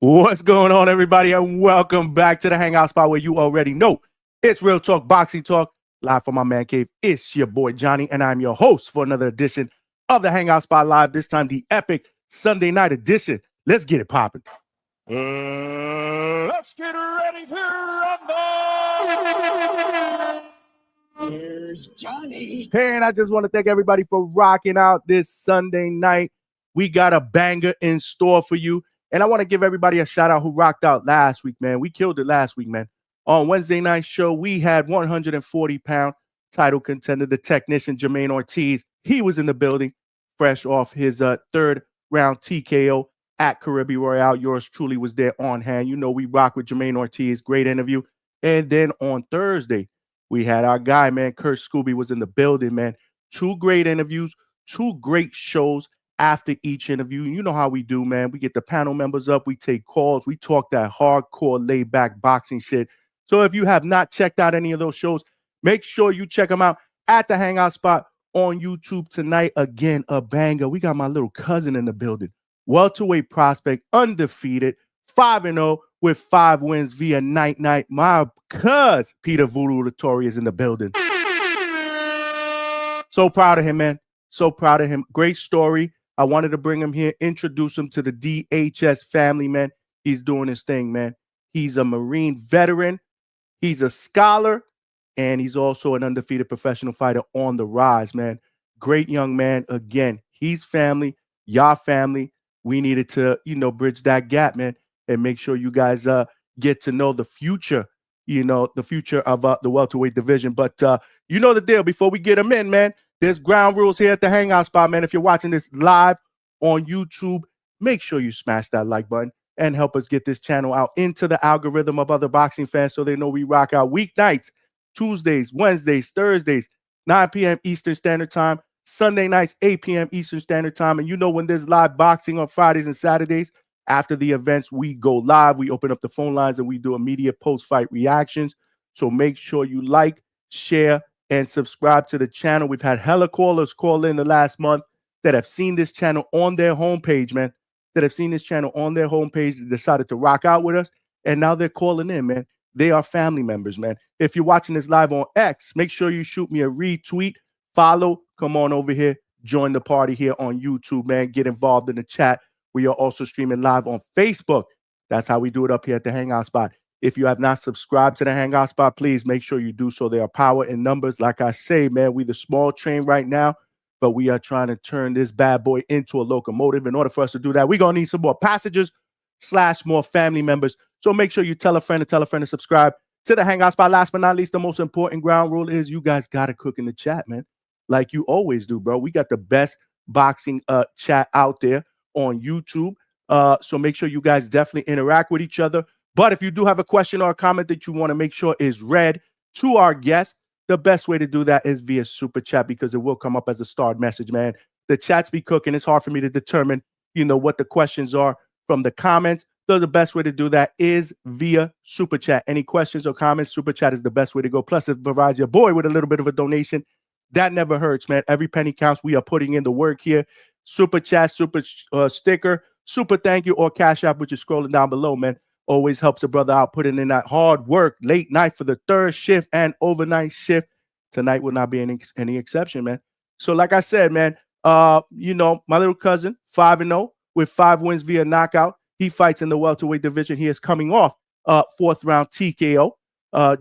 What's going on, everybody, and welcome back to the Hangout spot where you already know it's real talk, boxing talk, live from my man cave. It's your boy Johnny, and I'm your host for another edition of the Hangout spot live. This time, the epic Sunday night edition. Let's get it popping. Let's get ready to rumble. Here's Johnny. Hey, and I just want to thank everybody for rocking out this Sunday night. We got a banger in store for you. And I want to give everybody a shout out who rocked out last week, man. We killed it last week, man. On Wednesday night show, we had 140-pound title contender, the technician, Jermaine Ortiz. He was in the building, fresh off his third round TKO at Caribbean Royale. Yours truly was there on hand. You know, we rock with Jermaine Ortiz. Great interview. And then on Thursday, we had our guy, man, Kurt Scooby was in the building, man. 2 great interviews, 2 great shows. After each interview, you know how we do, man. We get the panel members up, we take calls, we talk that hardcore, laid-back boxing shit. So if you have not checked out any of those shows, make sure you check them out at the Hangout spot on YouTube tonight. Again, a banger. We got my little cousin in the building. Welterweight prospect, undefeated, 5-0 with 5 wins via night-night. My cuz, Peter Voodoo Latorre, is in the building. So proud of him, man. So proud of him. Great story. I wanted to bring him here, introduce him to the DHS family, man. He's doing his thing, man. He's a Marine veteran. He's a scholar, and he's also an undefeated professional fighter on the rise, man. Great young man. Again, he's family, y'all family. We needed to, bridge that gap, man, and make sure you guys get to know the future, the future of the welterweight division. But you know the deal. Before we get him in, man, there's ground rules here at the Hangout spot, man. If you're watching this live on YouTube, make sure you smash that like button and help us get this channel out into the algorithm of other boxing fans so they know we rock out weeknights, Tuesdays, Wednesdays, Thursdays, 9 p.m. Eastern Standard Time, Sunday nights, 8 p.m. Eastern Standard Time. And when there's live boxing on Fridays and Saturdays, after the events, we go live. We open up the phone lines and we do immediate post-fight reactions. So make sure you like, share, and subscribe to the channel. We've had hella callers call in the last month that have seen this channel on their homepage, man. That have seen this channel on their homepage, decided to rock out with us, and now they're calling in, man. They are family members, man. If you're watching this live on X, make sure you shoot me a retweet, follow, come on over here, join the party here on YouTube, man. Get involved in the chat. We are also streaming live on Facebook. That's how we do it up here at the Hangout spot. If you have not subscribed to the Hangout spot, please make sure you do so. There are power in numbers. Like I say, man, we the small train right now, but we are trying to turn this bad boy into a locomotive. In order for us to do that, we're going to need some more passengers / more family members. So make sure you tell a friend to subscribe to the Hangout spot. Last but not least, the most important ground rule is you guys got to cook in the chat, man, like you always do, bro. We got the best boxing chat out there on YouTube. So make sure you guys definitely interact with each other. But if you do have a question or a comment that you want to make sure is read to our guest, the best way to do that is via Super Chat, because it will come up as a starred message, man. The chats be cooking. It's hard for me to determine, what the questions are from the comments. So the best way to do that is via Super Chat. Any questions or comments, Super Chat is the best way to go. Plus, it provides your boy with a little bit of a donation. That never hurts, man. Every penny counts. We are putting in the work here. Super Chat, super sticker, super thank you, or Cash App, which is scrolling down below, man. Always helps a brother out putting in that hard work, late night for the third shift and overnight shift. Tonight will not be any exception, man. So like I said, man, my little cousin, 5-0 with 5 wins via knockout. He fights in the welterweight division. He is coming off 4th round TKO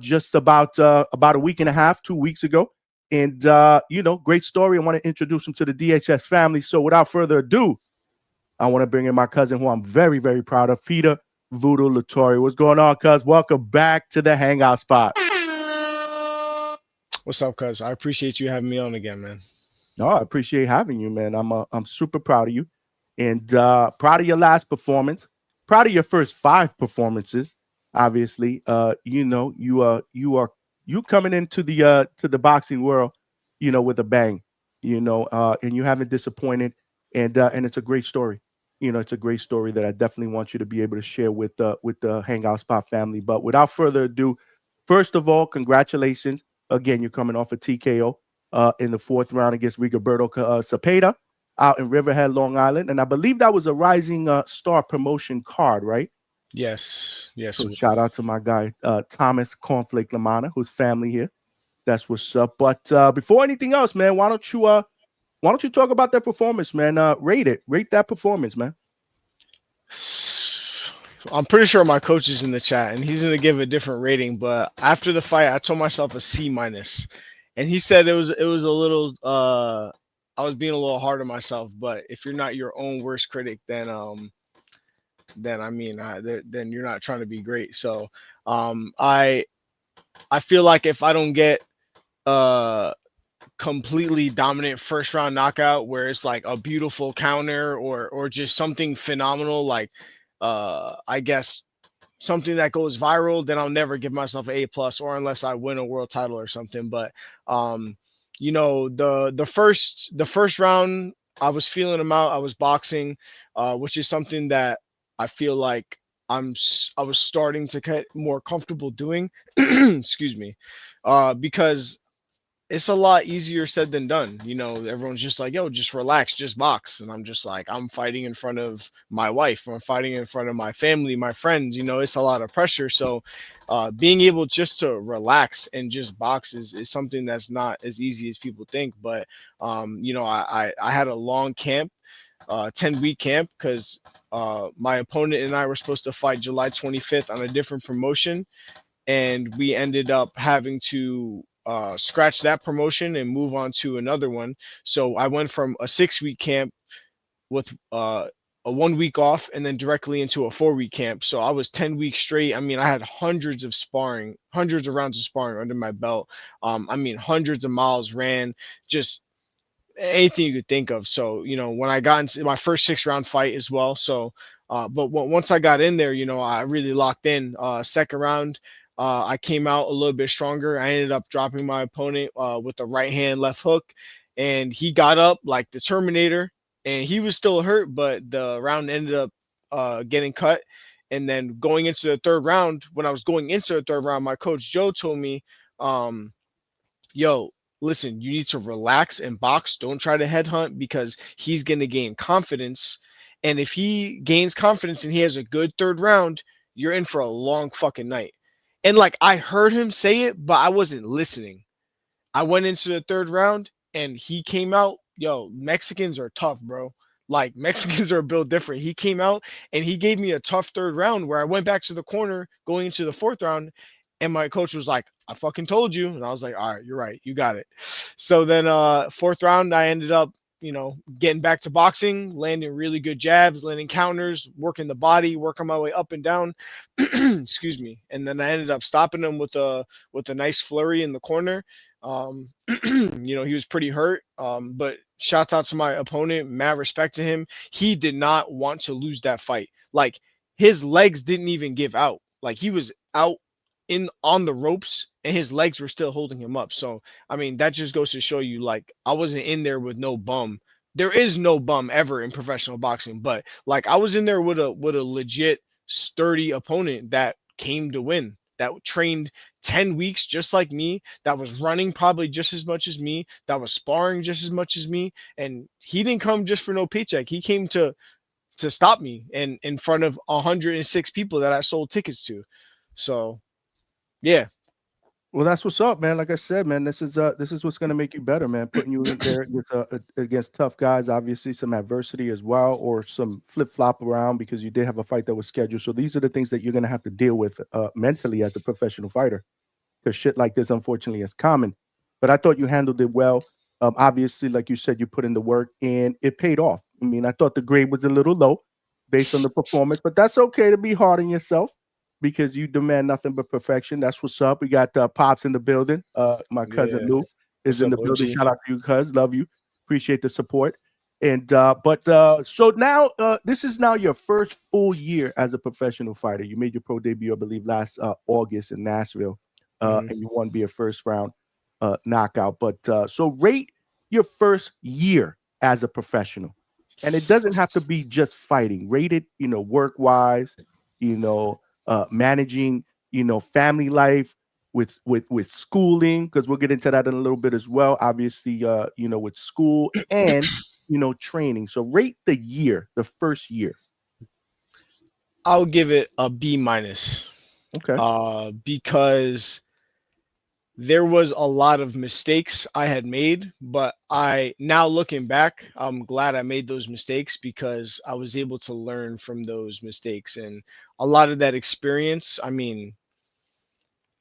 just about a week and a half, 2 weeks ago. And, great story. I want to introduce him to the DHS family. So without further ado, I want to bring in my cousin, who I'm very, very proud of, Peter Voodoo Latorre. What's going on, cuz? Welcome back to the Hangout spot. What's up, cuz? I appreciate you having me on again, man. No, I appreciate having you, man. I'm super proud of you, and proud of your last performance. Proud of your first 5 performances. Obviously, you coming into the boxing world, with a bang, and you haven't disappointed, and it's a great story. It's a great story that I definitely want you to be able to share with the Hangout spot family. But without further ado, first of all, congratulations. Again, you're coming off a TKO in the 4th round against Rigoberto Cepeda out in Riverhead, Long Island. And I believe that was a Rising Star promotion card, right? Yes. So shout out to my guy Thomas Cornflake Lamana, whose family here. That's what's up. But before anything else, man, why don't you talk about that performance, man? Rate that performance, man. I'm pretty sure my coach is in the chat and he's gonna give a different rating. But after the fight, I told myself a C minus, and he said it was a little. I was being a little hard on myself. But if you're not your own worst critic, then I mean, then you're not trying to be great. So I feel like if I don't get uh completely dominant first round knockout where it's like a beautiful counter or just something phenomenal like I guess something that goes viral, then I'll never give myself an A plus, or unless I win a world title or something. But um, the first round, I was feeling them out. I was boxing, which is something that I feel like I was starting to get more comfortable doing. Excuse me, because it's a lot easier said than done. Everyone's just like, yo, just relax, just box. And I'm just like, I'm fighting in front of my wife. I'm fighting in front of my family, my friends. It's a lot of pressure. So being able just to relax and just box is something that's not as easy as people think. But, I had a long camp, 10-week camp, because my opponent and I were supposed to fight July 25th on a different promotion, and we ended up having to scratch that promotion and move on to another one. So I went from a 6-week camp with a 1 week off and then directly into a 4-week camp. So I was 10 weeks straight. I mean, I had hundreds of rounds of sparring under my belt. I mean, hundreds of miles ran, just anything you could think of. So, when I got into my first 6-round fight as well. So, but once I got in there, I really locked in. Second round, I came out a little bit stronger. I ended up dropping my opponent with the right hand left hook, and he got up like the Terminator, and he was still hurt, but the round ended up getting cut. And then going into the third round, when I was going into the third round, my coach Joe told me, yo, listen, you need to relax and box. Don't try to headhunt, because he's going to gain confidence. And if he gains confidence and he has a good third round, you're in for a long fucking night. And like, I heard him say it, but I wasn't listening. I went into the third round and he came out. Yo, Mexicans are tough, bro. Like, Mexicans are built different. He came out and he gave me a tough third round where I went back to the corner going into the fourth round. And my coach was like, I fucking told you. And I was like, all right, you're right. You got it. So then fourth round, I ended up, getting back to boxing, landing really good jabs, landing counters, working the body, working my way up and down. Excuse me. And then I ended up stopping him with a nice flurry in the corner. He was pretty hurt. But shouts out to my opponent, mad respect to him. He did not want to lose that fight. Like, his legs didn't even give out. Like, he was out in on the ropes and his legs were still holding him up. So, I mean, that just goes to show you, like, I wasn't in there with no bum. There is no bum ever in professional boxing, but like, I was in there with a legit sturdy opponent that came to win, that trained 10 weeks just like me, that was running probably just as much as me, that was sparring just as much as me. And he didn't come just for no paycheck. He came to stop me and in front of 106 people that I sold tickets to. So yeah. Well, that's what's up, man. Like I said, man, this is what's gonna make you better, man. Putting you in there against tough guys, obviously some adversity as well, or some flip flop around because you did have a fight that was scheduled. So these are the things that you're gonna have to deal with mentally as a professional fighter, because shit like this, unfortunately, is common. But I thought you handled it well. Obviously, like you said, you put in the work and it paid off. I mean, I thought the grade was a little low based on the performance, but that's okay to be hard on yourself because you demand nothing but perfection. That's what's up. We got Pops in the building. My cousin Yeah. Lou is What's in up, the building. OG? Shout out to you, cuz. Love you. Appreciate the support. And so now this is now your first full year as a professional fighter. You made your pro debut, I believe, last August in Nashville, and you won via first round knockout. But so rate your first year as a professional, and it doesn't have to be just fighting. Rate it, work wise, managing, family life with schooling, because we'll get into that in a little bit as well. Obviously, with school and training. So rate the year, the first year. I'll give it a B minus. Okay. Because there was a lot of mistakes I had made, but I now looking back, I'm glad I made those mistakes because I was able to learn from those mistakes. And a lot of that experience, I mean,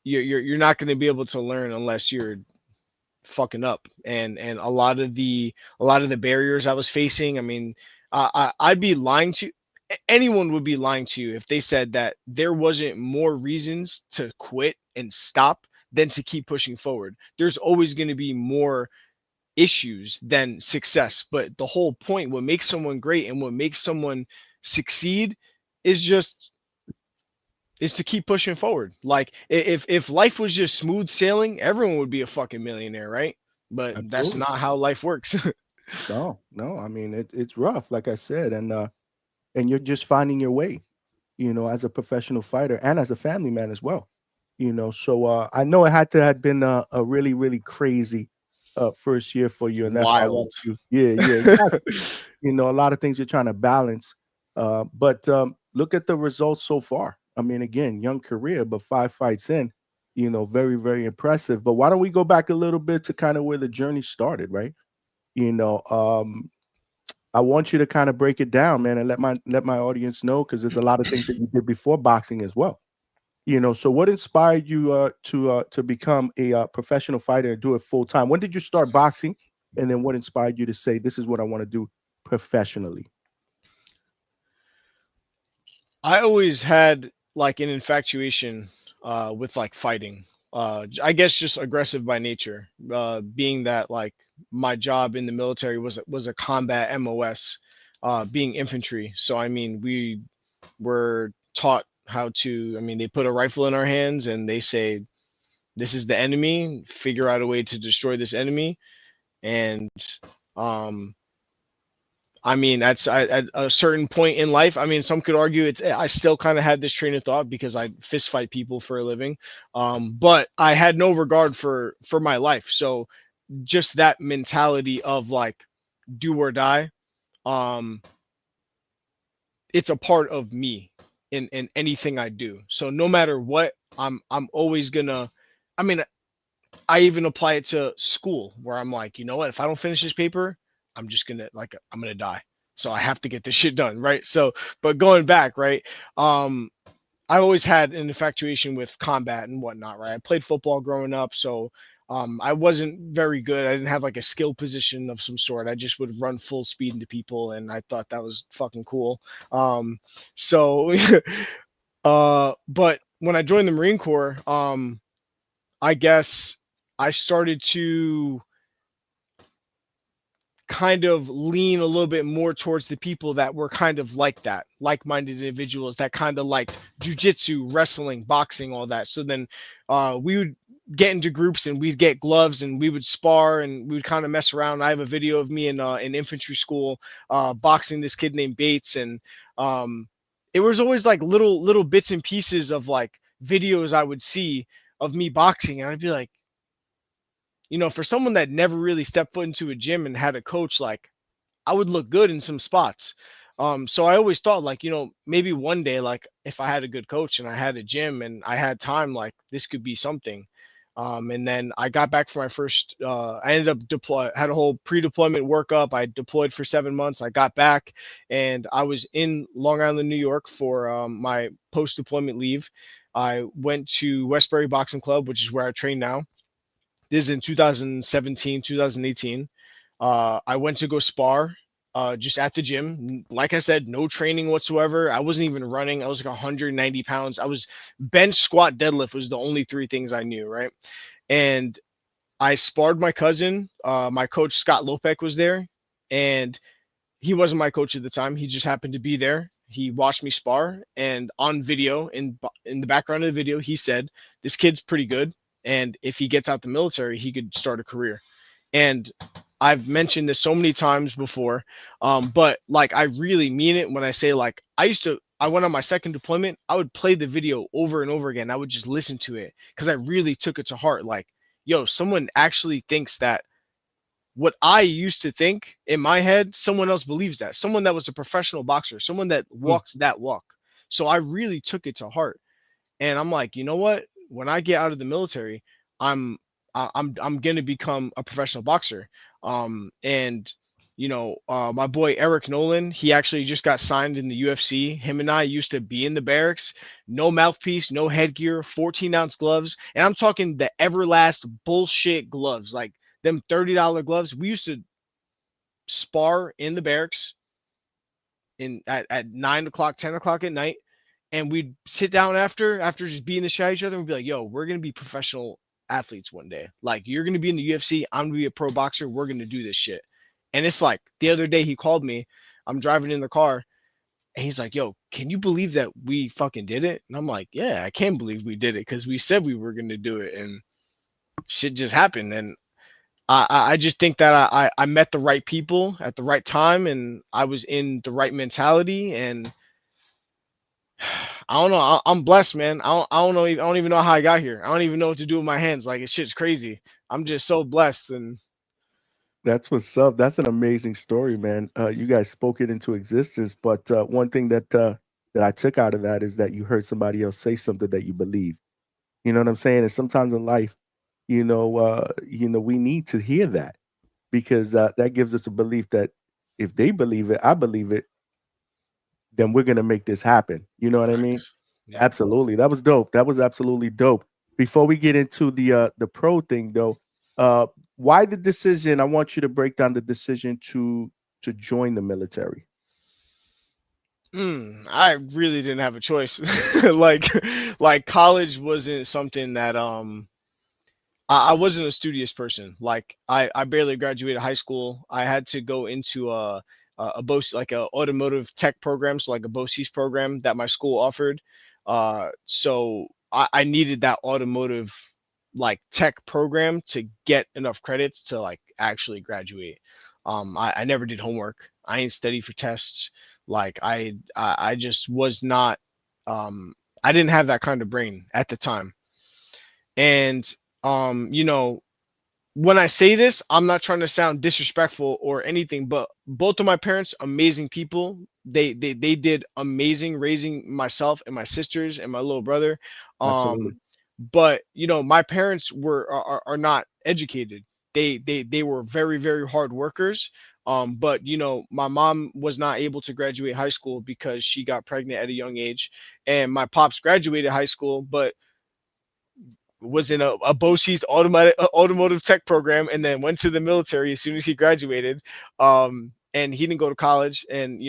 you're not going to be able to learn unless you're fucking up. And a lot of the barriers I was facing, I mean, I'd be lying to anyone would be lying to you if they said that there wasn't more reasons to quit and stop than to keep pushing forward. There's always going to be more issues than success, but the whole point, what makes someone great and what makes someone succeed is just is to keep pushing forward. Like if life was just smooth sailing, everyone would be a fucking millionaire, right? But that's Absolutely. not how life works. No, no. I mean, it's rough, like I said, and you're just finding your way, as a professional fighter and as a family man as well. So I know it had to have been a really, really crazy first year for you, and that's why I Wild. wanted you. Yeah, yeah, exactly. A lot of things you're trying to balance. But look at the results so far. I mean, again, young career, but 5 fights in, very, very impressive. But why don't we go back a little bit to kind of where the journey started, right? You know, I want you to kind of break it down, man, and let my audience know because there's a lot of things that you did before boxing as well. So what inspired you to become a professional fighter and do it full time? When did you start boxing, and then what inspired you to say this is what I want to do professionally? I always had like an infatuation with like fighting. I guess just aggressive by nature. Being that like my job in the military was a combat MOS, being infantry. So I mean, we were taught how to. I mean, they put a rifle in our hands and they say, "This is the enemy. Figure out a way to destroy this enemy." And um, I mean, that's at a certain point in life. I mean, some could argue it's. I still kind of had this train of thought because I fist fight people for a living, but I had no regard for my life. So just that mentality of like do or die, um, it's a part of me in anything I do. So no matter what, I'm always gonna. I mean, I even apply it to school where I'm like, you know what? If I don't finish this paper, I'm just gonna like I'm gonna die. So I have to get this shit done, right? So, but going back, right? Um, I always had an infatuation with combat and whatnot, right? I played football growing up, so I wasn't very good. I didn't have like a skill position of some sort. I just would run full speed into people, and I thought that was fucking cool. So, but when I joined the Marine Corps, I guess I started to kind of lean a little bit more towards the people that were kind of like that, like-minded individuals that kind of liked jujitsu, wrestling, boxing, all that. So then we would get into groups and we'd get gloves and we would spar and we would kind of mess around. I have a video of me in infantry school boxing this kid named Bates, and um, it was always like little bits and pieces of like videos I would see of me boxing, and I'd be like, for someone that never really stepped foot into a gym and had a coach, like I would look good in some spots. So I always thought like, maybe one day, like if I had a good coach and I had a gym and I had time, like this could be something. And then I got back for my first, I ended up had a whole pre-deployment workup. I deployed for 7 months. I got back and I was in Long Island, New York for my post-deployment leave. I went to Westbury Boxing Club, which is where I train now. This is in 2017, 2018. I went to go spar just at the gym. Like I said, no training whatsoever. I wasn't even running. I was like 190 pounds. I was bench, squat, deadlift was the only three things I knew, right? And I sparred my cousin. My coach, Scott Lopek, was there. And he wasn't my coach at the time. He just happened to be there. He watched me spar, and on video, in the background of the video, he said, "This kid's pretty good, and if he gets out the military, he could start a career." And I've mentioned this so many times before, but like I really mean it when I say like I went on my second deployment. I would play the video over and over again. I would just listen to it because I really took it to heart. Like, yo, someone actually thinks that what I used to think in my head, someone else believes that. Someone that was a professional boxer, someone that Mm, walked that walk. So I really took it to heart. And I'm like, you know what? When I get out of the military, I'm I'm gonna become a professional boxer. And my boy Eric Nolan, he actually just got signed in the UFC. Him and I used to be in the barracks, no mouthpiece, no headgear, 14-ounce gloves, and I'm talking the Everlast bullshit gloves, like them $30 gloves. We used to spar in the barracks at 9 o'clock, 10 o'clock at night, and we'd sit down after just being the shit at each other and be like, yo, we're gonna be professional athletes one day. Like, you're gonna be in the UFC, I'm gonna be a pro boxer, we're gonna do this shit. And it's like the other day he called me, I'm driving in the car, and he's like, yo, can you believe that we fucking did it? And I'm like, yeah, I can believe we did it, because we said we were gonna do it, and shit just happened. And I just think that I met the right people at the right time, and I was in the right mentality. And I don't know. I'm blessed, man. I don't know. I don't even know how I got here. I don't even know what to do with my hands. Like, it's shit's crazy. I'm just so blessed. And That's what's up. That's an amazing story, man. You guys spoke it into existence. But one thing that I took out of that is that you heard somebody else say something that you believe. You know what I'm saying? And sometimes in life, we need to hear that, because that gives us a belief that if they believe it, I believe it, then we're gonna make this happen. You know what I mean? facts. Yeah. Absolutely. That was dope. That was absolutely dope. Before we get into the pro thing though, uh why the decision? I want you to break down the decision to join the military. I really didn't have a choice. like like college wasn't something that I wasn't a studious person. Like, I barely graduated high school. I had to go into a BOS, like a automotive tech program, so like a BOCES program that my school offered. So I needed that automotive like tech program to get enough credits to like actually graduate. I never did homework. I ain't study for tests. Like, I just was not. I didn't have that kind of brain at the time. And you know, when I say this, I'm not trying to sound disrespectful or anything, but both of my parents, amazing people. They did amazing raising myself and my sisters and my little brother. Absolutely. But my parents are not educated. They were very, very hard workers. But my mom was not able to graduate high school because she got pregnant at a young age, and my pops graduated high school, but was in a BOCES automotive tech program, and then went to the military as soon as he graduated. And he didn't go to college. And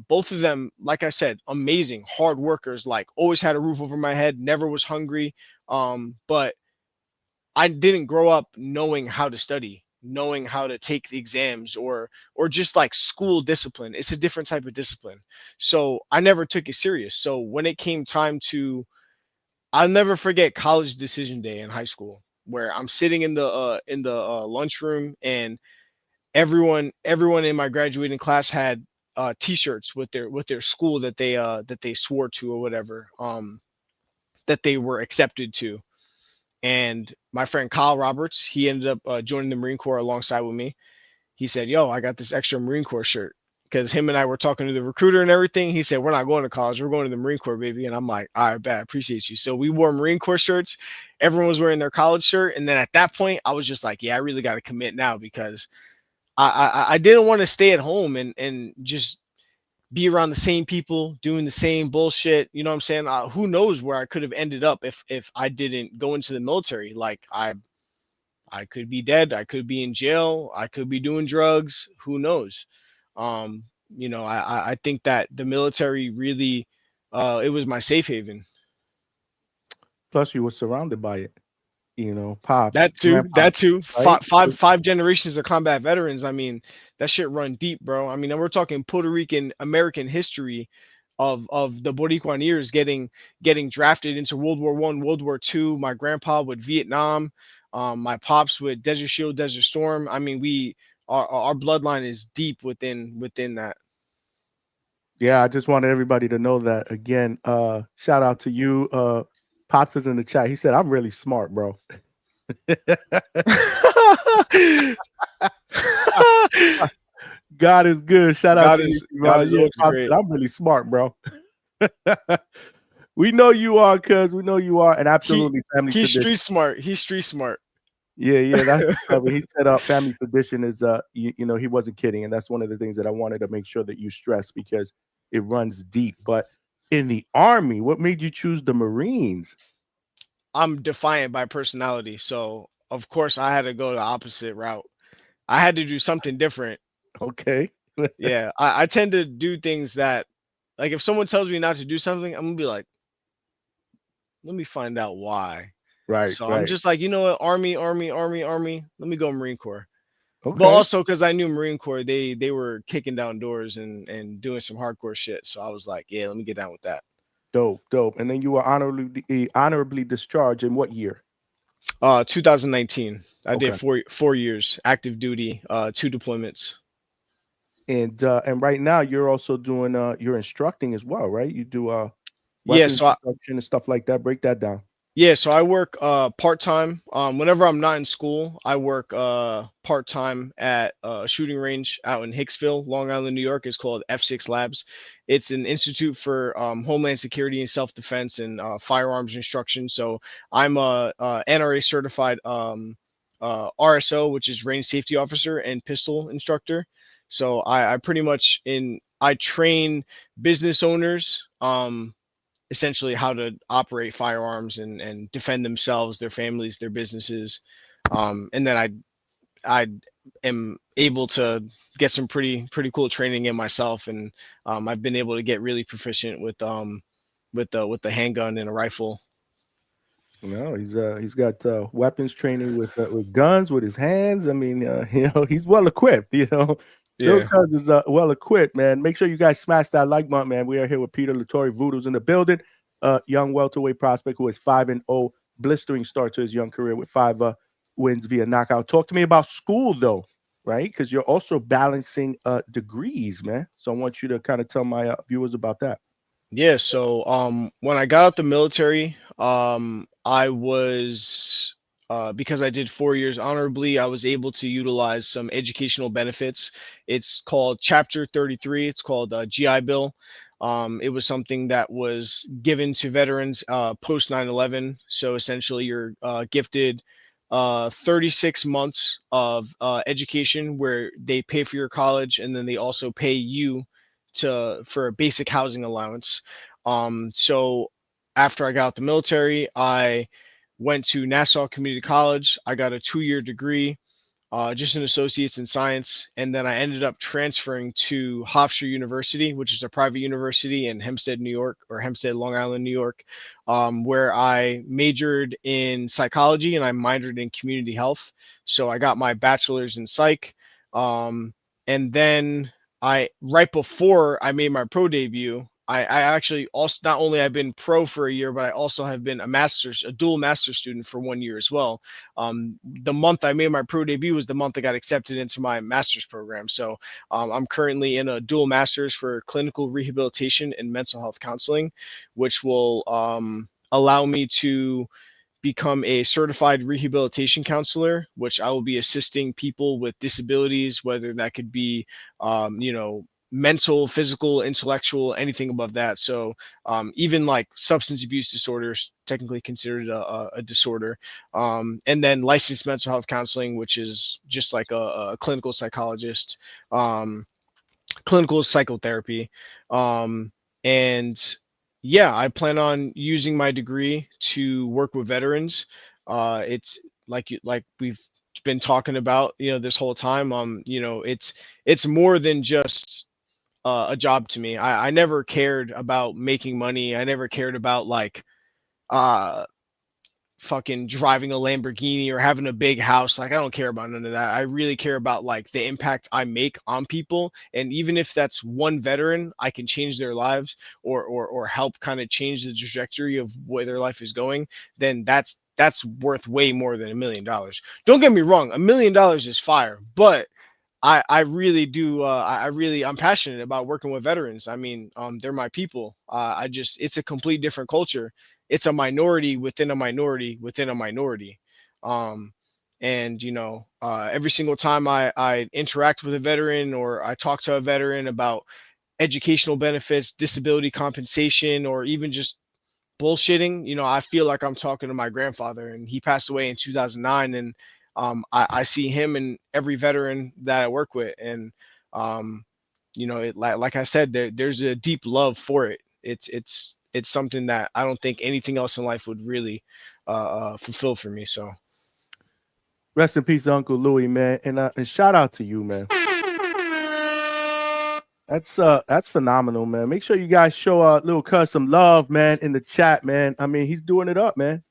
both of them, like I said, amazing hard workers. Like, always had a roof over my head, never was hungry. But I didn't grow up knowing how to study, knowing how to take the exams, or just like school discipline. It's a different type of discipline. So I never took it serious. So when it came time to, I'll never forget college decision day in high school, where I'm sitting in the lunchroom, and everyone in my graduating class had t-shirts with their school that they swore to, or whatever, that they were accepted to. And my friend Kyle Roberts, he ended up joining the Marine Corps alongside with me. He said, yo, I got this extra Marine Corps shirt, because him and I were talking to the recruiter and everything. He said, we're not going to college, we're going to the Marine Corps, baby. And I'm like, all right, bet, I appreciate you. So we wore Marine Corps shirts. Everyone was wearing their college shirt. And then at that point, I was just like, yeah, I really got to commit now, because I didn't want to stay at home and just be around the same people doing the same bullshit. You know what I'm saying? Who knows where I could have ended up if I didn't go into the military. Like, I could be dead. I could be in jail. I could be doing drugs. Who knows? Um, I think that the military really, it was my safe haven. Plus, you were surrounded by it. Pops, That too, grandpops, that too. right? Five generations of combat veterans. I mean, that shit run deep, bro. I mean, and we're talking Puerto Rican American history of the Boricuaneers getting drafted into World War I, World War II. My grandpa with Vietnam, my pops with Desert Shield, Desert Storm. I mean, our bloodline is deep within that. Yeah, I just wanted everybody to know that again. Shout out to you. Pops is in the chat. He said, I'm really smart, bro. God is good. Shout out to you, God Ivan. is Yeah, always Pops great. said, I'm really smart, bro. We know you are, cuz we know you are, and He absolutely family he's tradition. street smart. He's street smart. Yeah, yeah, that's what's up. When he said family tradition is you know, he wasn't kidding, and that's one of the things that I wanted to make sure that you stress because it runs deep. But in the army, what made you choose the Marines? I'm defiant by personality, so of course I had to go the opposite route. I had to do something different. Okay. Yeah, I tend to do things that, like, if someone tells me not to do something, I'm gonna be like, let me find out why. Right, So I'm right. just like, you know what, army, army, army, army. Let me go Marine Corps. But Okay. also because I knew Marine Corps, they were kicking down doors and doing some hardcore shit. So I was like, yeah, let me get down with that. Dope, dope. And then you were honorably discharged in what year? 2019. I did Okay. four years active duty, two deployments. And right now you're also doing you're instructing as well, right? You do Yeah, weapons so instruction and stuff like that. Break that down. Yeah, so I work part-time. Whenever I'm not in school, I work part-time at a shooting range out in Hicksville, Long Island, New York. It's called F6 Labs. It's an institute for homeland security and self-defense and firearms instruction. So I'm a NRA certified RSO, which is range safety officer and pistol instructor. So I pretty much I train business owners essentially how to operate firearms and defend themselves, their families, their businesses. And then I am able to get some pretty cool training in myself, and I've been able to get really proficient with the handgun and a rifle. No, he's got weapons training with guns with his hands. I mean, you know, he's well equipped. You know, Bill Yeah. Cuz is well equipped, man. Make sure you guys smash that like button, man. We are here with Peter Latorre, Voodoo's in the building. Young welterweight prospect who is 5-0, blistering start to his young career with 5 wins via knockout. Talk to me about school though, right? Because you're also balancing degrees, man. So I want you to kind of tell my viewers about that. Yeah, so when I got out the military, I was because I did 4 years honorably, I was able to utilize some educational benefits. It's called Chapter 33. It's called GI Bill. It was something that was given to veterans post 9/11. So essentially, you're gifted 36 months of education where they pay for your college, and then they also pay you to for a basic housing allowance. So after I got out the military, I went to Nassau Community College. I got a 2 year degree, just an associate's in science, and then I ended up transferring to Hofstra University, which is a private university in Hempstead, New York, or Hempstead, Long Island, New York, where I majored in psychology and I minored in community health. So I got my bachelor's in psych, and then I right before I made my pro debut, I actually also not only I've been pro for a year, but I also have been a dual master's student for 1 year as well. The month I made my pro debut was the month I got accepted into my master's program. So I'm currently in a dual master's for clinical rehabilitation and mental health counseling, which will allow me to become a certified rehabilitation counselor, which I will be assisting people with disabilities, whether that could be, mental, physical, intellectual, anything above that. So even like substance abuse disorders, technically considered a disorder. And then licensed mental health counseling, which is just like a clinical psychologist, clinical psychotherapy. And yeah, I plan on using my degree to work with veterans. It's like we've been talking about, this whole time. It's more than just a job to me. I never cared about making money. I never cared about like uh fucking driving a Lamborghini or having a big house. Like I don't care about none of that. I really care about like the impact I make on people. And even if that's one veteran, I can change their lives or help kind of change the trajectory of where their life is going, then that's worth way more than $1 million. Don't get me wrong, $1 million is fire, but I really do I'm passionate about working with veterans. I mean, they're my people. I just it's a complete different culture. It's a minority within a minority within a minority. Um, and every single time I interact with a veteran or I talk to a veteran about educational benefits, disability compensation, or even just bullshitting. I feel like I'm talking to my grandfather, and he passed away in 2009. And I see him and every veteran that I work with. And, like I said, there's a deep love for it. It's something that I don't think anything else in life would really fulfill for me. So Rest in peace, Uncle Louis, man, and shout out to you, man. That's phenomenal, man. Make sure you guys show little cuz some love, man, in the chat, man. I mean, he's doing it up, man.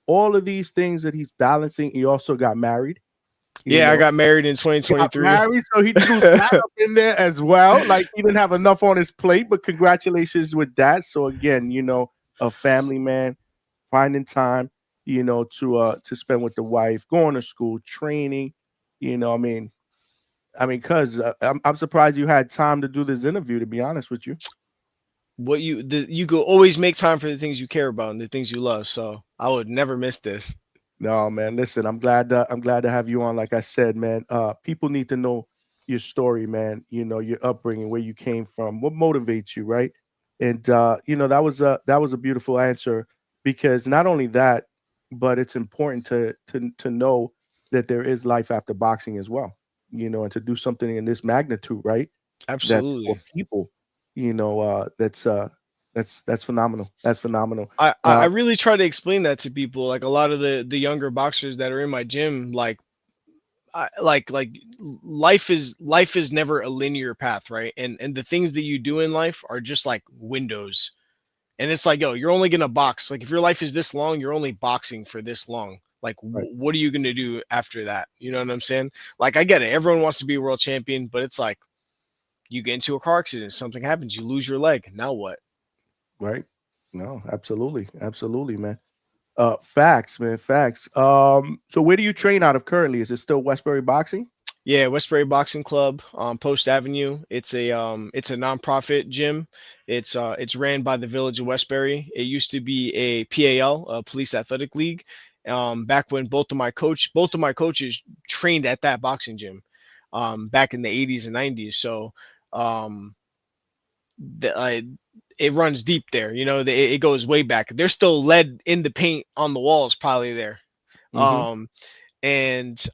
All of these things that he's balancing. He also got married. yeah, I got married in Got 2023. married, so he threw that up in there as well. Like he didn't have enough on his plate, but congratulations with that. So again, a family man finding time, to spend with the wife, going to school, training. Cuz I'm surprised you had time to do this interview. To be honest with you. You could always make time for the things you care about and the things you love. So I would never miss this. No, man. Listen, I'm glad to have you on. Like I said, man, people need to know your story, man. Your upbringing, where you came from, what motivates you, right? And that was a beautiful answer because not only that, but it's important to know that there is life after boxing as well. And to do something in this magnitude, right? That for Absolutely. people, that's phenomenal. That's phenomenal. I really try to explain that to people. Like a lot of the younger boxers that are in my gym, like life is never a linear path, right? And the things that you do in life are just like windows. And it's like, yo, you're only gonna box. Like if your life is this long, you're only boxing for this long. Like, Right, what are you gonna do after that? You know what I'm saying? Like, I get it. Everyone wants to be a world champion, but it's like you get into a car accident, something happens, you lose your leg. Now what? right. No, absolutely, absolutely, man. Facts, man, facts. So where do you train out of currently? Is it still Westbury Boxing? Yeah, Westbury Boxing Club on Post Avenue. It's a nonprofit gym. It's ran by the Village of Westbury. It used to be a PAL, a Police Athletic League. Back when both of my coaches trained at that boxing gym, back in the 80s and 90s. So, um, it runs deep there. It goes way back. There's still lead in the paint on the walls, probably there. Mm-hmm. Um, and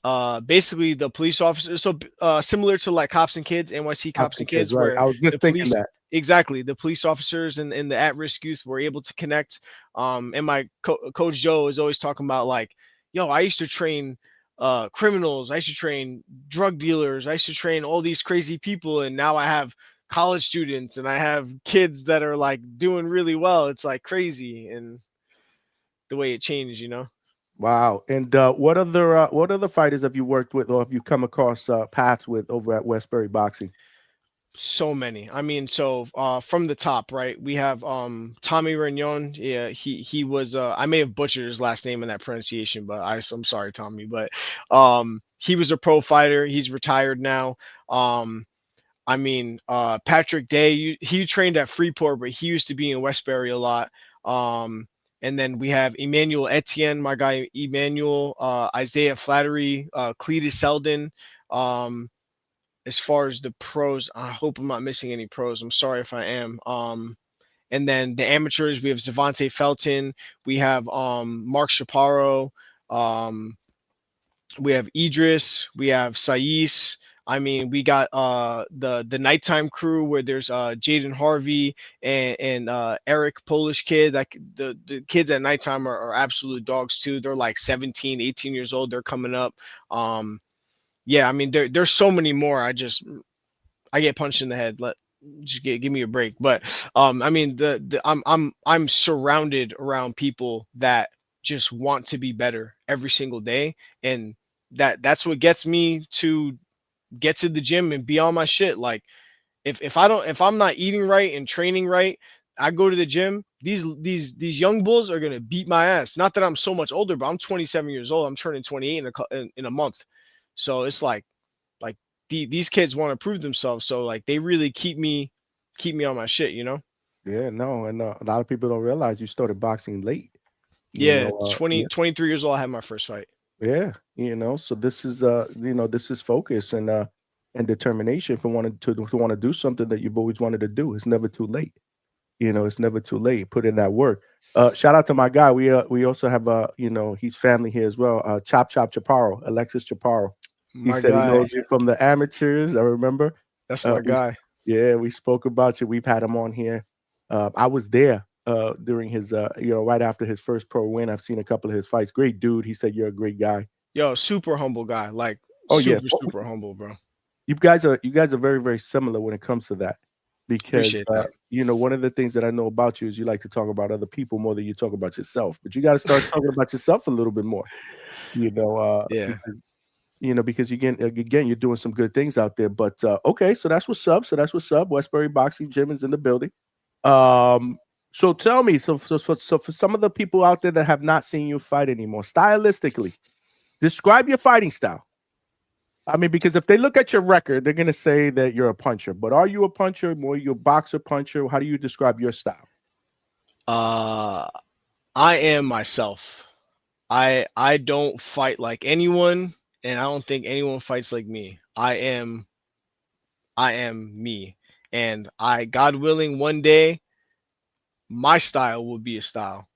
basically the police officers, so similar to like Cops and Kids, NYC Cops Option and kids, Kids, right? where I was the just thinking police, that. exactly, the police officers and the at-risk youth were able to connect. And my coach Joe is always talking about like, yo, I used to train criminals, I used to train drug dealers, I used to train all these crazy people, and now I have college students and I have kids that are like doing really well. It's like crazy, and the way it changed. Wow. And what other fighters have you worked with or have you come across paths with over at Westbury Boxing? So many. I mean, so from the top, right? We have Tommy Rignon. Yeah, he was I may have butchered his last name in that pronunciation, but I'm sorry, Tommy. But he was a pro fighter. He's retired now. Um I mean, Patrick Day, he trained at Freeport, but he used to be in Westbury a lot. And then we have Emmanuel Etienne, my guy Emmanuel, Isaiah Flattery, Cletus Selden. Um, as far as the pros, I hope I'm not missing any pros. I'm sorry if I am. And then the amateurs, we have Zavante Felton, we have Mark Chaparro, um, we have Idris, we have Sais. I mean, we got the nighttime crew where there's Jaden Harvey and Eric Polish kid. Like the kids at nighttime are absolute dogs too. They're like 17, 18 years old. They're coming up. Yeah, I mean there's so many more. I get punched in the head. Give me a break. But I mean I'm surrounded around people that just want to be better every single day, and that's what gets me to get to the gym and be on my shit. Like if I'm not eating right and training right, I go to the gym. These young bulls are gonna beat my ass. Not that I'm so much older, but I'm 27 years old. I'm turning 28 in a month. So it's like these kids want to prove themselves. So like they really keep me on my shit. Yeah, no, and a lot of people don't realize you started boxing late. Yeah, Yeah, 23 years old, I had my first fight. yeah, so this is this is focus, and and determination for wanting to want to do something that you've always wanted to do. It's never too late. It's never too late. Put in that work. Shout out to my guy. We also have he's family here as well. Chop Chaparro, Alexis Chaparro. He My said he guy. knows you from the amateurs. I remember. That's my We guy. Yeah, we spoke about you. We've had him on here. I was there during his right after his first pro win. I've seen a couple of his fights. Great dude. He said you're a great guy. Yo, super humble guy. Like Oh yeah. super humble, bro. You guys are very, very similar when it comes to that. Because Appreciate that. one of the things that I know about you is you like to talk about other people more than you talk about yourself. But you got to start talking about yourself a little bit more. Yeah. Because again, you're doing some good things out there. But okay, so that's what's up. Westbury Boxing Gym is in the building. So tell me, so for some of the people out there that have not seen you fight anymore, stylistically, describe your fighting style. I mean, because if they look at your record, they're gonna say that you're a puncher. But are you a puncher? More you a boxer puncher? How do you describe your style? I am myself. I don't fight like anyone, and I don't think anyone fights like me. I am me. And God willing, one day my style will be a style.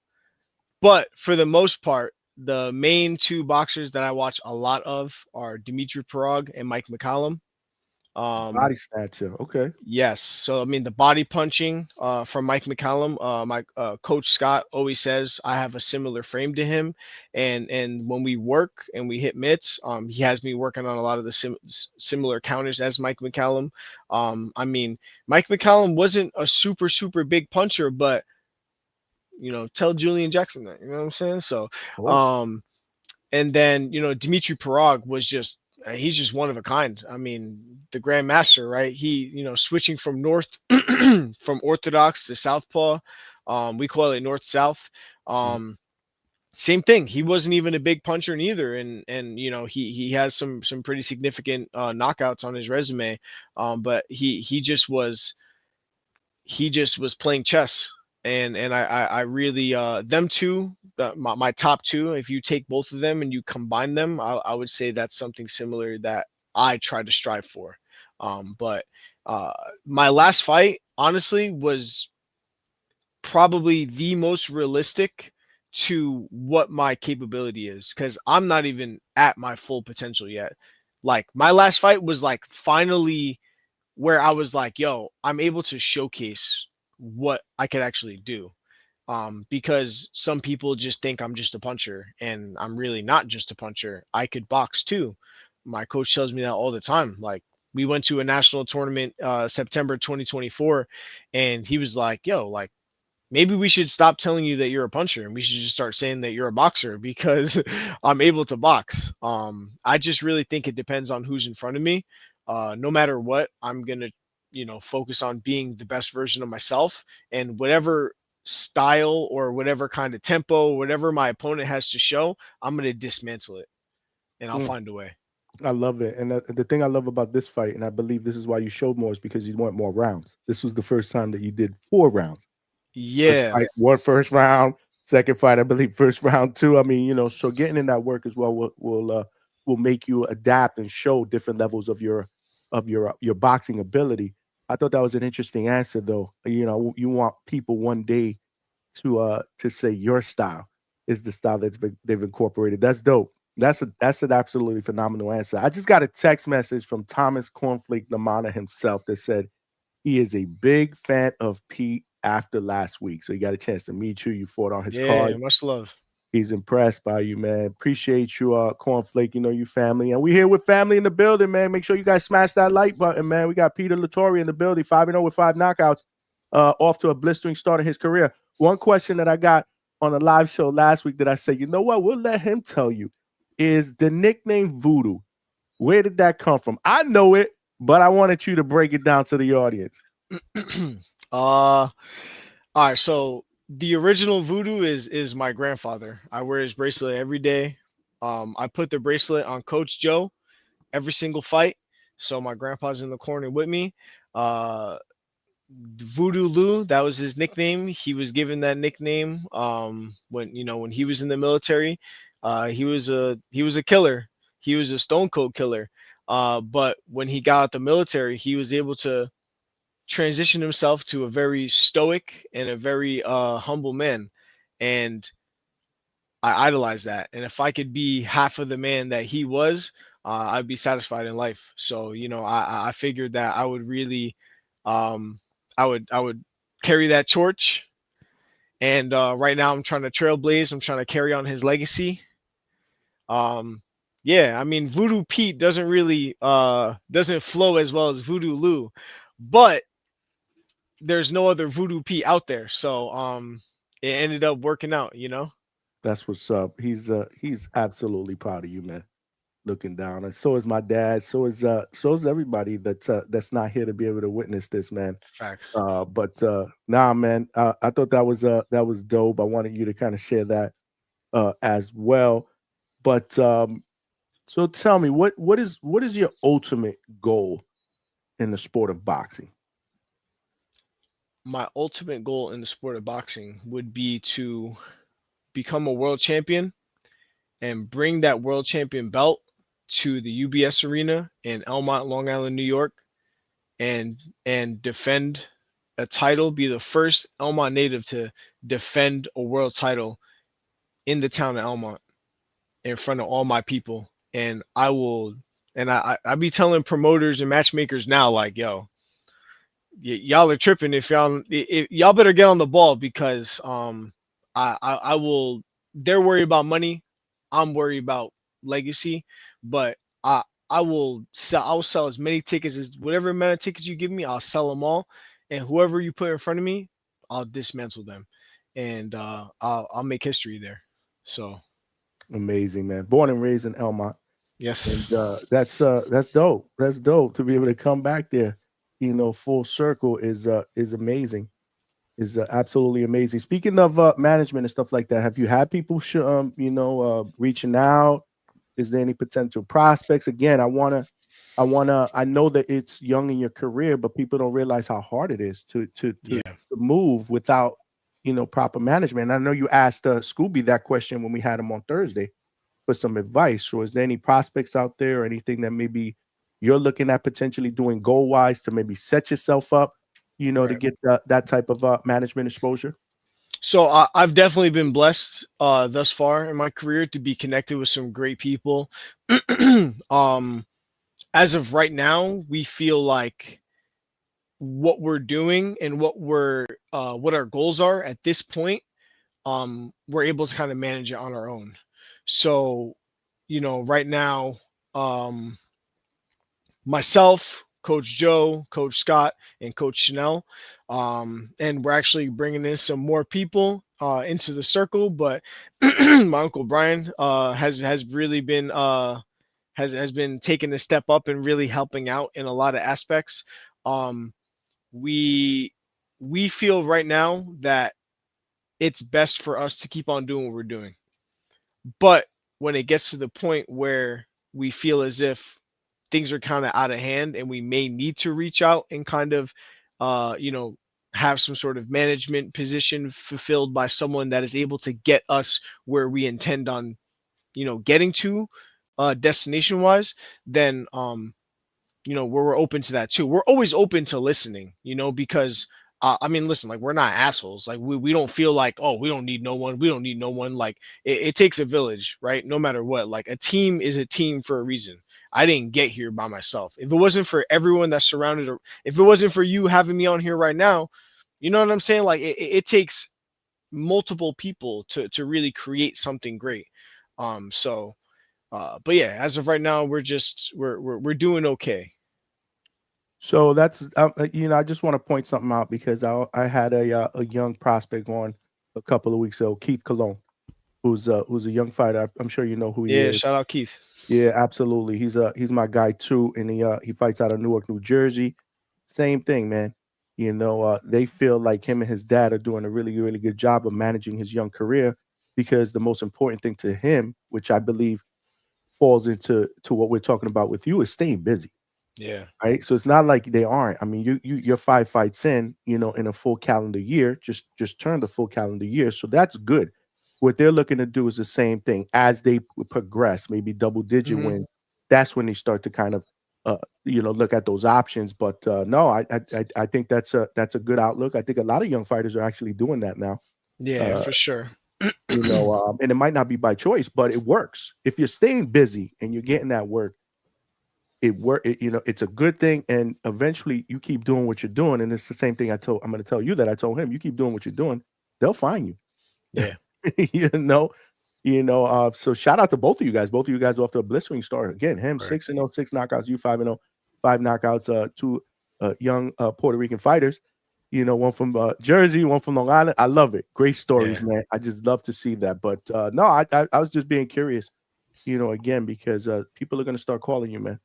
But for the most part, the main two boxers that I watch a lot of are Dimitri Parag and Mike McCallum. Body snatcher. Okay. Yes. So I mean the body punching from Mike McCallum, my coach Scott always says I have a similar frame to him, and when we work and we hit mitts, he has me working on a lot of the similar counters as Mike McCallum. I mean Mike McCallum wasn't a super big puncher, but tell Julian Jackson that, you know what I'm saying? So and then Dimitri Parag was just he's just one of a kind. I mean, the grandmaster, right? He, switching from from orthodox to southpaw. We call it north south. Same thing. He wasn't even a big puncher neither, and he has some pretty significant knockouts on his resume. But he just was playing chess. And I really them two, my top two, if you take both of them and you combine them, I would say that's something similar that I try to strive for. But my last fight honestly was probably the most realistic to what my capability is, because I'm not even at my full potential yet. Like my last fight was like finally where I was like, yo, I'm able to showcase what I could actually do. Because some people just think I'm just a puncher, and I'm really not just a puncher. I could box too. My coach tells me that all the time. Like we went to a national tournament September 2024, and he was like, yo, like maybe we should stop telling you that you're a puncher and we should just start saying that you're a boxer, because I'm able to box. I just really think it depends on who's in front of me. No matter what, I'm going to, focus on being the best version of myself, and whatever style or whatever kind of tempo, whatever my opponent has to show, I'm going to dismantle it and I'll find a way. I love it. And the thing I love about this fight, and I believe this is why you showed more, is because you want more rounds. This was the first time that you did 4 rounds. First Yeah. fight, one first round, second fight, I believe first round 2. I mean, so getting in that work as well will make you adapt and show different levels of your boxing ability. I thought that was an interesting answer, though. You want people one day to say your style is the style they've incorporated. That's dope. That's an absolutely phenomenal answer. I just got a text message from Thomas Cornflake Namana himself that said he is a big fan of Pete after last week. So he got a chance to meet you. You fought on his card. Much love. He's impressed by you, man. Appreciate you, Cornflake. You family. And we here with family in the building, man. Make sure you guys smash that like button, man. We got Peter Latorre in the building, 5-0 with 5 knockouts, off to a blistering start in his career. One question that I got on a live show last week that I said, you know what? We'll let him tell you, is the nickname Voodoo. Where did that come from? I know it, but I wanted you to break it down to the audience. All right. So the original Voodoo is my grandfather. I wear his bracelet every day. I put the bracelet on Coach Joe every single fight. So my grandpa's in the corner with me. Voodoo Lou, that was his nickname. He was given that nickname when when he was in the military. He was a killer. He was a stone cold killer. But when he got out the military, he was able to transition himself to a very stoic and a very humble man. And I idolize that. And if I could be half of the man that he was, I'd be satisfied in life. So, I figured that I would really, um, I would carry that torch. And right now, I'm trying to trailblaze. I'm trying to carry on his legacy. Um, yeah, I mean, Voodoo Pete doesn't really doesn't flow as well as Voodoo Lou, but there's no other Voodoo Pete out there. So it ended up working out. That's what's up. He's absolutely proud of you, man. Looking down, and so is my dad. So is everybody that's not here to be able to witness this, man. Facts. But nah, man. I thought that was dope. I wanted you to kind of share that as well. But so tell me, what is your ultimate goal in the sport of boxing? My ultimate goal in the sport of boxing would be to become a world champion and bring that world champion belt to the UBS Arena in Elmont, Long Island, New York, and defend a title, be the first Elmont native to defend a world title in the town of Elmont in front of all my people. And I will, and I be telling promoters and matchmakers now, like, yo, y'all are tripping if y'all better get on the ball because I will. They're worried about money. I'm worried about legacy, but I'll sell as many tickets as whatever amount of tickets you give me. I'll sell them all, and whoever you put in front of me, I'll dismantle them, and I'll make history there. So Amazing, man. Born and raised in Elmont. And yes, that's dope. That's dope to be able to come back there, full circle is amazing. Is absolutely amazing. Speaking of management and stuff like that, have you had people reaching out? Is there any potential prospects? Again, I know that it's young in your career, but people don't realize how hard it is yeah. to move without proper management. And I know you asked Scooby that question when we had him on Thursday for some advice. So is there any prospects out there or anything that maybe you're looking at potentially doing goal wise to maybe set yourself up, to Right. get that type of management exposure? So I've definitely been blessed thus far in my career to be connected with some great people. um, as of right now, we feel like what we're doing and what our goals are at this point, we're able to kind of manage it on our own. So, right now, um, myself, Coach Joe, Coach Scott, and Coach Chanel. And we're actually bringing in some more people into the circle. But my uncle Brian has really been has been taking a step up and really helping out in a lot of aspects. Um, we we feel right now that it's best for us to keep on doing what we're doing. But when it gets to the point where we feel as if things are kind of out of hand and we may need to reach out and kind of uh you know have some sort of management position fulfilled by someone that is able to get us where we intend on getting to destination wise, then we're open to that too. We're always open to listening, because I mean, listen, like we're not assholes. Like we don't feel like, oh, we don't need no one. We don't need no one. Like it takes a village, right? No matter what. Like a team is a team for a reason. I didn't get here by myself. If it wasn't for everyone that's surrounded, if it wasn't for you having me on here right now, you know what I'm saying? Like it takes multiple people to really create something great. So but yeah, as of right now, we're doing okay. So that's I just want to point something out because I had a young prospect on a couple of weeks ago, Keith Cologne, who's a young fighter. I'm sure you know who he Yeah, is. shout out Keith. Yeah, absolutely. He's my guy too, and he fights out of Newark, New Jersey. Same thing, man. They feel like him and his dad are doing a really, really good job of managing his young career because the most important thing to him, which I believe falls into what we're talking about with you, is staying busy. Yeah. Right? So it's not like they aren't. I mean, you're 5 fights in, in a full calendar year, just turned the full calendar year. So that's good. What they're looking to do is the same thing as they progress, maybe double digit Hmm. win. That's when they start to kind of look at those options. But no, I think that's a good outlook. I think a lot of young fighters are actually doing that now. Yeah, Uh, for sure. and it might not be by choice, but it works. If you're staying busy and you're getting that work, it's a good thing. And eventually you keep doing what you're doing. And it's the same thing I'm going to tell you that I told him. You keep doing what you're doing, they'll find you. Yeah. you know, so shout out to both of you guys. Both of you guys off to a blistering start. Again, him Right. 6-0, 6 knockouts, you 5-0, 5 knockouts, two young Puerto Rican fighters. One from Jersey, one from Long Island. I love it. Great stories, Yeah. man. I just love to see that. But no, I was just being curious, again, because people are gonna start calling you, man,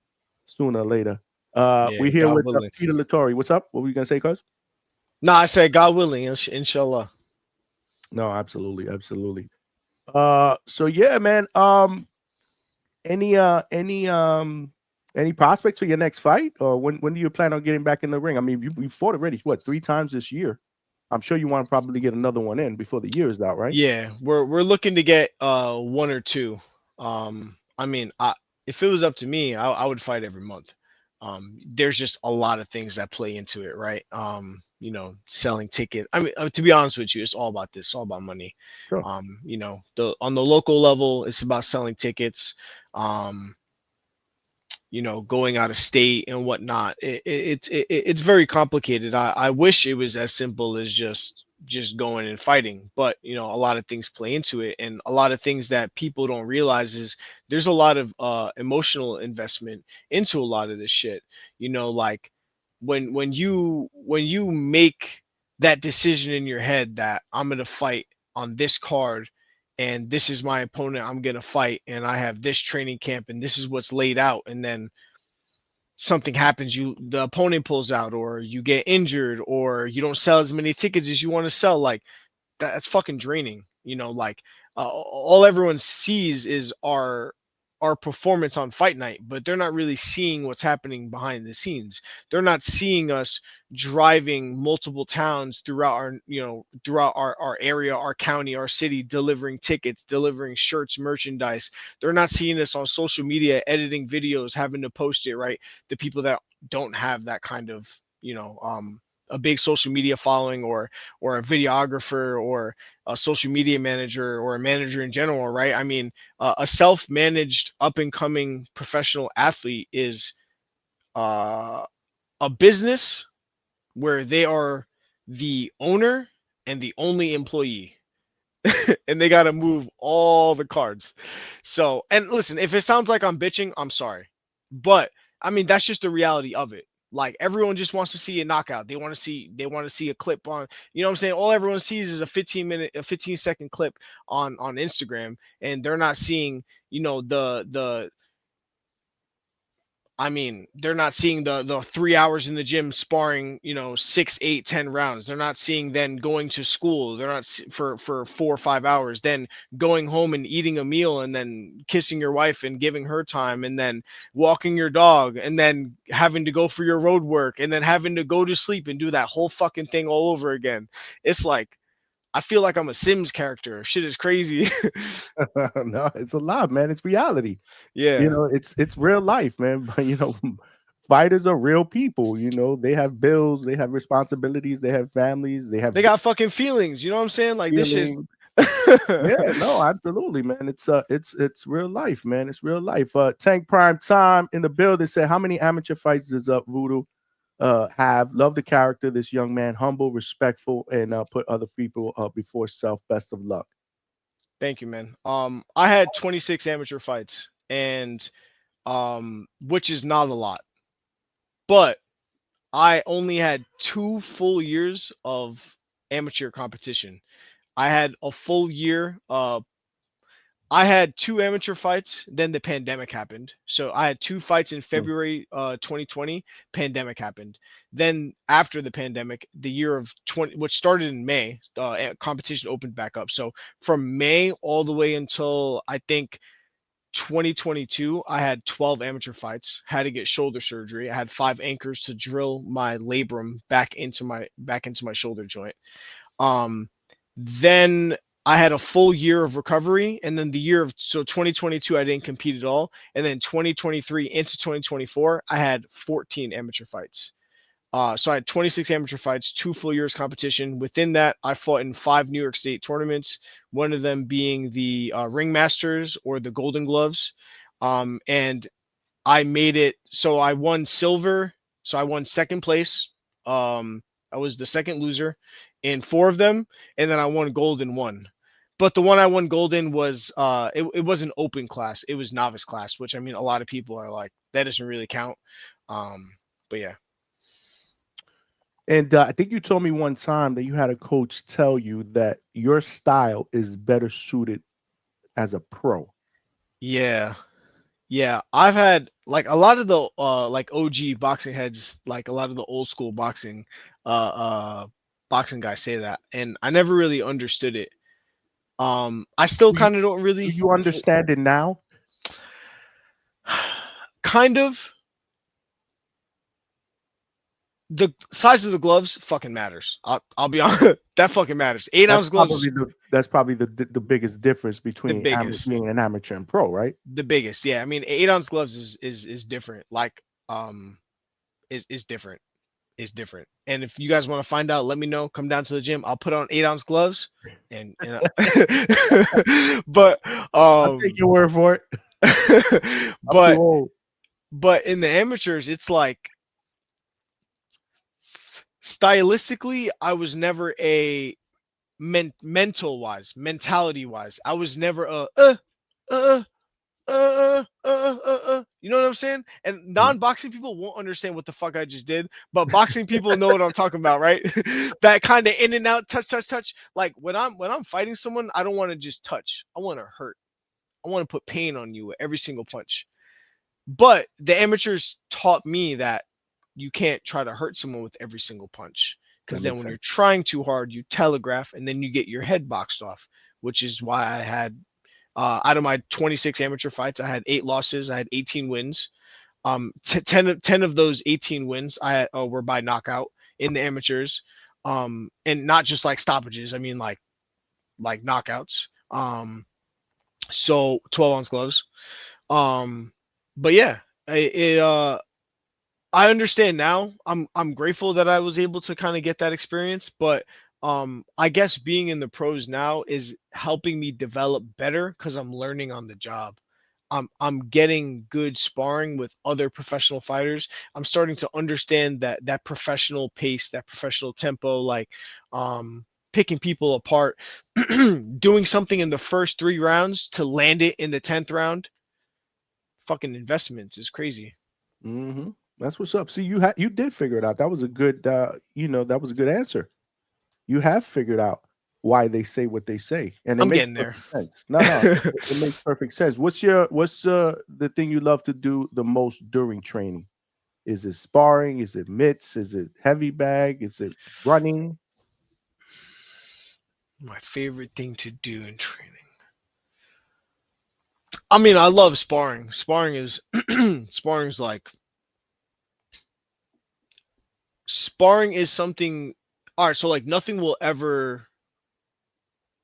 sooner or later. Yeah. We're here God with willing. Peter Latorre. What's up? What were you gonna say, cuz? No, I said God willing, inshallah. No, absolutely, absolutely. So yeah, man. Any prospects for your next fight, or when do you plan on getting back in the ring? I mean, you fought already, what, 3 times this year? I'm sure you want to probably get another one in before the year is out, right? Yeah, we're looking to get one or two. I mean, if it was up to me, I would fight every month. There's just a lot of things that play into it, right? Selling tickets. I mean, to be honest with you, it's all about this, all about money. Sure. On the local level, it's about selling tickets. Going out of state and whatnot. It's very complicated. I wish it was as simple as just going and fighting, but a lot of things play into it, and a lot of things that people don't realize is there's a lot of emotional investment into a lot of this shit. Like when you make that decision in your head that I'm gonna fight on this card and this is my opponent I'm going to fight and I have this training camp and this is what's laid out, and then something happens, the opponent pulls out or you get injured or you don't sell as many tickets as you want to sell, like that's fucking draining. Like all everyone sees is our performance on fight night, but they're not really seeing what's happening behind the scenes. They're not seeing us driving multiple towns throughout our area, our county, our city, delivering tickets, delivering shirts, merchandise. They're not seeing us on social media, editing videos, having to post it, right? The people that don't have that kind of, a big social media following, or a videographer, or a social media manager, or a manager in general, right? I mean, a self-managed up-and-coming professional athlete is a business where they are the owner and the only employee. And they got to move all the cards. So, and listen, if it sounds like I'm bitching, I'm sorry. But I mean, that's just the reality of it. Like everyone just wants to see a knockout. They want to see a clip on, what I'm saying? All everyone sees is a 15-second clip on Instagram, and they're not seeing, the I mean, they're not seeing the 3 hours in the gym sparring, 6, 8, 10 rounds. They're not seeing then going to school. They're not for 4 or 5 hours, then going home and eating a meal, and then kissing your wife and giving her time, and then walking your dog, and then having to go for your road work, and then having to go to sleep and do that whole fucking thing all over again. It's like I feel like I'm a Sims character. Shit is crazy. No, it's a lot, man. It's reality. Yeah. It's real life, man. But fighters are real people. They have bills, they have responsibilities, they have families, they have They got fucking feelings. You know what I'm saying? Like this shit. feelings. Yeah, no, absolutely, man. It's real life, man. It's real life. Tank Prime Time in the building said, how many amateur fights does Voodoo have? Love the character, this young man, humble, respectful, and put other people before self. Best of luck. Thank you, man. I had 26 amateur fights, and which is not a lot, but I only had 2 full years of amateur competition. I had a full year. I had 2 amateur fights, then the pandemic happened. So I had 2 fights in Mm. February 2020, pandemic happened. Then after the pandemic, the year of 20, which started in May, competition opened back up. So from May all the way until I think 2022, I had 12 amateur fights, had to get shoulder surgery. I had 5 anchors to drill my labrum back into my shoulder joint. Then I had a full year of recovery, and then the year of 2022 I didn't compete at all, and then 2023 into 2024 I had 14 amateur fights. So I had 26 amateur fights, 2 full years competition. Within that, I fought in 5 New York State tournaments, one of them being the Ring Masters or the Golden Gloves. And I made it so I won silver. So I won second place. I was the second loser in 4 of them, and then I won gold in 1. But the one I won gold in was it was an open class. It was novice class, which I mean a lot of people are like, that doesn't really count. But yeah. And I think you told me one time that you had a coach tell you that your style is better suited as a pro. Yeah. Yeah, I've had like a lot of the like OG boxing heads, like a lot of the old school uh uh boxing guys say that, and I never really understood it. I still Do you, kind of don't do really you understand it now? kind of. The size of the gloves fucking matters. I'll be honest, that fucking matters. 8-ounce gloves, That's probably the biggest difference the between biggest, being an amateur and pro, right? the biggest. Yeah, I mean 8-ounce gloves is different. Like is different. Is different. And if you guys want to find out, let me know. Come down to the gym. I'll put on 8-ounce gloves, and but I'll take your word for it. I'm too but old. in the amateurs, it's like stylistically, I was never a mentality wise. I was never a you know what I'm saying? And Yeah. non-boxing people won't understand what the fuck I just did, but boxing people know what I'm talking about, right? That kind of in and out, touch, touch, touch. Like when I'm fighting someone, I don't want to just touch. I want to hurt. I want to put pain on you with every single punch. But the amateurs taught me that you can't try to hurt someone with every single punch. That Because then makes when you're sense. trying too hard, you telegraph and then you get your head boxed off, which is why I had out of my 26 amateur fights, I had 8 losses. I had 18 wins. 10 of those 18 wins I had, were by knockout in the amateurs. And not just like stoppages. I mean like knockouts. So 12-ounce gloves. But yeah, I understand now. I'm grateful that I was able to kind of get that experience, but I guess being in the pros now is helping me develop better because I'm learning on the job. I'm getting good sparring with other professional fighters. I'm starting to understand that professional pace, that professional tempo, like picking people apart, doing something in the first 3 rounds to land it in the 10th round. Fucking investments is crazy. Mm-hmm. That's what's up. See, you did figure it out. That was a good that was a good answer. You have figured out why they say what they say, and it I'm makes getting there. perfect sense. No, it makes perfect sense. What's the thing you love to do the most during training? Is it sparring? Is it mitts? Is it heavy bag? Is it running? My favorite thing to do in training. I mean, I love sparring. Sparring's like sparring is something. All right, so like nothing will ever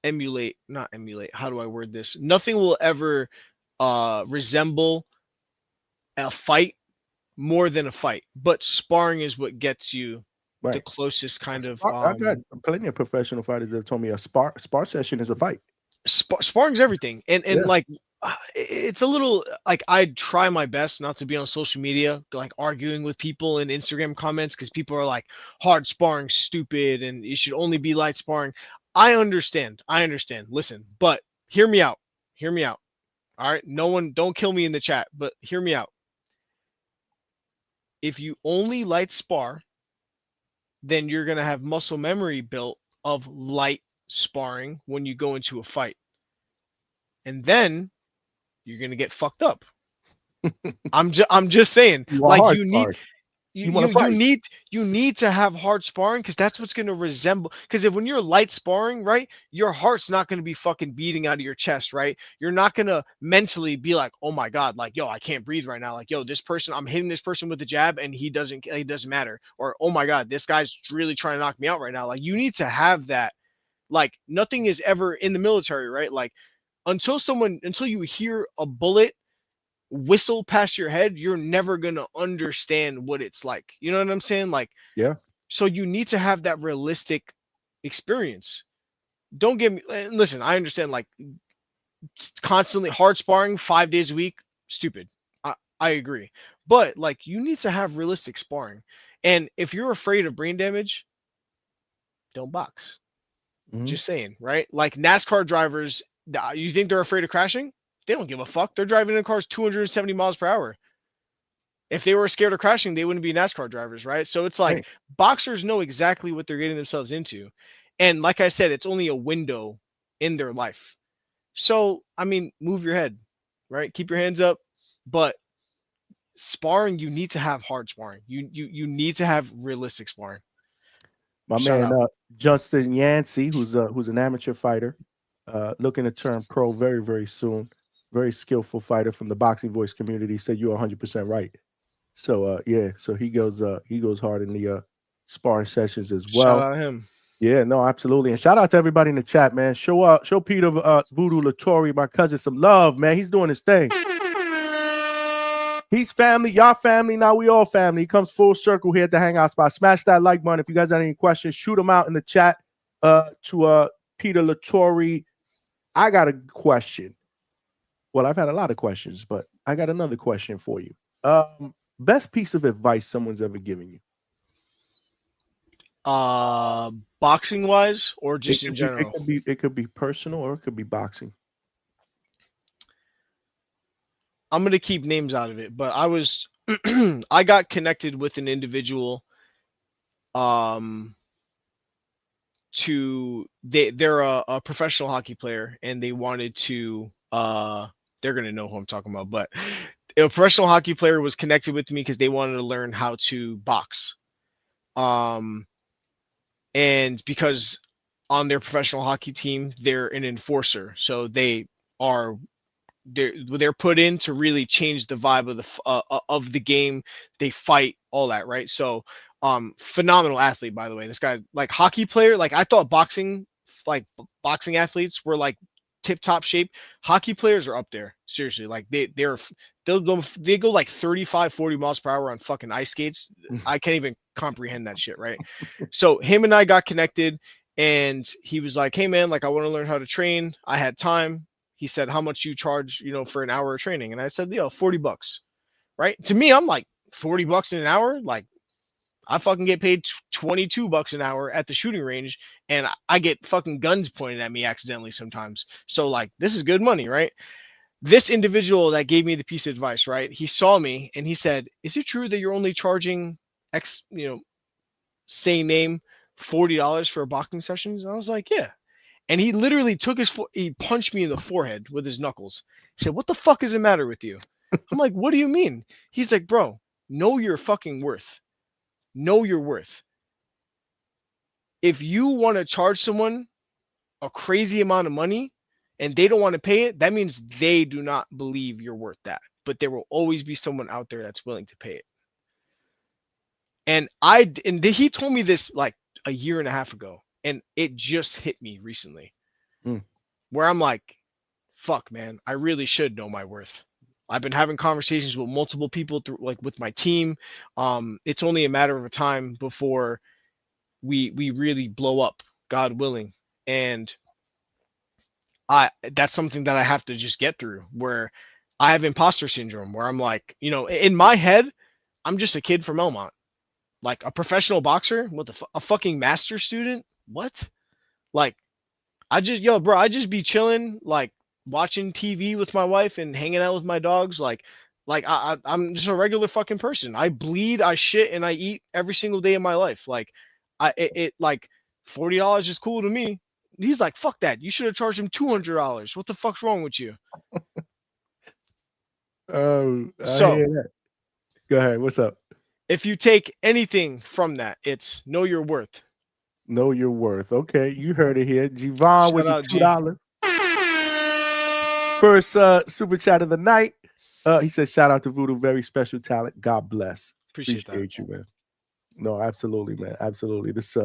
emulate, not emulate. How do I word this? Nothing will ever resemble a fight more than a fight. But sparring is what gets you the Right. closest kind of I've had plenty of professional fighters that have told me a spar session is a fight. sparring's everything, and Yeah. like it's a little like I try my best not to be on social media like arguing with people in Instagram comments because people are like hard sparring stupid and you should only be light sparring. I understand, listen, but hear me out. All right, no one, don't kill me in the chat, but hear me out. If you only light spar, then you're going to have muscle memory built of light sparring when you go into a fight, and then you're gonna get fucked up. I'm just saying, You want like hard you need spars. you You want you to you fight. need you need to have hard sparring because that's what's gonna resemble. Because if when you're light sparring, right, your heart's not gonna be fucking beating out of your chest, right? You're not gonna mentally be like, oh my god, like yo, I can't breathe right now. Like yo, this person, I'm hitting this person with a jab and he doesn't matter. Or oh my god, this guy's really trying to knock me out right now. Like you need to have that Like nothing is ever in the military, right? Like until you hear a bullet whistle past your head, you're never going to understand what it's like. You know what I'm saying? Like, Yeah. so you need to have that realistic experience. Don't get me, and listen, I understand like constantly hard sparring 5 days a week, stupid. I agree. But like you need to have realistic sparring. And if you're afraid of brain damage, don't box. Mhm. Just saying, right? Like NASCAR drivers, you think they're afraid of crashing? They don't give a fuck. They're driving in cars 270 miles per hour. If they were scared of crashing, they wouldn't be NASCAR drivers, right? So it's like Hey. boxers know exactly what they're getting themselves into. And like I said, it's only a window in their life. So, I mean, move your head, right? Keep your hands up. But sparring, you need to have hard sparring. You need to have realistic sparring. My Shout man, out. Justin Yancey, who's an amateur fighter, looking to turn pro very, very soon. Very skillful fighter from the boxing voice community. Said you're 100% right. So yeah, so he goes hard in the sparring sessions as Shout well. out him. Yeah, no, absolutely. And shout out to everybody in the chat, man. Show Peter Voodoo Latorre, my cousin, some love, man. He's doing his thing. He's family, y'all family. Now we all family. He comes full circle here at the Hangout spot. Smash that like button. If you guys have any questions, shoot them out in the chat to Peter Latorre. I got a question. Well, I've had a lot of questions, but I got another question for you. Best piece of advice someone's ever given you? Boxing wise or just in general? It could be personal or it could be boxing. I'm gonna keep names out of it, but I got connected with an individual. They're a professional hockey player, and they wanted to they're gonna know who I'm talking about, but a professional hockey player was connected with me because they wanted to learn how to box. And because on their professional hockey team, they're an enforcer, so they're put in to really change the vibe of the game. They fight, all that, right? So phenomenal athlete, by the way. This guy, like hockey player, like I thought boxing athletes were like tip top shape. Hockey players are up there, seriously. Like they go like 35-40 miles per hour on fucking ice skates. I can't even comprehend that shit, right? So him and I got connected, and he was like, hey man, like I want to learn how to train. I had time. He said, how much you charge, for an hour of training? And I said, $40, right? To me, I'm like, $40 in an hour? Like I fucking get paid $22 an hour at the shooting range, and I get fucking guns pointed at me accidentally sometimes. So like, this is good money, right? This individual that gave me the piece of advice, right? He saw me and he said, is it true that you're only charging X, say name $40 for a boxing session? And I was like, yeah. And he literally he punched me in the forehead with his knuckles. He said, what the fuck is the matter with you? I'm like, what do you mean? He's like, bro, know your fucking worth. Know your worth. If you want to charge someone a crazy amount of money and they don't want to pay it, that means they do not believe you're worth that. But there will always be someone out there that's willing to pay it. And he told me this like a year and a half ago, and it just hit me recently. Where I'm like, fuck, man, I really should know my worth. I've been having conversations with multiple people through, like with my team. It's only a matter of a time before we really blow up, God willing. And that's something that I have to just get through, where I have imposter syndrome, where I'm like, in my head, I'm just a kid from Elmont. Like a professional boxer, a fucking master student? What? Like, I just be chilling, like watching TV with my wife and hanging out with my dogs. I'm just a regular fucking person. I bleed, I shit, and I eat every single day of my life. Like, like $40 is cool to me. He's like, fuck that. You should have charged him $200. What the fuck's wrong with you? Oh, I So, hear that. Go ahead. What's up? if you take anything from that, it's know your worth. Know your worth. Okay, you heard it here. Javon with the $2. First super chat of the night. He said, shout out to Voodoo, very special talent. God bless. Appreciate that. You, man. No, absolutely, man. Absolutely. This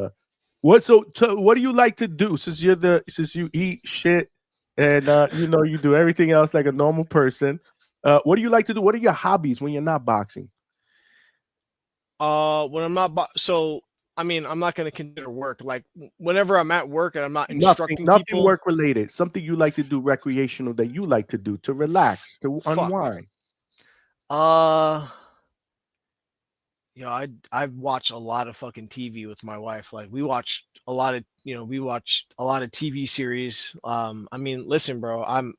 What what do you like to do since you eat shit and you do everything else like a normal person? What do you like to do? What are your hobbies when you're not boxing? When I'm not so I mean, I'm not gonna consider work. Like whenever I'm at work and I'm not Nothing, instructing nothing people, work related. Something you like to do recreational that you like to do to relax, to fuck. unwind. Uh I watch a lot of fucking TV with my wife. Like we watch a lot of we watch a lot of TV series. I mean, listen, bro, I'm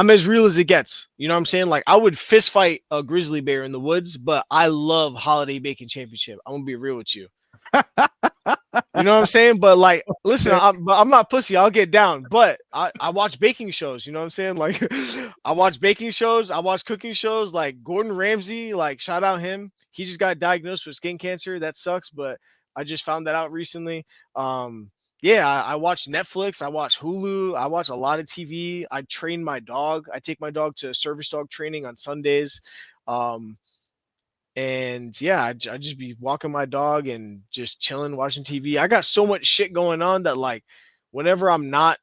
as real as it gets. You know what I'm saying? Like I would fist fight a grizzly bear in the woods, but I love Holiday Baking Championship. I'm gonna be real with you. You know what I'm saying? But like, listen, I'm not pussy. I'll get down. But I watch baking shows. You know what I'm saying? Like, I watch baking shows. I watch cooking shows. Like Gordon Ramsay. Like, shout out him. He just got diagnosed with skin cancer. That sucks. But I just found that out recently. Yeah, I watch Netflix. I watch Hulu. I watch a lot of TV. I train my dog. I take my dog to service dog training on Sundays. Um, and yeah, I just be walking my dog and just chilling, watching TV. I got so much shit going on that like whenever I'm not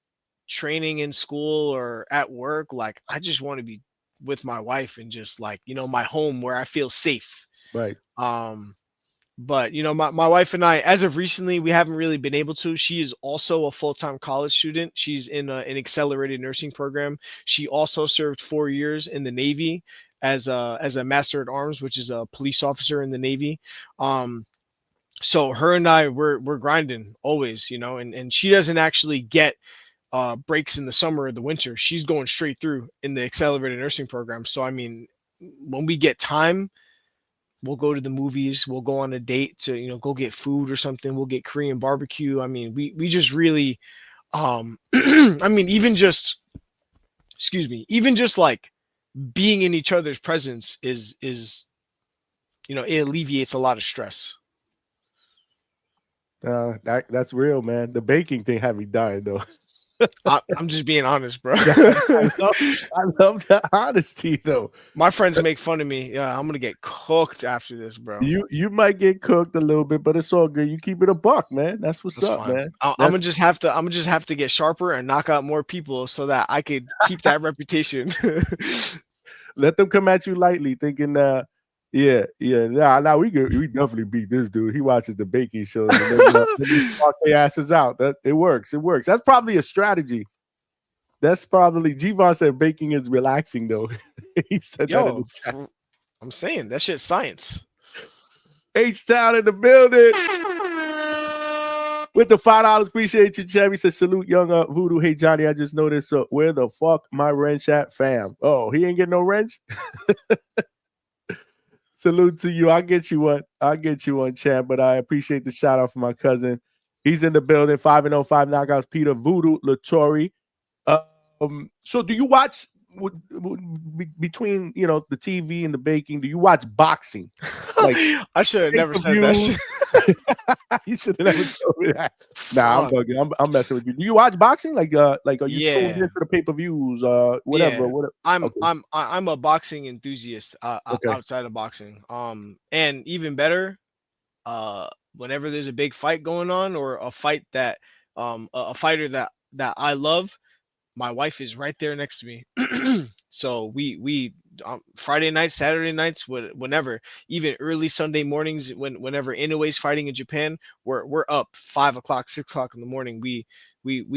training in school or at work, like I just want to be with my wife and just like, my home where I feel safe. Right. Um, but my wife and I, as of recently, we haven't really been able to. She is also a full-time college student. She's in an accelerated nursing program. She also served 4 years in the Navy as a master at arms, which is a police officer in the Navy. So her and I we're grinding always, and she doesn't actually get breaks in the summer or the winter. She's going straight through in the accelerated nursing program. So I mean, when we get time, we'll go to the movies, we'll go on a date to go get food or something, we'll get Korean barbecue. I mean, we just really I mean, even just like being in each other's presence is it alleviates a lot of stress. That's real, man. The baking thing had me dying though. I'm just being honest, bro. I love that honesty though. My friends make fun of me. Yeah, I'm gonna get cooked after this, bro. You might get cooked a little bit, but it's all good. You keep it a buck, man. That's what's That's up, fine. man. I'm That's gonna just have to. I'm gonna just have to get sharper and knock out more people so that I could keep that reputation. let them come at you lightly, thinking, nah, we definitely beat this dude. He watches the baking shows, and then you spark their asses out. That it works. It works. That's probably a strategy. That's probably Gvon said baking is relaxing though. He said that in the Yo, chat. I'm saying that shit's science. H-Town in the building. With the $5, appreciate you, Chevy. Says salute young Voodoo. Hey Johnny, I just noticed where the fuck my wrench at, fam? Oh, he ain't getting no wrench. Salute to you. I'll get you one, champ. But I appreciate the shout out from my cousin. He's in the building. 5-5 knockouts. Peter Voodoo Latorre. So do you watch between the TV and the baking? Do you watch boxing? Like I should have never said that shit. You should have never told me that. Nah, I'm bugging. I'm messing with you. Do you watch boxing? Like are you tuned into the pay-per-views? Whatever. Yeah. Whatever. I'm a boxing enthusiast Okay. outside of boxing. And even better, whenever there's a big fight going on or a fight that a fighter that I love, my wife is right there next to me. So we Friday nights, Saturday nights, whenever, even early Sunday mornings, whenever Inoue's fighting in Japan, we're up 5 o'clock, 6 o'clock in the morning. We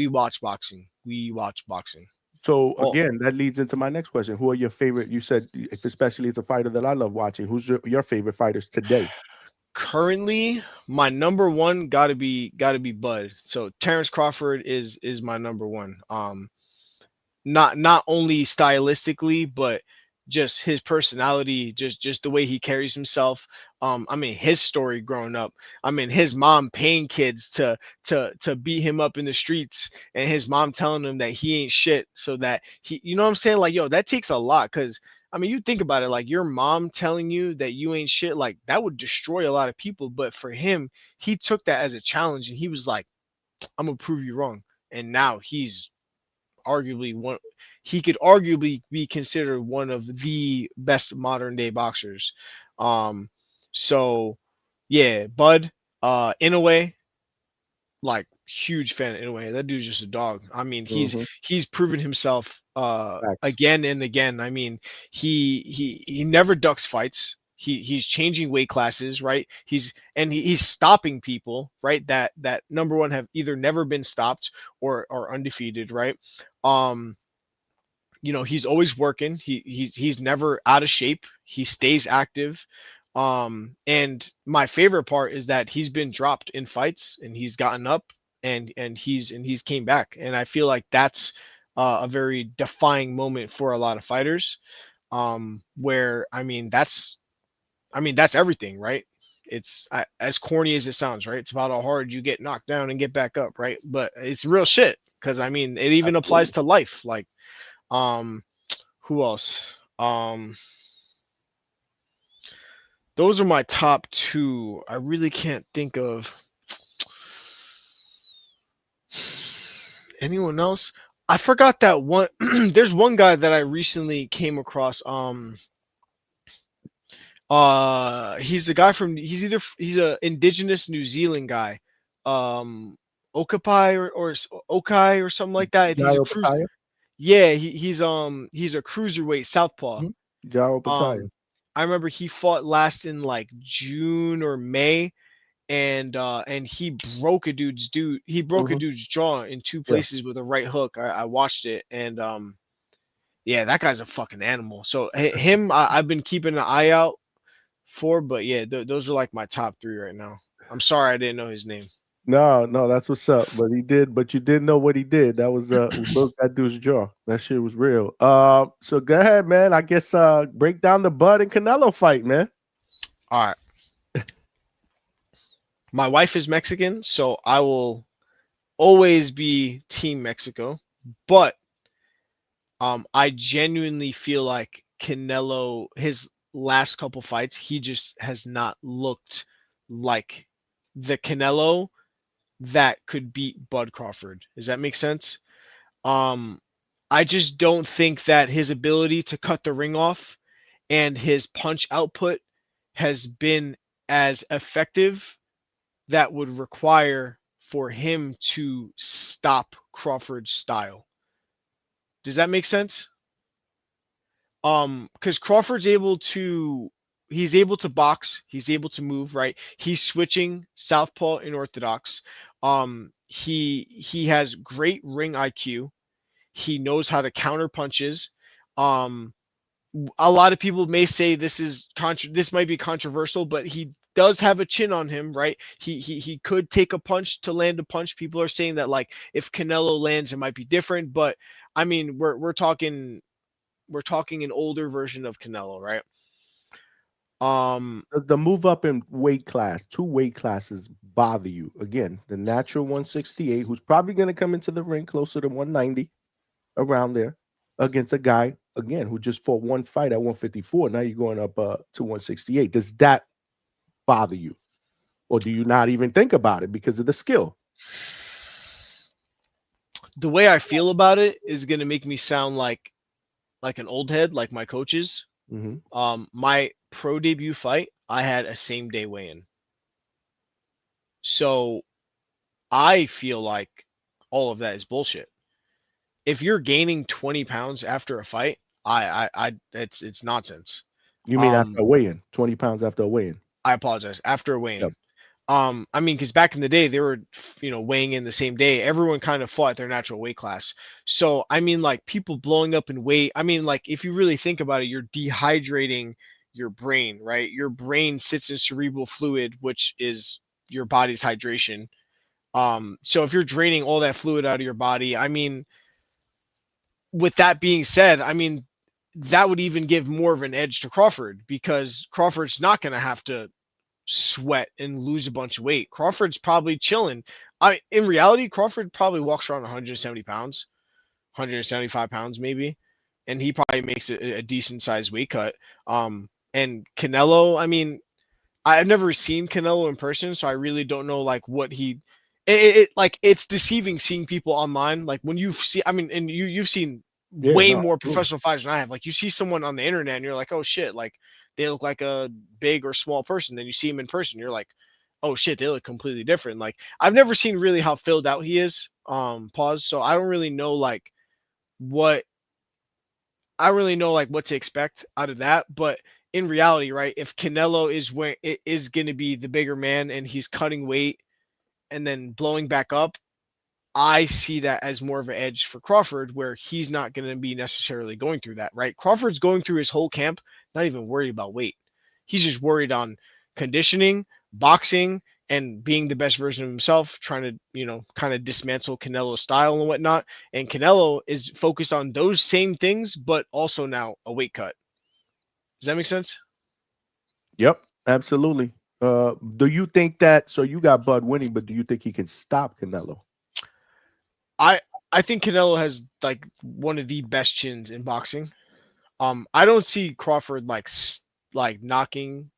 watch boxing. We watch boxing. So again, that leads into my next question. Who are your favorite? You said, if especially as a fighter that I love watching, who's your favorite fighters today? Currently, my number one gotta be Bud. So Terrence Crawford is my number one. Not only stylistically, but just his personality, just the way he carries himself. I mean, his story growing up. I mean, his mom paying kids to beat him up in the streets, and his mom telling him that he ain't shit, so that he, you know what I'm saying? Like, yo, that takes a lot, because I mean, you think about it, like your mom telling you that you ain't shit, like that would destroy a lot of people. But for him, he took that as a challenge, and he was like, I'm gonna prove you wrong. And now he's arguably one, he could arguably be considered one of the best modern day boxers. So yeah, Bud, Inoue, like huge fan anyway. That dude's just a dog. I mean, Mm-hmm. he's proven himself Facts. again and again. I mean, he never ducks fights. He's changing weight classes, right? He's stopping people, right? That number one have either never been stopped or are undefeated, right? Um, he's always working. He's never out of shape. He stays active. And my favorite part is that he's been dropped in fights and he's gotten up and he's came back. And I feel like that's a very defying moment for a lot of fighters. Where that's everything, right? It's as corny as it sounds, right? It's about how hard you get knocked down and get back up, right? But it's real shit because I mean it even applies Absolutely. to life. Like um, who else? Those are my top two. I really can't think of anyone else. I forgot that one. There's one guy that I recently came across. He's a guy from. He's a indigenous New Zealand guy. Um, Okapi or Okai or something like that. He's a Gyro cruise. Pataya. Yeah, he's a cruiserweight southpaw. Mhm. Gyro Pataya. I remember he fought last in like June or May, and he broke a Mm-hmm. dude's jaw in two Yeah. places with a right hook. I watched it, and yeah, that guy's a fucking animal. So him, I've been keeping an eye out for, but yeah, those are like my top three right now. I'm sorry I didn't know his name. No, no, that's what's up. But he did, but you did know what he did. That was we broke that dude's jaw. That shit was real. So go ahead, man. I guess break down the Bud and Canelo fight, man. All right. My wife is Mexican, so I will always be Team Mexico. But I genuinely feel like Canelo, his last couple fights, he just has not looked like the Canelo that could beat Bud Crawford. Does that make sense? Um, I just don't think that his ability to cut the ring off and his punch output has been as effective that would require for him to stop Crawford's style. Does that make sense? Because Crawford's he's able to box, he's able to move, right? He's switching southpaw and orthodox. He has great ring IQ. He knows how to counter punches. Um, a lot of people may say this might be controversial, but he does have a chin on him, right? He could take a punch to land a punch. People are saying that like if Canelo lands, it might be different, but I mean we're talking an older version of Canelo, right? The move up in weight class, 2 weight classes bother you. Again, the natural 168, who's probably going to come into the ring closer to 190, around there, against a guy again who just fought one fight at 154. Now you're going up to 168. Does that bother you, or do you not even think about it because of the skill? The way I feel about it is gonna make me sound like an old head, like my coaches. Mm-hmm. My pro debut fight, I had a same day weigh-in. So I feel like all of that is bullshit. If you're gaining 20 pounds after a fight, it's nonsense. You mean after Um, a weigh-in, 20 pounds after a weigh-in? I apologize. After a Yep. weigh-in. I mean, because back in the day, they were, weighing in the same day. Everyone kind of fought their natural weight class. So, I mean, like people blowing up in weight. I mean, like if you really think about it, you're dehydrating your brain, right? Your brain sits in cerebral fluid, which is your body's hydration. So if you're draining all that fluid out of your body, I mean, with that being said, I mean, that would even give more of an edge to Crawford because Crawford's not going to have to sweat and lose a bunch of weight. Crawford's probably chilling. In reality, Crawford probably walks around 170 pounds, 175 pounds maybe, and he probably makes a decent sized weight cut. And Canelo, I mean, I've never seen Canelo in person, so I really don't know like what he. Like it's deceiving seeing people online. Like when you see, I mean, and you've seen Yeah, way no, more absolutely. professional fighters than I have. Like you see someone on the internet and you're like, oh shit, like they look like a big or small person. Then you see him in person, you're like, oh shit, they look completely different. Like I've never seen really how filled out he is. Pause. So I don't really know like what I really know like what to expect out of that. But in reality, right, if Canelo is where it is going to be the bigger man and he's cutting weight and then blowing back up, I see that as more of an edge for Crawford, where he's not going to be necessarily going through that, right? Crawford's going through his whole camp, not even worried about weight. He's just worried on conditioning, boxing, and being the best version of himself, trying to, kind of dismantle Canelo's style and whatnot. And Canelo is focused on those same things, but also now a weight cut. Does that make sense? Yep, absolutely. Do you think that? So you got Bud winning, but do you think he can stop Canelo? I think Canelo has like one of the best chins in boxing. I don't see Crawford like knocking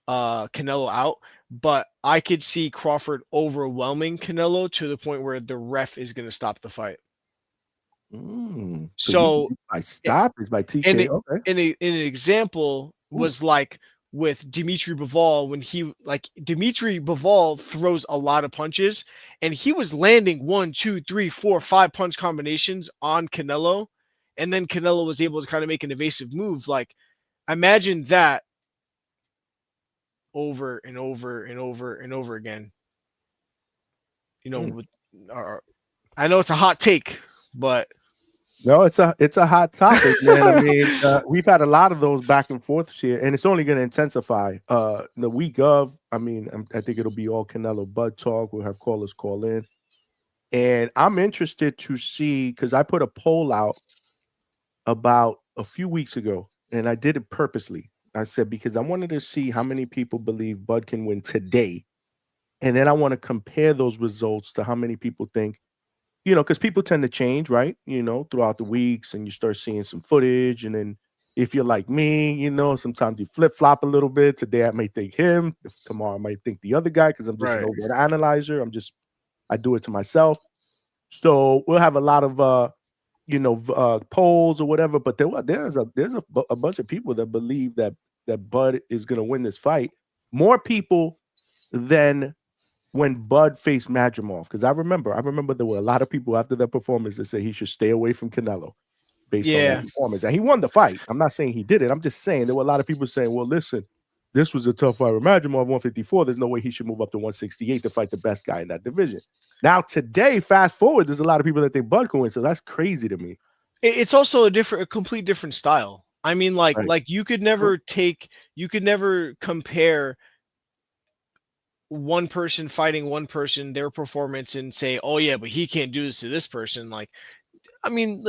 Canelo out, but I could see Crawford overwhelming Canelo to the point where the ref is going to stop the fight. So you So by stop is by and TK. Okay. an example was like with Dimitri Bivol when Dimitri Bivol throws a lot of punches and he was landing 1, 2, 3, 4, 5 punch combinations on Canelo, and then Canelo was able to kind of make an evasive move. Like imagine that over and over and over and over again. With I know it's a hot take, but no, it's a hot topic, man. I mean, we've had a lot of those back and forths here, and it's only going to intensify. The week of, I mean, I think it'll be all Canelo Bud talk. We'll have callers call in, and I'm interested to see because I put a poll out about a few weeks ago, and I did it purposely. I said because I wanted to see how many people believe Bud can win today, and then I want to compare those results to how many people think. Because people tend to change, right? Throughout the weeks, and you start seeing some footage. And then if you're like me, sometimes you flip flop a little bit. Today I may think him. Tomorrow I might think the other guy because I'm just an over analyzer. I do it to myself. So we'll have a lot of polls or whatever. But there's a bunch of people that believe that Bud is going to win this fight. More people than when Bud faced Madrimov, because I remember there were a lot of people after that performance that said he should stay away from Canelo based on that performance. And he won the fight. I'm not saying he did it. I'm just saying there were a lot of people saying, well, listen, this was a tough fight with Madrimov 154. There's no way he should move up to 168 to fight the best guy in that division. Now, today, fast forward, there's a lot of people that think Bud can win, so that's crazy to me. It's also a complete different style. I mean, like you could never compare one person fighting one person, their performance, and say, oh yeah, but he can't do this to this person. Like, I mean,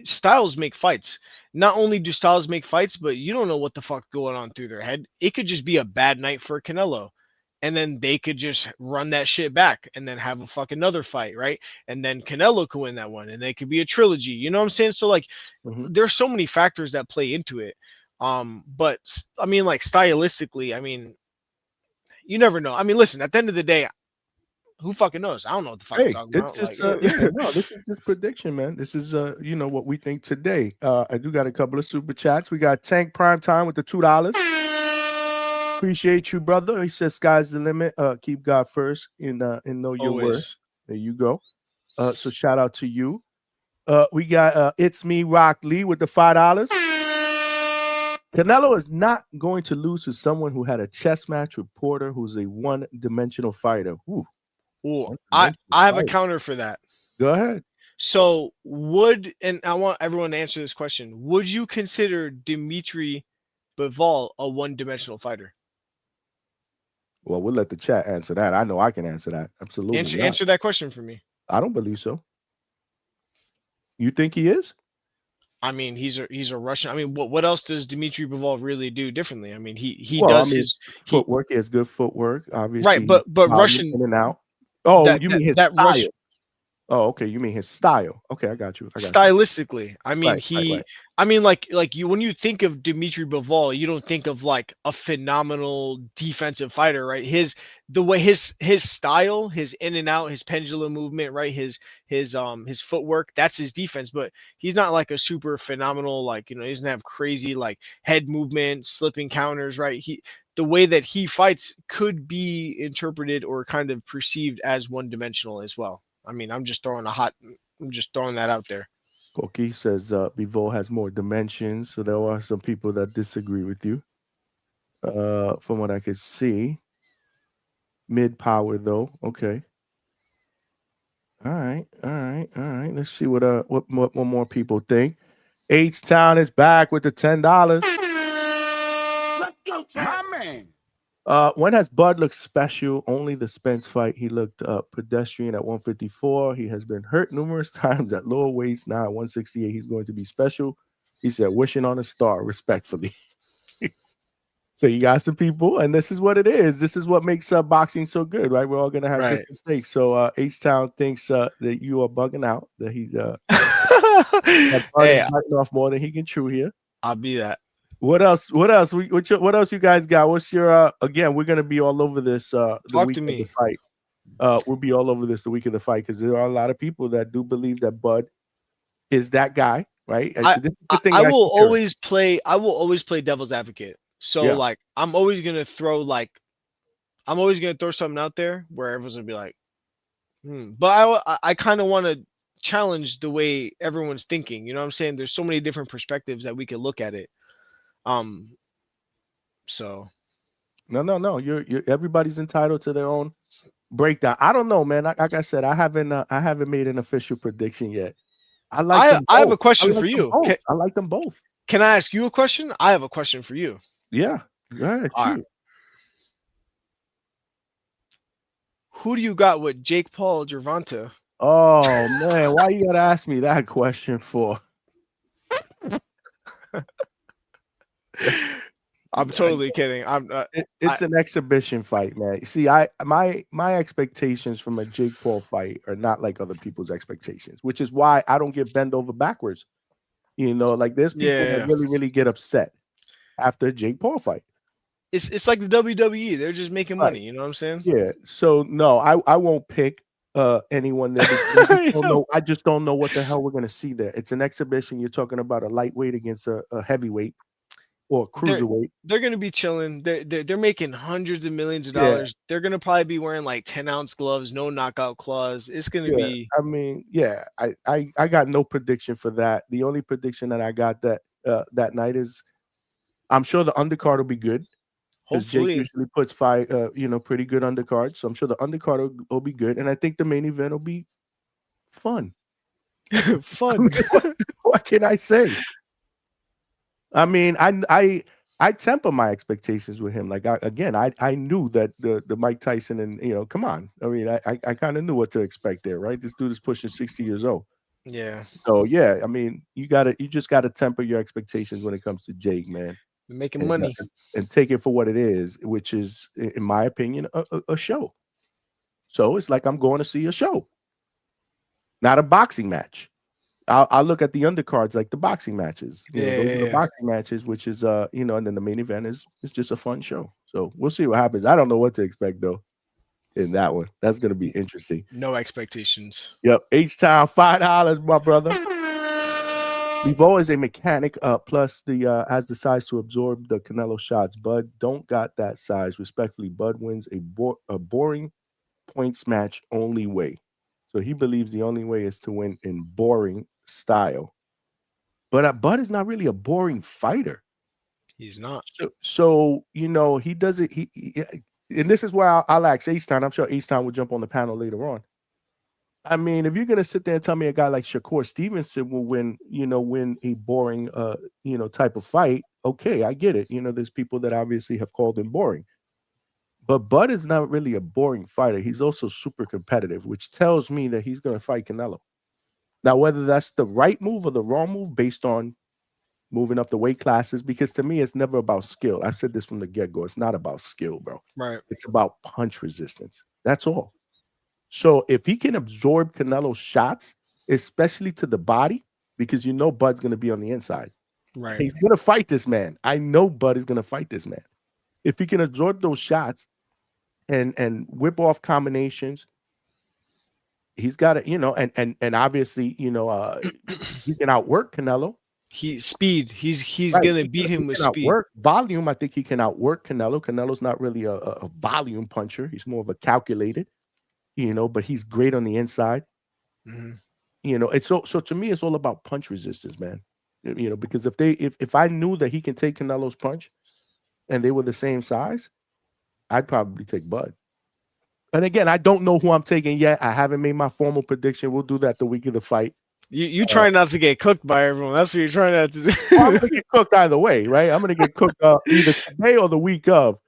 styles make fights. Not only do styles make fights, but you don't know what the fuck going on through their head. It could just be a bad night for Canelo, and then they could just run that shit back and then have a fucking another fight, right? And then Canelo could win that one, and they could be a trilogy. You know what I'm saying? So like, there's so many factors that play into it. But I mean, like stylistically, I mean, you never know. I mean, listen, at the end of the day, who fucking knows? I don't know what the fuck I'm talking about. It's just no, this is just prediction, man. This is what we think today. I do got a couple of super chats. We got Tank Prime Time with the $2. Appreciate you, brother. He says sky's the limit. Keep God first and know your worth. There you go. So shout out to you. We got It's Me Rock Lee with the $5. Canelo is not going to lose to someone who had a chess match with Porter, who's a one-dimensional fighter. Ooh, I have a counter for that. Go ahead. So and I want everyone to answer this question. Would you consider Dimitri Bivol a one-dimensional fighter? Well, we'll let the chat answer that. I know I can answer that. Absolutely. Answer that question for me. I don't believe so. You think he is? I mean, he's a Russian. I mean, what else does Dimitri Bivol really do differently? I mean, he does his footwork. He has good footwork, obviously. Right, but Russian in and out. Oh, you mean his style? Oh, okay. You mean his style? Okay, I got you. I got you. Stylistically, I mean, Right. like you when you think of Dimitri Bivol, you don't think of like a phenomenal defensive fighter, right? The way his style, his in and out, his pendulum movement, right? His footwork, that's his defense, but he's not like a super phenomenal, like, he doesn't have crazy like head movement, slipping counters, right? The way that he fights could be interpreted or kind of perceived as one dimensional as well. I mean, I'm just throwing that out there. Koki says Bivol has more dimensions, so there are some people that disagree with you. From what I could see, mid power though. Okay. All right. Let's see what more people think. H Town is back with the $10. Let's go, my man. When has Bud looked special? Only the Spence fight. He looked pedestrian at 154. He has been hurt numerous times at lower weights. Now at 168, he's going to be special. He said, wishing on a star, respectfully. So you got some people, and this is what it is. This is what makes boxing so good, right? We're all going to have Right. different takes. So H-Town thinks that you are bugging out, that he's that Bud is biting off more than he can chew here. I'll be that. What else? What else you guys got? What's your again, we're gonna be all over this the Talk week to of me. the fight. We'll be all over this the week of the fight because there are a lot of people that do believe that Bud is that guy, right? I will always play devil's advocate. So Yeah. like I'm always gonna throw something out there where everyone's gonna be like, But I kind of want to challenge the way everyone's thinking. You know what I'm saying? There's so many different perspectives that we could look at it. So No. You're everybody's entitled to their own breakdown. I don't know, man. Like I said, I haven't made an official prediction yet. I like them both. I have a question for you. I like them both. Can I ask you a question? I have a question for you. Yeah. Go ahead, All right. Who do you got with Jake Paul or Gervonta? Oh man, why you gotta ask me that question for? I'm totally kidding. It's an exhibition fight, man. See, my expectations from a Jake Paul fight are not like other people's expectations, which is why I don't get bent over backwards. Like there's people that really get upset after a Jake Paul fight. It's like the WWE. They're just making money. You know what I'm saying? Yeah. So no, I won't pick anyone there. I just don't know what the hell we're gonna see there. It's an exhibition. You're talking about a lightweight against a heavyweight or a cruiserweight. They're gonna be chilling. They're making hundreds of millions of dollars. Yeah. They're gonna probably be wearing like 10-ounce gloves, no knockout claws. It's gonna be. I mean, yeah. I got no prediction for that. The only prediction that I got that night is, I'm sure the undercard will be good. Because Jake usually puts pretty good undercards. So I'm sure the undercard will be good. And I think the main event will be fun. Fun. What can I say? I mean, I temper my expectations with him. Like I knew that the Mike Tyson and come on. I mean, I kind of knew what to expect there, right? This dude is pushing 60 years old. Yeah. So yeah, I mean, you just gotta temper your expectations when it comes to Jake, man. Making money and take it for what it is, which is, in my opinion, a show. So it's like I'm going to see a show, not a boxing match. I'll look at the undercards like the boxing matches. Those are the boxing matches, which is and then the main event is just a fun show. So we'll see what happens. I don't know what to expect though in that one. That's gonna be interesting. No expectations. Yep. H-Town, $5, my brother. Bivol is a mechanic, plus has the size to absorb the Canelo shots. Bud don't got that size. Respectfully, Bud wins a boring points match only way. So he believes the only way is to win in boring style. But Bud is not really a boring fighter. He's not. So he does it. He and this is why I'll ask H-Town. I'm sure H-Town will jump on the panel later on. I mean, if you're gonna sit there and tell me a guy like Shakur Stevenson will win a boring, type of fight, okay, I get it. There's people that obviously have called him boring, but Bud is not really a boring fighter. He's also super competitive, which tells me that he's gonna fight Canelo. Now, whether that's the right move or the wrong move, based on moving up the weight classes, because to me, it's never about skill. I've said this from the get-go. It's not about skill, bro. Right. It's about punch resistance. That's all. So if he can absorb Canelo's shots, especially to the body, because Bud's going to be on the inside. Right. He's going to fight this man. I know Bud is going to fight this man. If he can absorb those shots and whip off combinations, he's got to, and obviously, he can outwork Canelo. He's Right. gonna beat him with He can speed. outwork volume. I think he can outwork Canelo. Canelo's not really a volume puncher. He's more of a calculated, but he's great on the inside. Mhm. It's so to me, it's all about punch resistance, man. Because if I knew that he can take Canelo's punch and they were the same size, I'd probably take Bud. And again, I don't know who I'm taking yet. I haven't made my formal prediction. We'll do that the week of the fight. You try not to get cooked by everyone. That's what you're trying not to do. Well, I'm gonna get cooked either way, right? I'm gonna get cooked either today or the week of.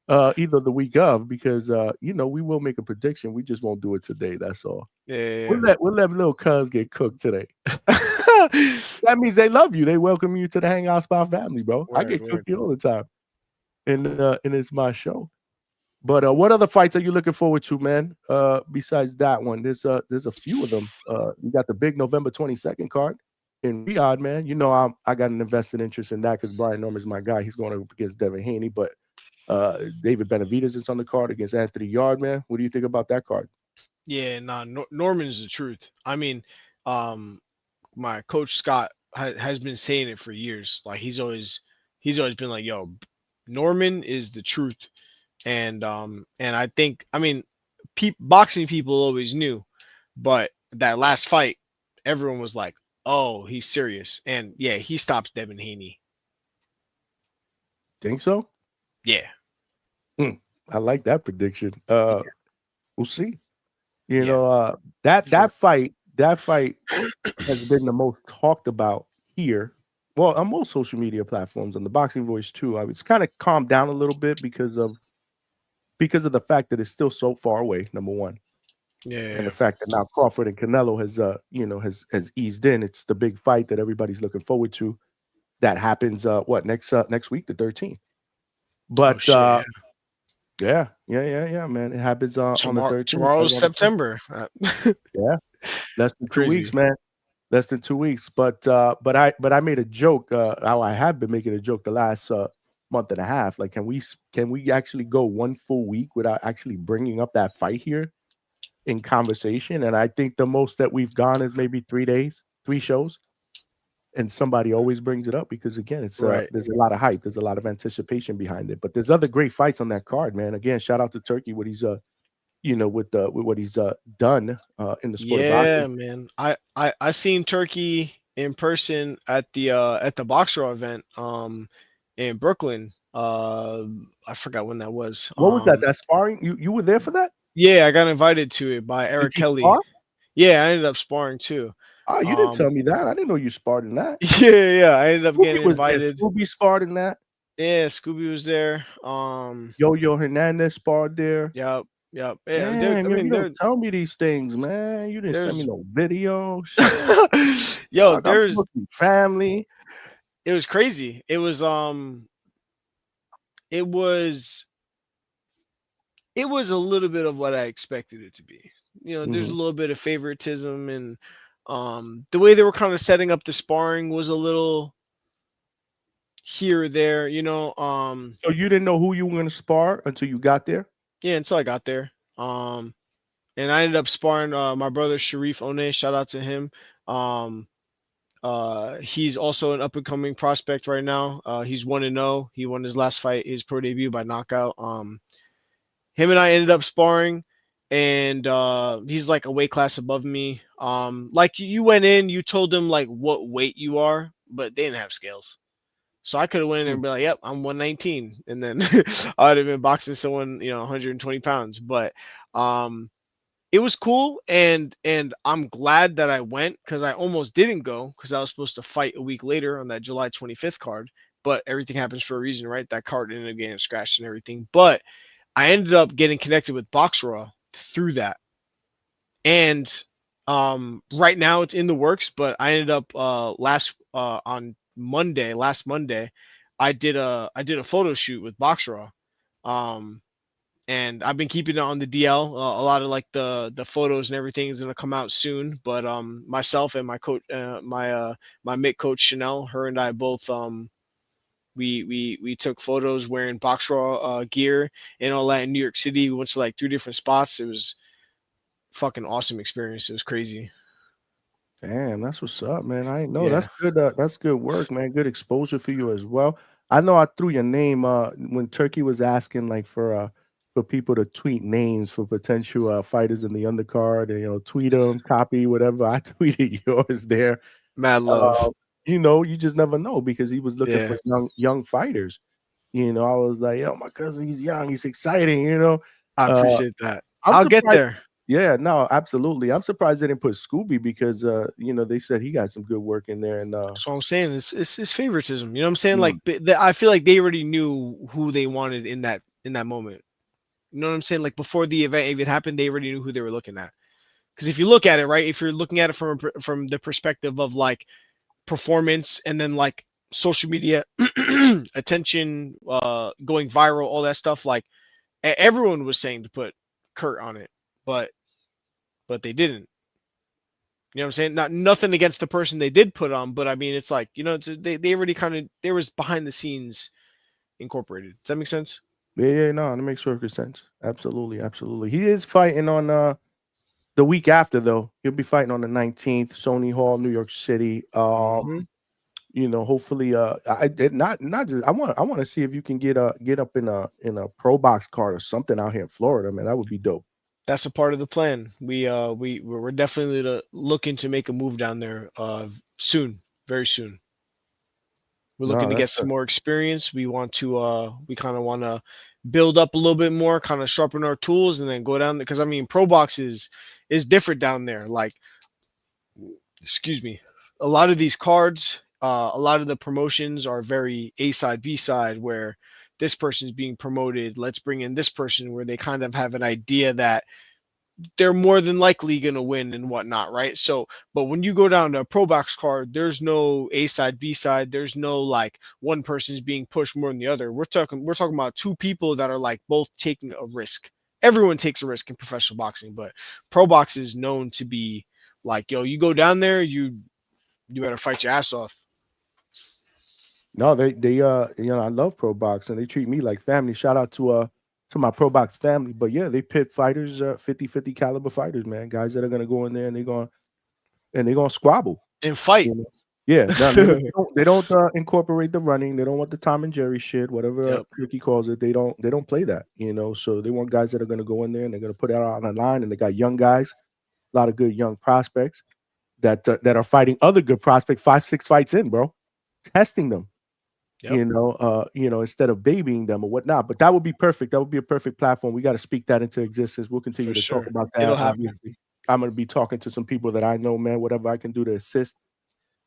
Either the week of, because we will make a prediction. We just won't do it today. That's all. Yeah. We'll let little cuz get cooked today. That means they love you. They welcome you to the Hangout Spot family, bro. I get cooked here all the time. And it's my show. But what other fights are you looking forward to, man? Besides that one, there's a few of them. You got the big November 22nd card in Riyadh, man. I got an invested interest in that because Brian Norman's my guy. He's going up against Devin Haney, but David Benavidez is on the card against Anthony Yard, man. What do you think about that card? Yeah, Norman's the truth. I mean, my coach Scott has been saying it for years. Like he's always been like, "Yo, Norman is the truth." And I think, boxing people always knew, but that last fight, everyone was like, "Oh, he's serious." And yeah, he stops Devin Haney. Think so? Yeah. I like that prediction. We'll see. That fight has been the most talked about here. Well, on most social media platforms, on the Boxing Voice too. It's kind of calmed down a little bit because of the fact that it's still so far away. Number one, and the fact that now Crawford and Canelo has eased in. It's the big fight that everybody's looking forward to. That happens next week, the 13th. But yeah, man. It happens on the 13th. Tomorrow's September. Yeah, less than 2 weeks, man. Less than 2 weeks. But I made a joke. I have been making a joke the last month and a half. Like, can we actually go one full week without actually bringing up that fight here in conversation? And I think the most that we've gone is maybe 3 days, 3 shows. And somebody always brings it up because, again, it's there's a lot of hype. There's a lot of anticipation behind it. But there's other great fights on that card, man. Again, shout out to Turkey, what he's with what he's done in the sport of boxing. Man. I seen Turkey in person at the Boxer event in Brooklyn. I forgot when that was. What was that? That sparring? You were there for that? Yeah, I got invited to it by Eric Kelly. Spar? Yeah, I ended up sparring too. Oh, you didn't tell me that. I didn't know you sparred in that. Yeah. I ended up getting invited. Scooby sparred in that. Yeah, Scooby was there. Yo Hernandez sparred there. Yep. Yeah, you don't tell me these things, man. You didn't send me no video. Yo, there's family. It was crazy. It was a little bit of what I expected it to be. There's a little bit of favoritism, and the way they were kind of setting up the sparring was a little here or there, So you didn't know who you were going to spar until you got there? Yeah, until I got there. And I ended up sparring my brother Sharif One. Shout out to him. He's also an up and coming prospect right now. He's 1-0. He won his last fight, his pro debut by knockout. Him and I ended up sparring, and he's like a weight class above me. Like you went in, you told them like what weight you are, but they didn't have scales. So I could have went in there and be like, "Yep, I'm 119," and then I'd have been boxing someone, 120 pounds. But it was cool, and I'm glad that I went because I almost didn't go because I was supposed to fight a week later on that July 25th card. But everything happens for a reason, right? That card ended up getting scratched and everything. But I ended up getting connected with BoxRaw through that, and right now it's in the works. But I ended up last Monday, I did a photo shoot with BoxRaw, and I've been keeping it on the DL. A lot of like the photos and everything is gonna come out soon. But myself and my coach, my mitt coach Chanel, her and I both we took photos wearing box raw gear and all that in New York City. We went to like 3 different spots. It was fucking awesome experience. It was crazy. Damn, that's what's up, man. I didn't know. Yeah, That's good. That's good work, man. Good exposure for you as well. I know I threw your name when Turkey was asking like for people to tweet names for potential fighters in the undercard and tweet them, copy whatever. I tweeted yours there. mad Uh, love. you just never know because he was looking Yeah, for young fighters. I was like, yo, my cousin, he's young, he's exciting. I Uh, appreciate that. I'm I'll get surprised. there. Yeah, no, absolutely. I'm surprised they didn't put Scooby because they said he got some good work in there and So I'm saying it's favoritism. You know what I'm saying? Like mm, I feel like they already knew who they wanted in that moment. You know what I'm saying? Like before the event even happened, they already knew who they were looking at. Because if you look at it, right, if you're looking at it from the perspective of like performance and then like social media attention, going viral, all that stuff, like everyone was saying to put Kurt on it, but they didn't. You know what I'm saying? Not nothing against the person they did put on, but I mean, it's like they already kind of there was behind the scenes incorporated. Does that make sense? yeah, no, that makes perfect sense. Absolutely, absolutely. He is fighting on the week after though. He'll be fighting on the 19th, Sony Hall, New York City. Mm-hmm. Hopefully not just I want to see if you can get up in a pro box card or something out here in Florida, man. That would be dope. That's a part of the plan. We're definitely looking to make a move down there soon, very soon. We're looking No, to that's get some more experience. We kind of want to build up a little bit more, kind of sharpen our tools, and then go down there. Because I mean, pro box is different down there. Like, excuse me, a lot of these cards, a lot of the promotions are very A side, B side, where this person's being promoted. Let's bring in this person, where they kind of have an idea that they're more than likely going to win and whatnot, right? So, but when you go down to a pro box card, there's no A side, B side. There's no like one person's being pushed more than the other. We're talking about two people that are like both taking a risk. Everyone takes a risk in professional boxing, but pro box is known to be like, yo, you go down there, you better fight your ass off. No, I love pro box and they treat me like family. Shout out to my pro box family. But yeah, they pit fighters, 50-50 caliber fighters, man. Guys that are gonna go in there and they're gonna squabble. And fight. You know? Yeah, no, they don't incorporate the running. They don't want the Tom and Jerry shit, whatever Yep. Ricky calls it. They don't play that, So they want guys that are gonna go in there and they're gonna put it out on the line. And they got young guys, a lot of good young prospects that are fighting other good prospects 5-6 fights in, bro, testing them. Yep. Instead of babying them or whatnot. But that would be perfect. That would be a perfect platform. We got to speak that into existence. We'll continue For to talk sure. about It'll that. happen. Obviously, I'm going to be talking to some people that I know, man. Whatever I can do to assist,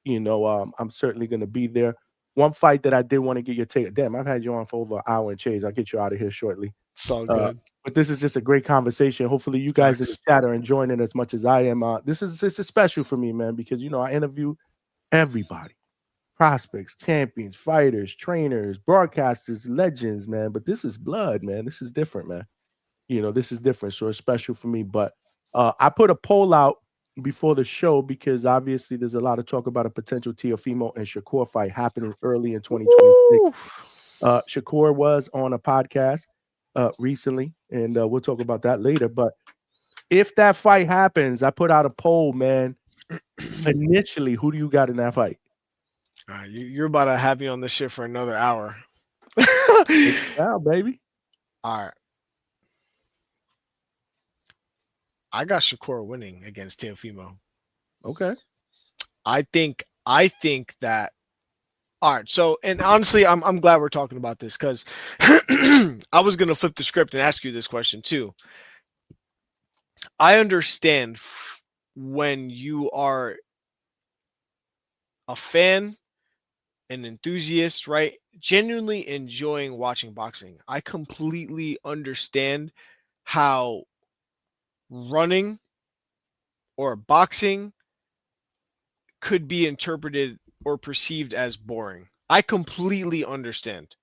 I'm certainly going to be there. One fight that I did want to get your take. Damn, I've had you on for over an hour and change. I'll get you out of here shortly. It's all Uh, good. but this is just a great conversation. Hopefully, you guys in the Facts. chat are enjoying it as much as I am. This is special for me, man, because I interview everybody. Prospects, champions, fighters, trainers, broadcasters, legends, man. But this is blood, man. This is different, man. This is different. So it's special for me. But I put a poll out before the show because obviously there's a lot of talk about a potential Teofimo and Shakur fight happening early in 2026. Woo! Shakur was on a podcast recently, and we'll talk about that later. But if that fight happens, I put out a poll, man. Initially, who do you got in that fight? You're about to have me on this shit for another hour. Wow, baby. All right. I got Shakur winning against Teofimo. Okay. I think that all right. So, and honestly, I'm glad we're talking about this because I was gonna flip the script and ask you this question too. I understand when you are a fan, an enthusiast, right? Genuinely enjoying watching boxing. I completely understand how running or boxing could be interpreted or perceived as boring. I completely understand.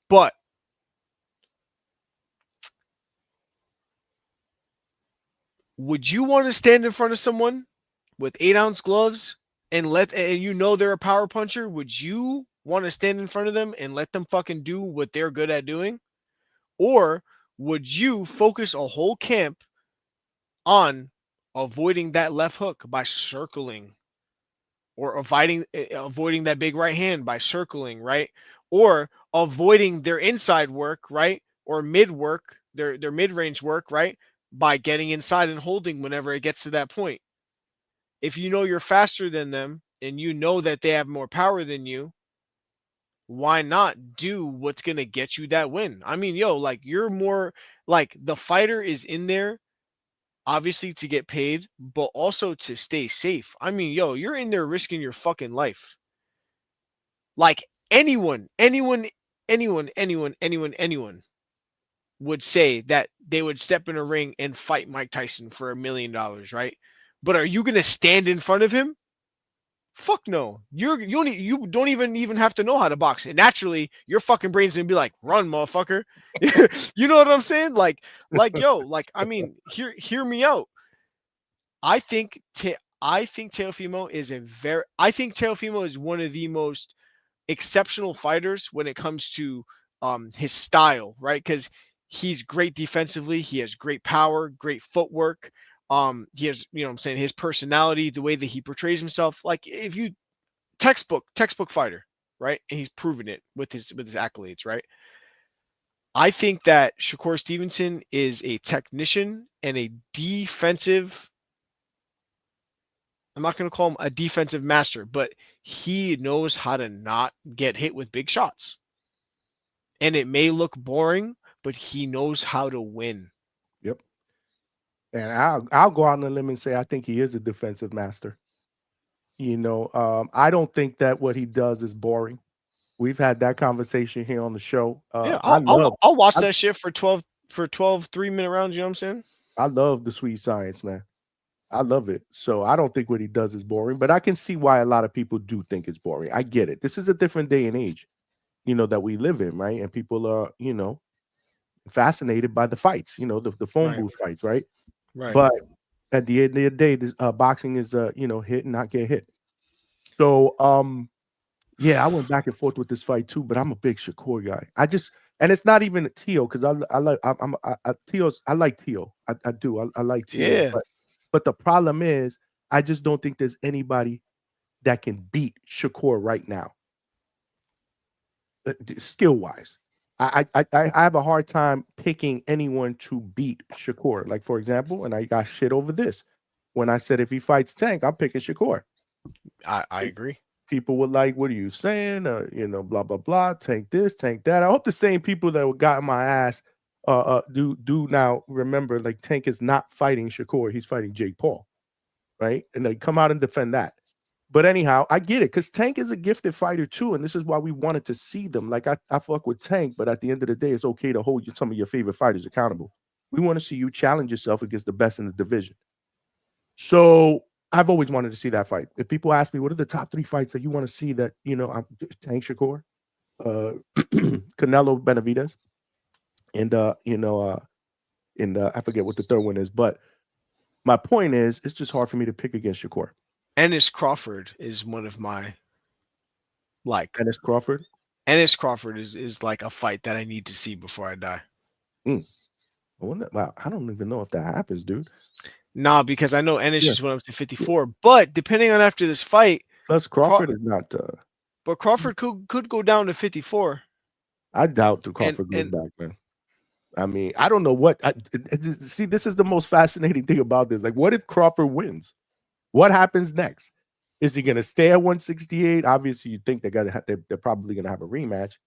But would you want to stand in front of someone with 8-ounce gloves and you know they're a power puncher? Would you want to stand in front of them and let them fucking do what they're good at doing? Or would you focus a whole camp on avoiding that left hook by circling, or avoiding that big right hand by circling, right? Or avoiding their inside work, right? Or mid work, their mid-range work, right? By getting inside and holding whenever it gets to that point. If you know you're faster than them and you know that they have more power than you, why not do what's going to get you that win? I mean, yo, like, you're more like, the fighter is in there obviously to get paid, but also to stay safe. I mean, yo, you're in there risking your fucking life. Like, anyone would say that they would step in a ring and fight Mike Tyson for $1 million, right? But are you going to stand in front of him? Fuck no. You don't even have to know how to box. And naturally, your fucking brain's gonna be like, run, motherfucker. You know what I'm saying? Yo, like, I mean, hear me out. I think Teofimo is one of the most exceptional fighters when it comes to his style, right? Because he's great defensively, he has great power, great footwork. He has, you know what I'm saying, his personality, the way that he portrays himself. Like, if you textbook fighter, right? And he's proven it with his accolades, right? I think that Shakur Stevenson is a technician and a defensive. I'm not going to call him a defensive master, but he knows how to not get hit with big shots. And it may look boring, but he knows how to win. Yep. And I'll go out on a limb and say I think he is a defensive master. I don't think that what he does is boring. We've had that conversation here on the show. Yeah, I love I'll watch I, that shit for 12 3-minute rounds. You know what I'm saying? I love the sweet science, man. I love it. So I don't think what he does is boring, but I can see why a lot of people do think it's boring. I get it. This is a different day and age, that we live in, right? And people are, fascinated by the fights, the phone Right. booth fights, right? Right. But at the end of the day, this boxing is hit and not get hit. So yeah, I went back and forth with this fight too, but I'm a big Shakur guy. And it's not even Tio, because I like Tio's. I like Tio. I do. I like Tio. Yeah. But the problem is, I just don't think there's anybody that can beat Shakur right now, skill wise. I have a hard time picking anyone to beat Shakur. Like, for example, and I got shit over this when I said if he fights Tank, I'm picking Shakur. I agree. People were like, "What are you saying?" Blah blah blah. Tank this, tank that. I hope the same people that got in my ass do now remember, like, Tank is not fighting Shakur, he's fighting Jake Paul, right? And they come out and defend that. But anyhow, I get it, because Tank is a gifted fighter too, and this is why we wanted to see them. Like, I fuck with Tank, but at the end of the day, it's okay to hold some of your favorite fighters accountable. We want to see you challenge yourself against the best in the division. So I've always wanted to see that fight. If people ask me, what are the top 3 fights that you want to see, that, I'm Tank Shakur, Canelo Benavidez, and I forget what the third one is, but my point is, it's just hard for me to pick against Shakur. Ennis Crawford is one of my, like, Ennis Crawford. Ennis Crawford is like a fight that I need to see before I die. Wow, I don't even know if that happens, dude. Nah, because I know Ennis just went up to 54, but depending on after this fight, plus Crawford is not. But Crawford could go down to 54. I doubt the Crawford goes back, man. I mean, I don't know what. See, this is the most fascinating thing about this. Like, what if Crawford wins? What happens next? Is he going to stay at 168? Obviously, you think they're probably going to have a rematch.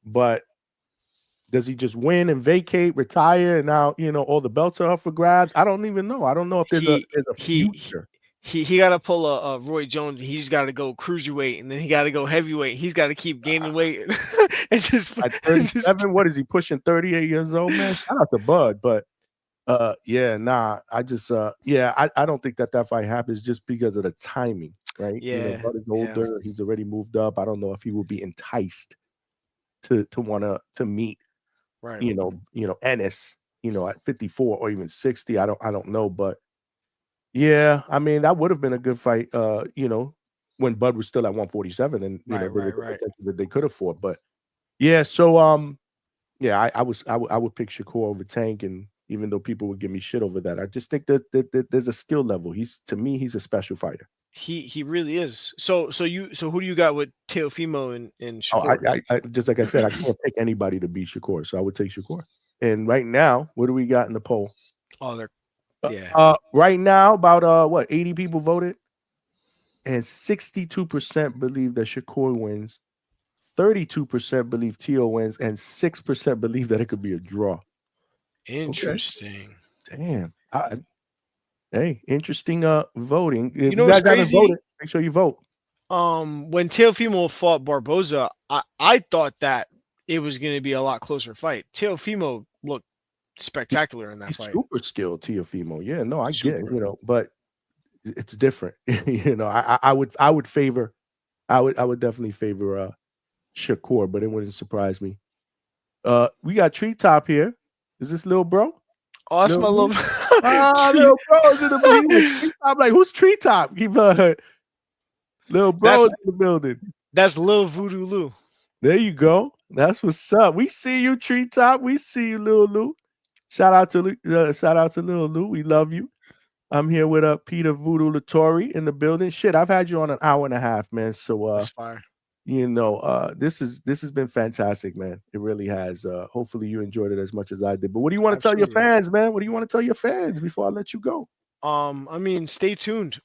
But does he just win and vacate, retire, and now all the belts are up for grabs? I don't even know. I don't know if there's a future. He got to pull a Roy Jones. He's got to go cruiserweight, and then he got to go heavyweight. He's got to keep gaining weight. And just at 37, what is he pushing? 38 years old, man. Shout out to Bud, but yeah, nah. I just I don't think that fight happens just because of the timing, right? Yeah, Bud is older. Yeah. He's already moved up. I don't know if he will be enticed to want to meet, right? Ennis. at 54 or even 60. I don't know, but yeah, I mean that would have been a good fight. When Bud was still at 147, and Right, there was right, the right. potential that they could have fought. But yeah, so yeah, I would pick Shakur over Tank, and even though people would give me shit over that, I just think that there's a skill level. To me, he's a special fighter. He really is. So who do you got with Teofimo and Oh, Shakur? I just like I said, I can't pick anybody to beat Shakur, so I would take Shakur. And right now, what do we got in the poll? Oh, they're yeah. Right now, about what 80 people voted, and 62% believe that Shakur wins, 32% believe Tio wins, and 6% believe that it could be a draw. Okay, Interesting. damn. Hey, interesting voting. You If know you what's guys haven't crazy? voted, make sure you vote. When Teofimo fought Barboza, I thought that it was going to be a lot closer fight. Teofimo looked He, spectacular in that he's fight. super skilled, Tiafimo. Yeah, no, I get it, Super. but it's different. I would definitely favor Shakur, but it wouldn't surprise me. We got Treetop here. Is this little bro? Oh, that's Little my Lou? little Ah, tree. little bro is in the building. He went Treetop. Like, who's Treetop? Little bro That's is in the building. that's Lil Voodoo Lou. There you go. That's what's up. We see you, Treetop. We see you, Lil Lou. Shout out to Lil Lou. We love you. I'm here with Peter Voodoo Latorre in the building. Shit, I've had you on an hour and a half, man. So That's fire. this has been fantastic, man. It really has. Hopefully you enjoyed it as much as I did. But what do you want to tell your Absolutely. fans, man? What do you want to tell your fans before I let you go? I mean, stay tuned.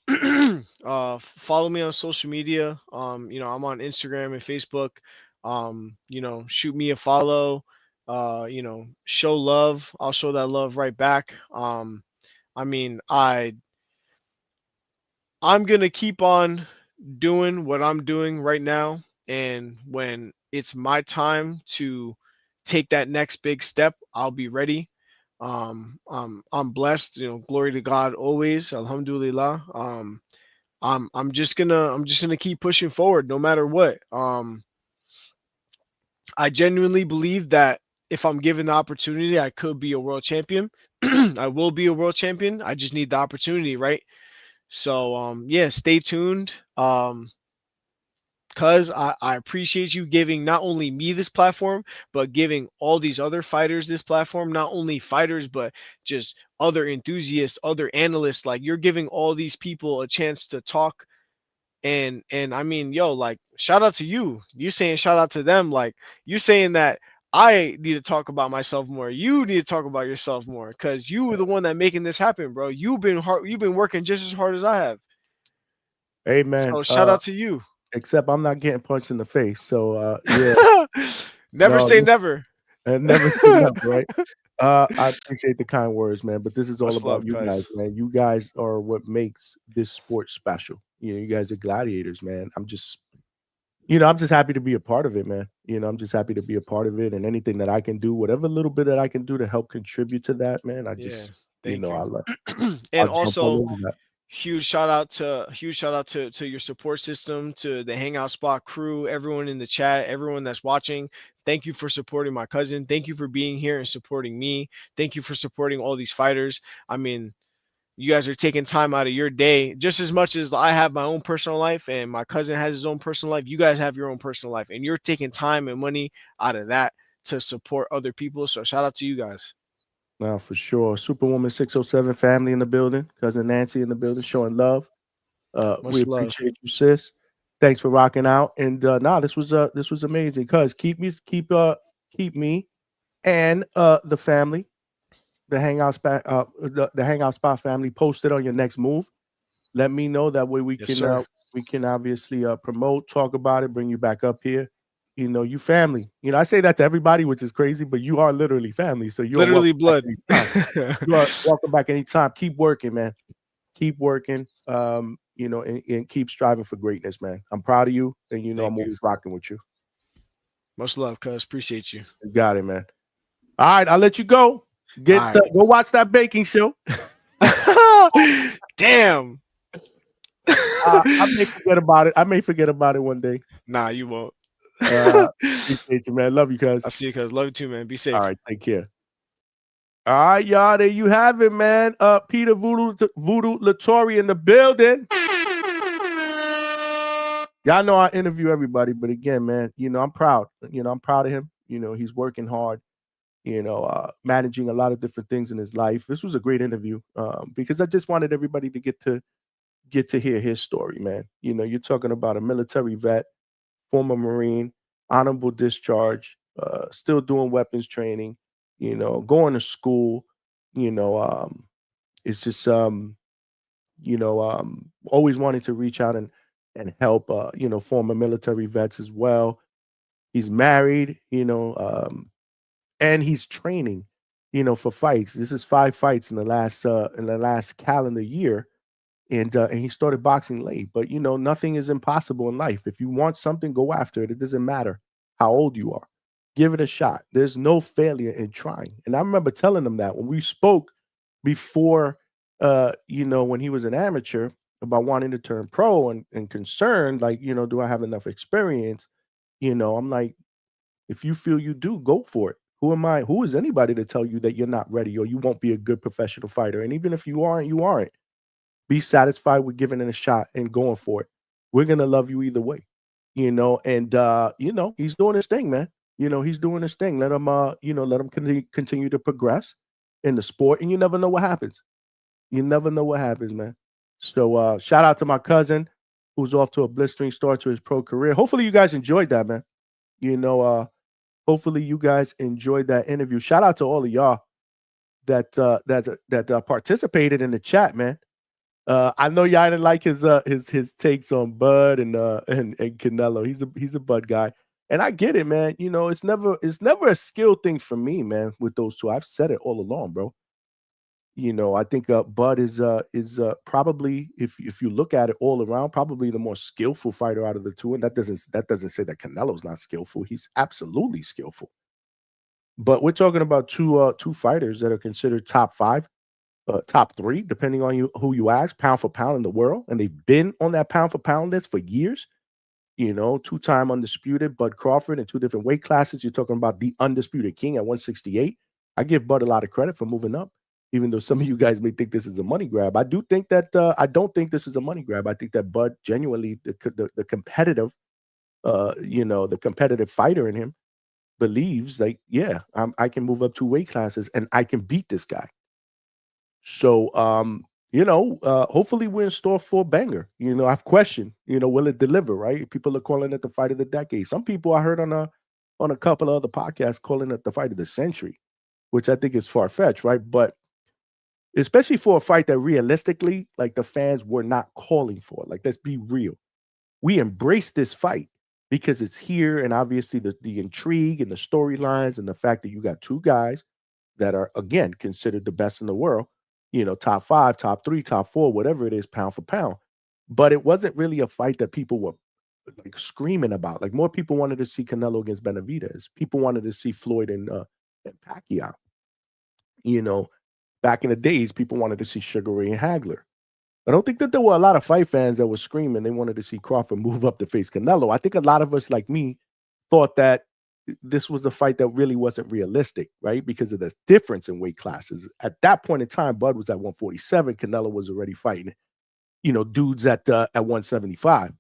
Follow me on social media. I'm on Instagram and Facebook. Shoot me a follow. Show love. I'll show that love right back. I mean, I'm gonna keep on doing what I'm doing right now, and when it's my time to take that next big step, I'll be ready. I'm blessed. Glory to God always. Alhamdulillah. I'm just gonna keep pushing forward no matter what. I genuinely believe that if I'm given the opportunity, I could be a world champion. I will be a world champion. I just need the opportunity, right? So yeah, stay tuned. Cuz I appreciate you giving not only me this platform, but giving all these other fighters this platform, not only fighters, but just other enthusiasts, other analysts. Like, you're giving all these people a chance to talk. And I mean, yo, like, shout out to you. You saying shout out to them. Like, you're saying that I need to talk about myself more. You need to talk about yourself more, because you were the one that making this happen, bro. You've been working just as hard as I have. Amen. So shout out to you. Except I'm not getting punched in the face. So yeah, Never no, say never. and never say never, right? I appreciate the kind words, man. But this is all Much about love, you guys, cuz. man. You guys are what makes this sport special. You guys are gladiators, man. I'm just happy to be a part of it, man. I'm just happy to be a part of it, and anything that I can do, whatever little bit that I can do to help contribute to that, man. Yeah, thank you. I'll And jump all also, over that. huge shout out to your support system, to the Hangout Spot crew, everyone in the chat, everyone that's watching. Thank you for supporting my cousin. Thank you for being here and supporting me. Thank you for supporting all these fighters. I mean, you guys are taking time out of your day just as much as I have my own personal life and my cousin has his own personal life. You guys have your own personal life, and you're taking time and money out of that to support other people. So shout out to you guys. Now for sure. Superwoman 607 family in the building, cousin Nancy in the building, showing love. We Much love. appreciate you, sis. Thanks for rocking out. And this was amazing. Cuz keep me and the family, the Hangout Spot family posted on your next move. Let me know, that way Yes, sir. we can obviously promote, talk about it, bring you back up here. You family. I say that to everybody, which is crazy, but you are literally family. So you're welcome Literally back blood. anytime. You are welcome back anytime. Keep working, man. Keep working. And keep striving for greatness, man. I'm proud of you, and I'm Thank you. always rocking with you. Much love, cuz. Appreciate you. You got it, man. All right, I'll let you go. All right. Go watch that baking show. Damn. I may forget about it. I may forget about it one day. Nah, you won't. Appreciate you, man. Love you, guys. I'll see you, cuz. Love you too, man. Be All safe. right, take care. All right, y'all. There you have it, man. Peter Voodoo Latorre in the building. Y'all know I interview everybody, but again, man, I'm proud. I'm proud of him. He's working hard. Managing a lot of different things in his life. This was a great interview because I just wanted everybody to get to hear his story, man. You're talking about a military vet, former Marine, honorable discharge, still doing weapons training, going to school, it's just always wanting to reach out and help former military vets as well. He's married, and he's training, for fights. This is 5 fights in the last calendar year. And he started boxing late, but nothing is impossible in life. If you want something, go after it. It doesn't matter how old you are. Give it a shot. There's no failure in trying. And I remember telling him that when we spoke before, when he was an amateur about wanting to turn pro and concerned, like, do I have enough experience? I'm like, if you feel you do, go for it. Who am I? Who is anybody to tell you that you're not ready or you won't be a good professional fighter? And even if you aren't, you aren't. Be satisfied with giving it a shot and going for it. We're gonna love you either way, And he's doing his thing, man. He's doing his thing. Let him continue to progress in the sport, and you never know what happens. You never know what happens, man. So shout out to my cousin who's off to a blistering start to his pro career. Hopefully you guys enjoyed that, man. Hopefully you guys enjoyed that interview. Shout out to all of y'all that participated in the chat, man. I know y'all didn't like his takes on Bud and Canelo. He's a Bud guy, and I get it, man. It's never a skill thing for me, man. With those two, I've said it all along, bro. I think Bud is probably, if you look at it all around, probably the more skillful fighter out of the two, and that doesn't say that Canelo's not skillful. He's absolutely skillful. But we're talking about two fighters that are considered top 5. Top 3, depending on who you ask, pound for pound in the world, and they've been on that pound for pound list for years. 2-time undisputed Bud Crawford in 2 different weight classes. You're talking about the undisputed king at 168. I give Bud a lot of credit for moving up, even though some of you guys may think this is a money grab. I do think that I don't think this is a money grab. I think that Bud genuinely the competitive, the competitive fighter in him believes like, yeah, I can move up 2 weight classes and I can beat this guy. So, hopefully we're in store for a banger. I've questioned, will it deliver, right? People are calling it the fight of the decade. Some people I heard on a couple of other podcasts calling it the fight of the century, which I think is far-fetched, right? But especially for a fight that realistically, like, the fans were not calling for. Like, let's be real. We embrace this fight because it's here, and obviously the intrigue and the storylines and the fact that you got 2 guys that are, again, considered the best in the world, top 5, top 3, top 4, whatever it is, pound for pound. But it wasn't really a fight that people were like screaming about. Like, more people wanted to see Canelo against Benavidez. People wanted to see Floyd and Pacquiao. Back in the days, people wanted to see Sugar Ray and Hagler. I don't think that there were a lot of fight fans that were screaming they wanted to see Crawford move up to face Canelo. I think a lot of us, like me, thought that this was a fight that really wasn't realistic, right? Because of the difference in weight classes. At that point in time, Bud was at 147. Canelo was already fighting, dudes at 175, at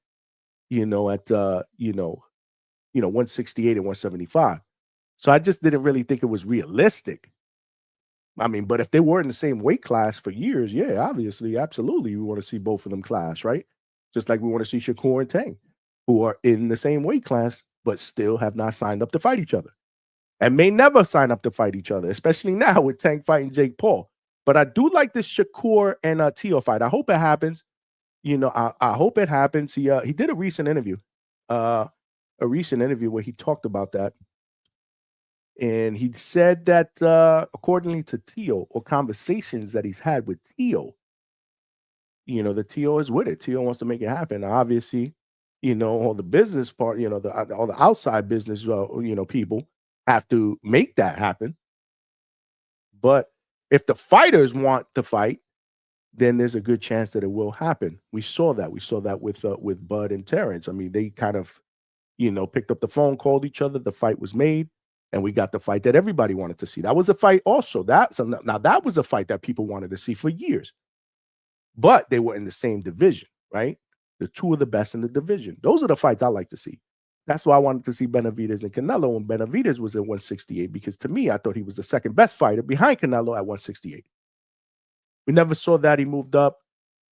168 and 175. So I just didn't really think it was realistic. I mean, but if they were in the same weight class for years, yeah, obviously, absolutely, we want to see both of them clash, right? Just like we want to see Shakur and Tank, who are in the same weight class, but still have not signed up to fight each other and may never sign up to fight each other, especially now with Tank fighting Jake Paul. But I do like this Shakur and Teo fight. I hope it happens. I hope it happens. He did a recent interview where he talked about that. And he said that according to Teo, or conversations that he's had with Teo, the Teo is with it. Teo wants to make it happen. Obviously, all the business part, all the outside business, people have to make that happen. But if the fighters want to fight, then there's a good chance that it will happen. We saw that. We saw that with Bud and Terrence. I mean, they kind of, picked up the phone, called each other. The fight was made. And we got the fight that everybody wanted to see. That was a fight also. Now that was a fight that people wanted to see for years. But they were in the same division, right? The two of the best in the division. Those are the fights I like to see. That's why I wanted to see Benavidez and Canelo when Benavidez was at 168, because to me, I thought he was the second best fighter behind Canelo at 168. We never saw that. He moved up.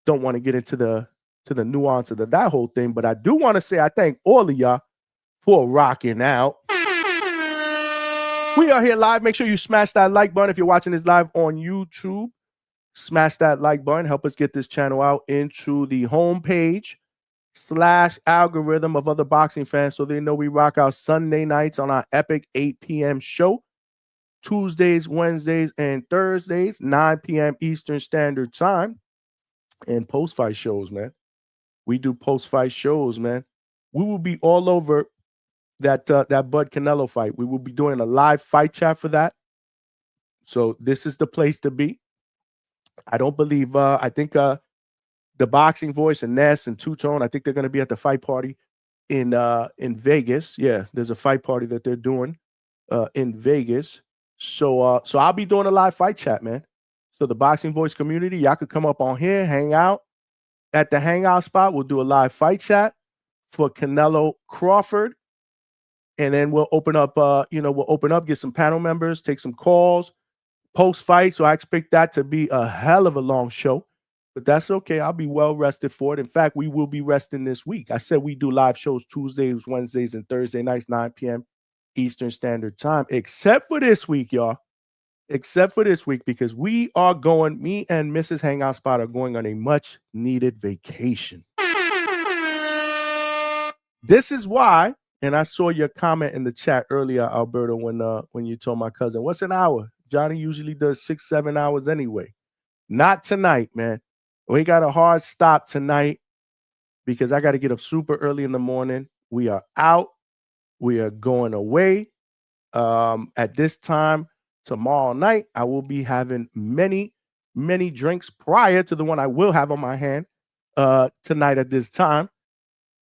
Don't want to get into the nuance of that whole thing, but I do want to say I thank all of y'all for rocking out. We are here live. Make sure you smash that like button if you're watching this live on YouTube. Smash that like button. Help us get this channel out into the homepage / algorithm of other boxing fans so they know we rock out Sunday nights on our epic 8 p.m. show. Tuesdays, Wednesdays, and Thursdays, 9 p.m. Eastern Standard Time. And post-fight shows, man. We do post-fight shows, man. We will be all over that Bud Canelo fight. We will be doing a live fight chat for that. So this is the place to be. I don't believe, I think the Boxing Voice and Ness and Two-Tone, I think they're going to be at the fight party in Vegas. Yeah, there's a fight party that they're doing in Vegas. So I'll be doing a live fight chat, man. So the Boxing Voice community, y'all could come up on here, hang out at the Hangout spot. We'll do a live fight chat for Canelo Crawford. And then we'll open up, get some panel members, take some calls, post-fight. So I expect that to be a hell of a long show. But that's okay. I'll be well rested for it. In fact, we will be resting this week. I said we do live shows Tuesdays, Wednesdays, and Thursday nights, 9 p.m. Eastern Standard Time, except for this week, y'all. Except for this week, because me and Mrs. Hangout Spot are going on a much-needed vacation. This is why, and I saw your comment in the chat earlier, Alberto, when you told my cousin, what's an hour? Johnny usually does 6-7 hours anyway. Not tonight, man. We got a hard stop tonight because I got to get up super early in the morning. We are out. We are going away. At this time tomorrow night, I will be having many, many drinks prior to the one I will have on my hand tonight at this time.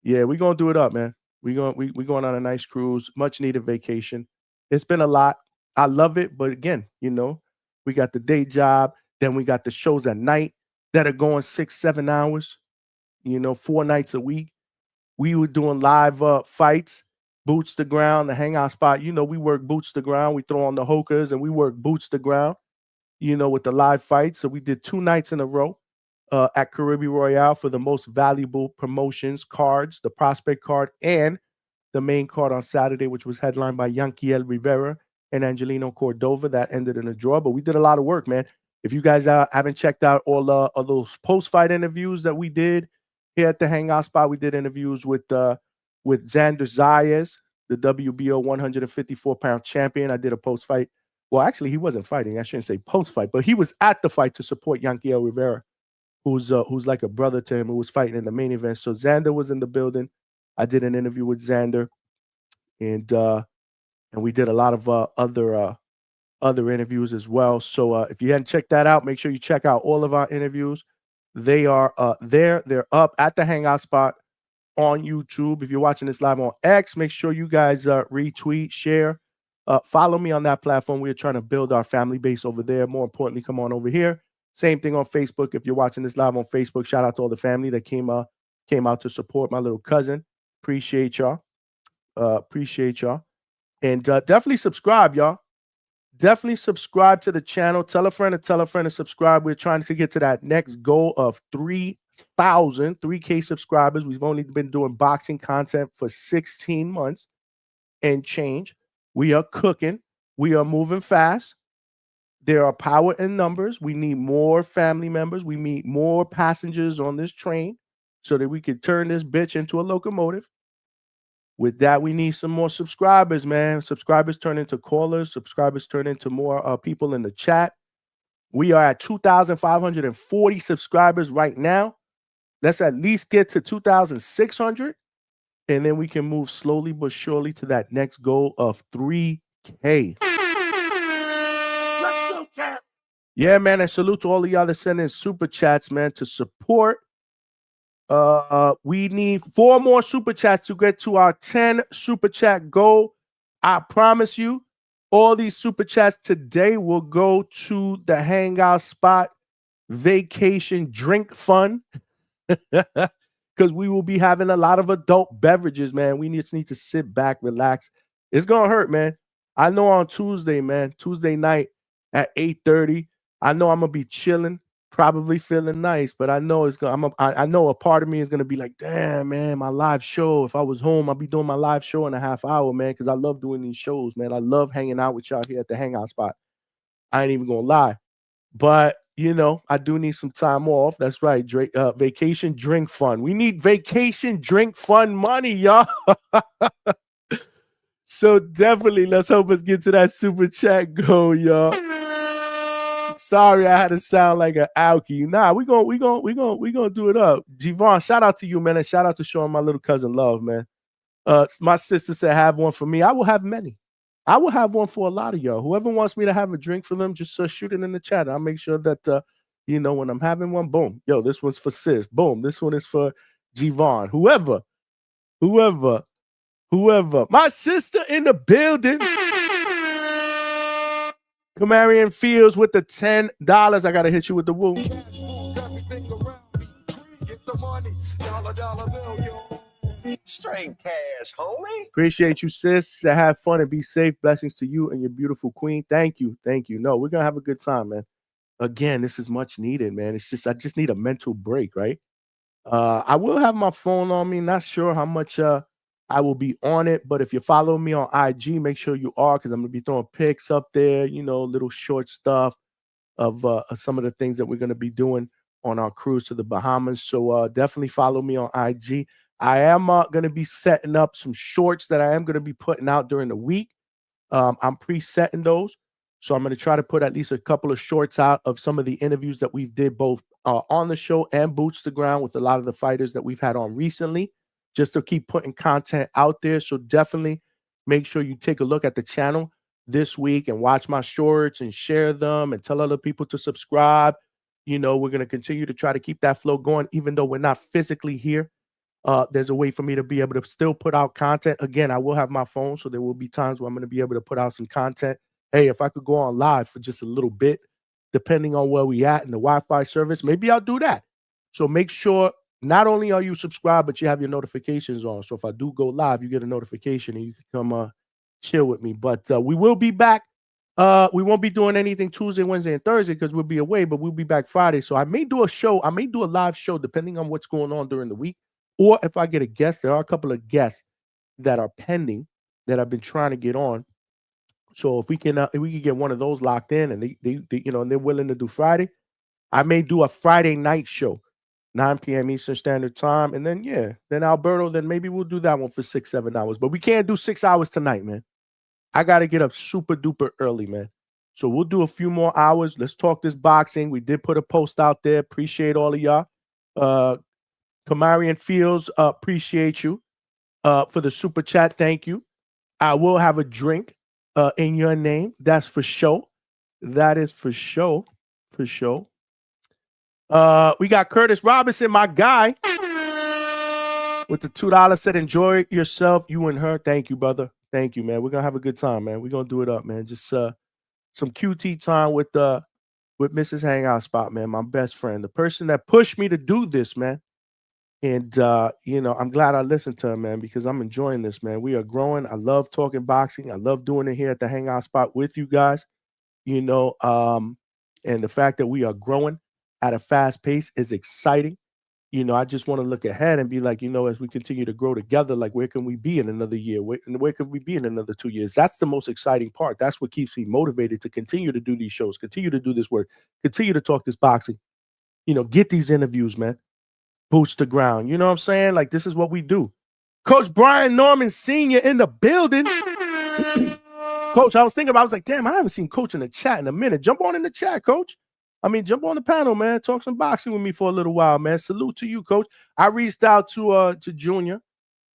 Yeah, we're going to do it up, man. We're going on a nice cruise, much needed vacation. It's been a lot. I love it. But again, we got the day job. Then we got the shows at night that are going 6-7 hours, 4 nights a week. We were doing live fights, boots to ground, the Hangout Spot. We work boots to ground. We throw on the hokers and we work boots to ground, with the live fights. So we did 2 nights in a row at Caribbean Royale for the most valuable promotions cards, the prospect card and the main card on Saturday, which was headlined by Yanquiel Rivera and Angelino Cordova. That ended in a draw, but we did a lot of work, man. If you guys haven't checked out all those post-fight interviews that we did here at the Hangout Spot, we did interviews with Xander Zayas, the WBO 154-pound champion. I did a post-fight. Well, actually, he wasn't fighting. I shouldn't say post-fight, but he was at the fight to support Yanquiel Rivera, who's like a brother to him, who was fighting in the main event. So Xander was in the building. I did an interview with Xander, and we did a lot of other interviews as well. So if you hadn't checked that out, make sure you check out all of our interviews. They are there. They're up at the Hangout Spot on YouTube. If you're watching this live on X, make sure you guys retweet, share, follow me on that platform. We're trying to build our family base over there. More importantly, come on over here. Same thing on Facebook. If you're watching this live on Facebook, shout out to all the family that came out to support my little cousin. Appreciate y'all. And definitely subscribe, y'all. Definitely subscribe to the channel. Tell a friend to subscribe. We're trying to get to that next goal of 3K subscribers. We've only been doing boxing content for 16 months and change. We are cooking. We are moving fast. There are power in numbers. We need more family members. We need more passengers on this train so that we can turn this bitch into a locomotive. With that, we need some more subscribers, man. Subscribers turn into callers. Subscribers turn into more people in the chat. We are at 2,540 subscribers right now. Let's at least get to 2,600, and then we can move slowly but surely to that next goal of 3K. Let's go, champ. Yeah, man, and salute to all of y'all that send in super chats, man, to support. We need 4 more super chats to get to our 10 super chat goal. I promise you, All these super chats today will go to the Hangout Spot Vacation Drink Fund. Because we will be having a lot of adult beverages, man. We just need to sit back, relax. It's gonna hurt, man. I know on Tuesday, man, Tuesday night at 8:30, I know I'm gonna be chilling, probably feeling nice, but I know it's gonna. I know a part of me is gonna be like, damn, man, my live show. If I was home, I'd be doing my live show in a half hour, man, because I love doing these shows, man. I love hanging out with y'all here at the Hangout Spot. I ain't even gonna lie. But, you know, I do need some time off. That's right. Vacation drink fund. We need vacation drink fund money, y'all. So definitely let's help us get to that super chat goal, y'all. Sorry, I had to sound like an alky. Nah, we gonna do it up. Javon, shout out to you, man, and shout out to showing my little cousin love, man. My sister said have one for me. I will have many. I will have one for a lot of y'all. Whoever wants me to have a drink for them, just shoot it in the chat. I'll make sure that, you know, when I'm having one, boom. Yo, this one's for sis. Boom. This one is for Javon. Whoever. My sister in the building. Camarian Fields with the $10. I got to hit you with the woo. Straight cash, homie. Appreciate you, sis. Have fun and be safe. Blessings to you and your beautiful queen. Thank you. No, we're going to have a good time, man. Again, this is much needed, man. It's just, I just need a mental break, right? I will have my phone on me. Not sure how much I will be on it, but if you follow me on IG, make sure you are, because I'm going to be throwing pics up there, you know, little short stuff of some of the things that we're going to be doing on our cruise to the Bahamas. So definitely follow me on IG. I am going to be setting up some shorts that I am going to be putting out during the week. I'm presetting those. So I'm going to try to put at least a couple of shorts out of some of the interviews that we did both on the show and Boots to Ground with a lot of the fighters that we've had on recently, just to keep putting content out there. So definitely make sure you take a look at the channel this week and watch my shorts and share them and tell other people to subscribe. You know, we're going to continue to try to keep that flow going, even though we're not physically here. There's a way for me to be able to still put out content. Again, I will have my phone, so there will be times where I'm going to be able to put out some content. Hey, if I could go on live for just a little bit, depending on where we at in the Wi-Fi service, maybe I'll do that. So make sure not only are you subscribed, but you have your notifications on. So if I do go live, you get a notification and you can come chill with me. But we will be back. We won't be doing anything Tuesday, Wednesday, and Thursday because we'll be away, but we'll be back Friday. So I may do a show. I may do a live show depending on what's going on during the week. Or if I get a guest, there are a couple of guests that are pending that I've been trying to get on. So if we can get one of those locked in and they you know, and they're willing to do Friday, I may do a Friday night show, 9 p.m. Eastern Standard Time. And then, then Alberto, then maybe we'll do that one for 6-7 hours. But we can't do 6 hours tonight, man. I got to get up super duper early, man. So we'll do a few more hours. Let's talk this boxing. We did put a post out there. Appreciate all of y'all. Camarian Fields, appreciate you for the super chat. Thank you. I will have a drink in your name. That's for sure. That is for sure. For sure. We got Curtis Robinson, my guy, with the $2 said, enjoy yourself, you and her. Thank you, brother. Thank you, man. We're going to have a good time, man. We're going to do it up, man. Just some QT time with Mrs. Hangout Spot, man, my best friend, the person that pushed me to do this, man. And, you know, I'm glad I listened to him, man, because I'm enjoying this, man. We are growing. I love talking boxing. I love doing it here at the Hangout Spot with you guys, you know, and the fact that we are growing at a fast pace is exciting. You know, I just want to look ahead and be like, you know, as we continue to grow together, like, where can we be in another year? Where can we be in another 2 years? That's the most exciting part. That's what keeps me motivated to continue to do these shows, continue to do this work, continue to talk this boxing, you know, get these interviews, man. Boots to ground. You know what I'm saying? Like, this is what we do. Coach Brian Norman Sr. in the building. Coach, I was like, damn, I haven't seen Coach in the chat in a minute. Jump on in the chat, Coach. I mean, jump on the panel, man. Talk some boxing with me for a little while, man. Salute to you, Coach. I reached out to Junior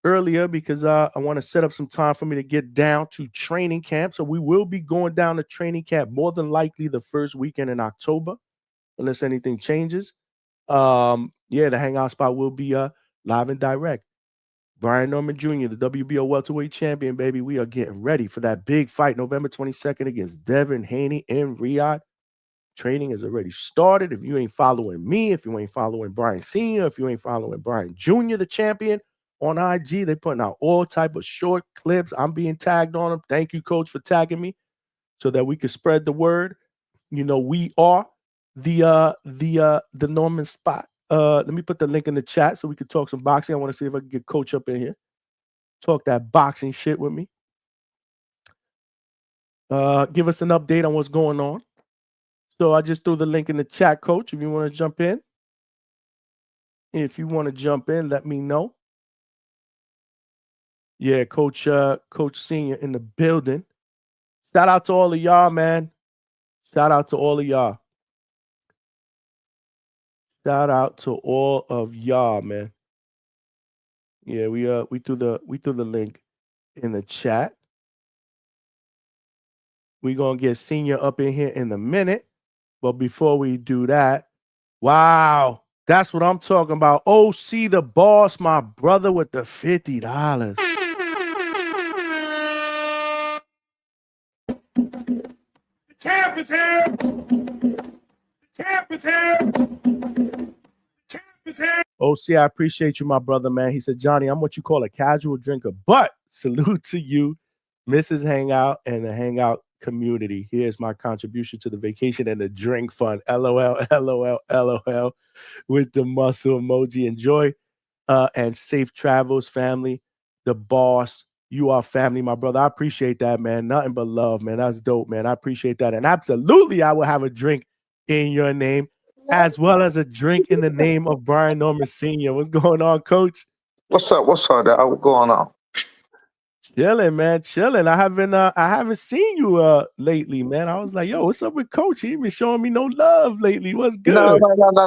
earlier because I want to set up some time for me to get down to training camp. So we will be going down to training camp more than likely the first weekend in October, unless anything changes. The Hangout Spot will be live and direct. Brian Norman Jr., the WBO welterweight champion, baby. We are getting ready for that big fight November 22nd against Devin Haney in Riyadh. Training has already started. If you ain't following me, if you ain't following Brian Sr., if you ain't following Brian Jr., the champion, on IG, they're putting out all type of short clips. I'm being tagged on them. Thank you, coach, for tagging me so that we can spread the word. You know, we are the Norman spot. Let me put the link in the chat so we can talk some boxing. I want to see if I can get coach up in here. Talk that boxing shit with me. Give us an update on what's going on. So I just threw the link in the chat, coach, if you want to jump in. If you want to jump in, let me know. Yeah, coach Senior in the building. Shout out to all of y'all, man. Shout out to all of y'all. Shout out to all of y'all, man. Yeah, we threw the link in the chat. We're gonna get Senior up in here in a minute. But before we do that, wow, that's what I'm talking about. OC the boss, my brother with the $50. The champ is here. The champ is here. The champ is here. OC, I appreciate you, my brother, man. He said, Johnny, I'm what you call a casual drinker, but salute to you, Mrs. Hangout, and the Hangout community. Here's my contribution to the vacation and the drink fund. LOL, LOL, LOL, with the muscle emoji. Enjoy and safe travels, family. The boss, you are family, my brother. I appreciate that, man. Nothing but love, man. That's dope, man. I appreciate that. And absolutely, I will have a drink in your name, as well as a drink in the name of Brian Norman Sr. What's going on, coach? What's up? What's up? What's going on? Chilling, man. Chilling. I haven't seen you lately, man. I was like, yo, what's up with coach? He been showing me no love lately. What's good? No.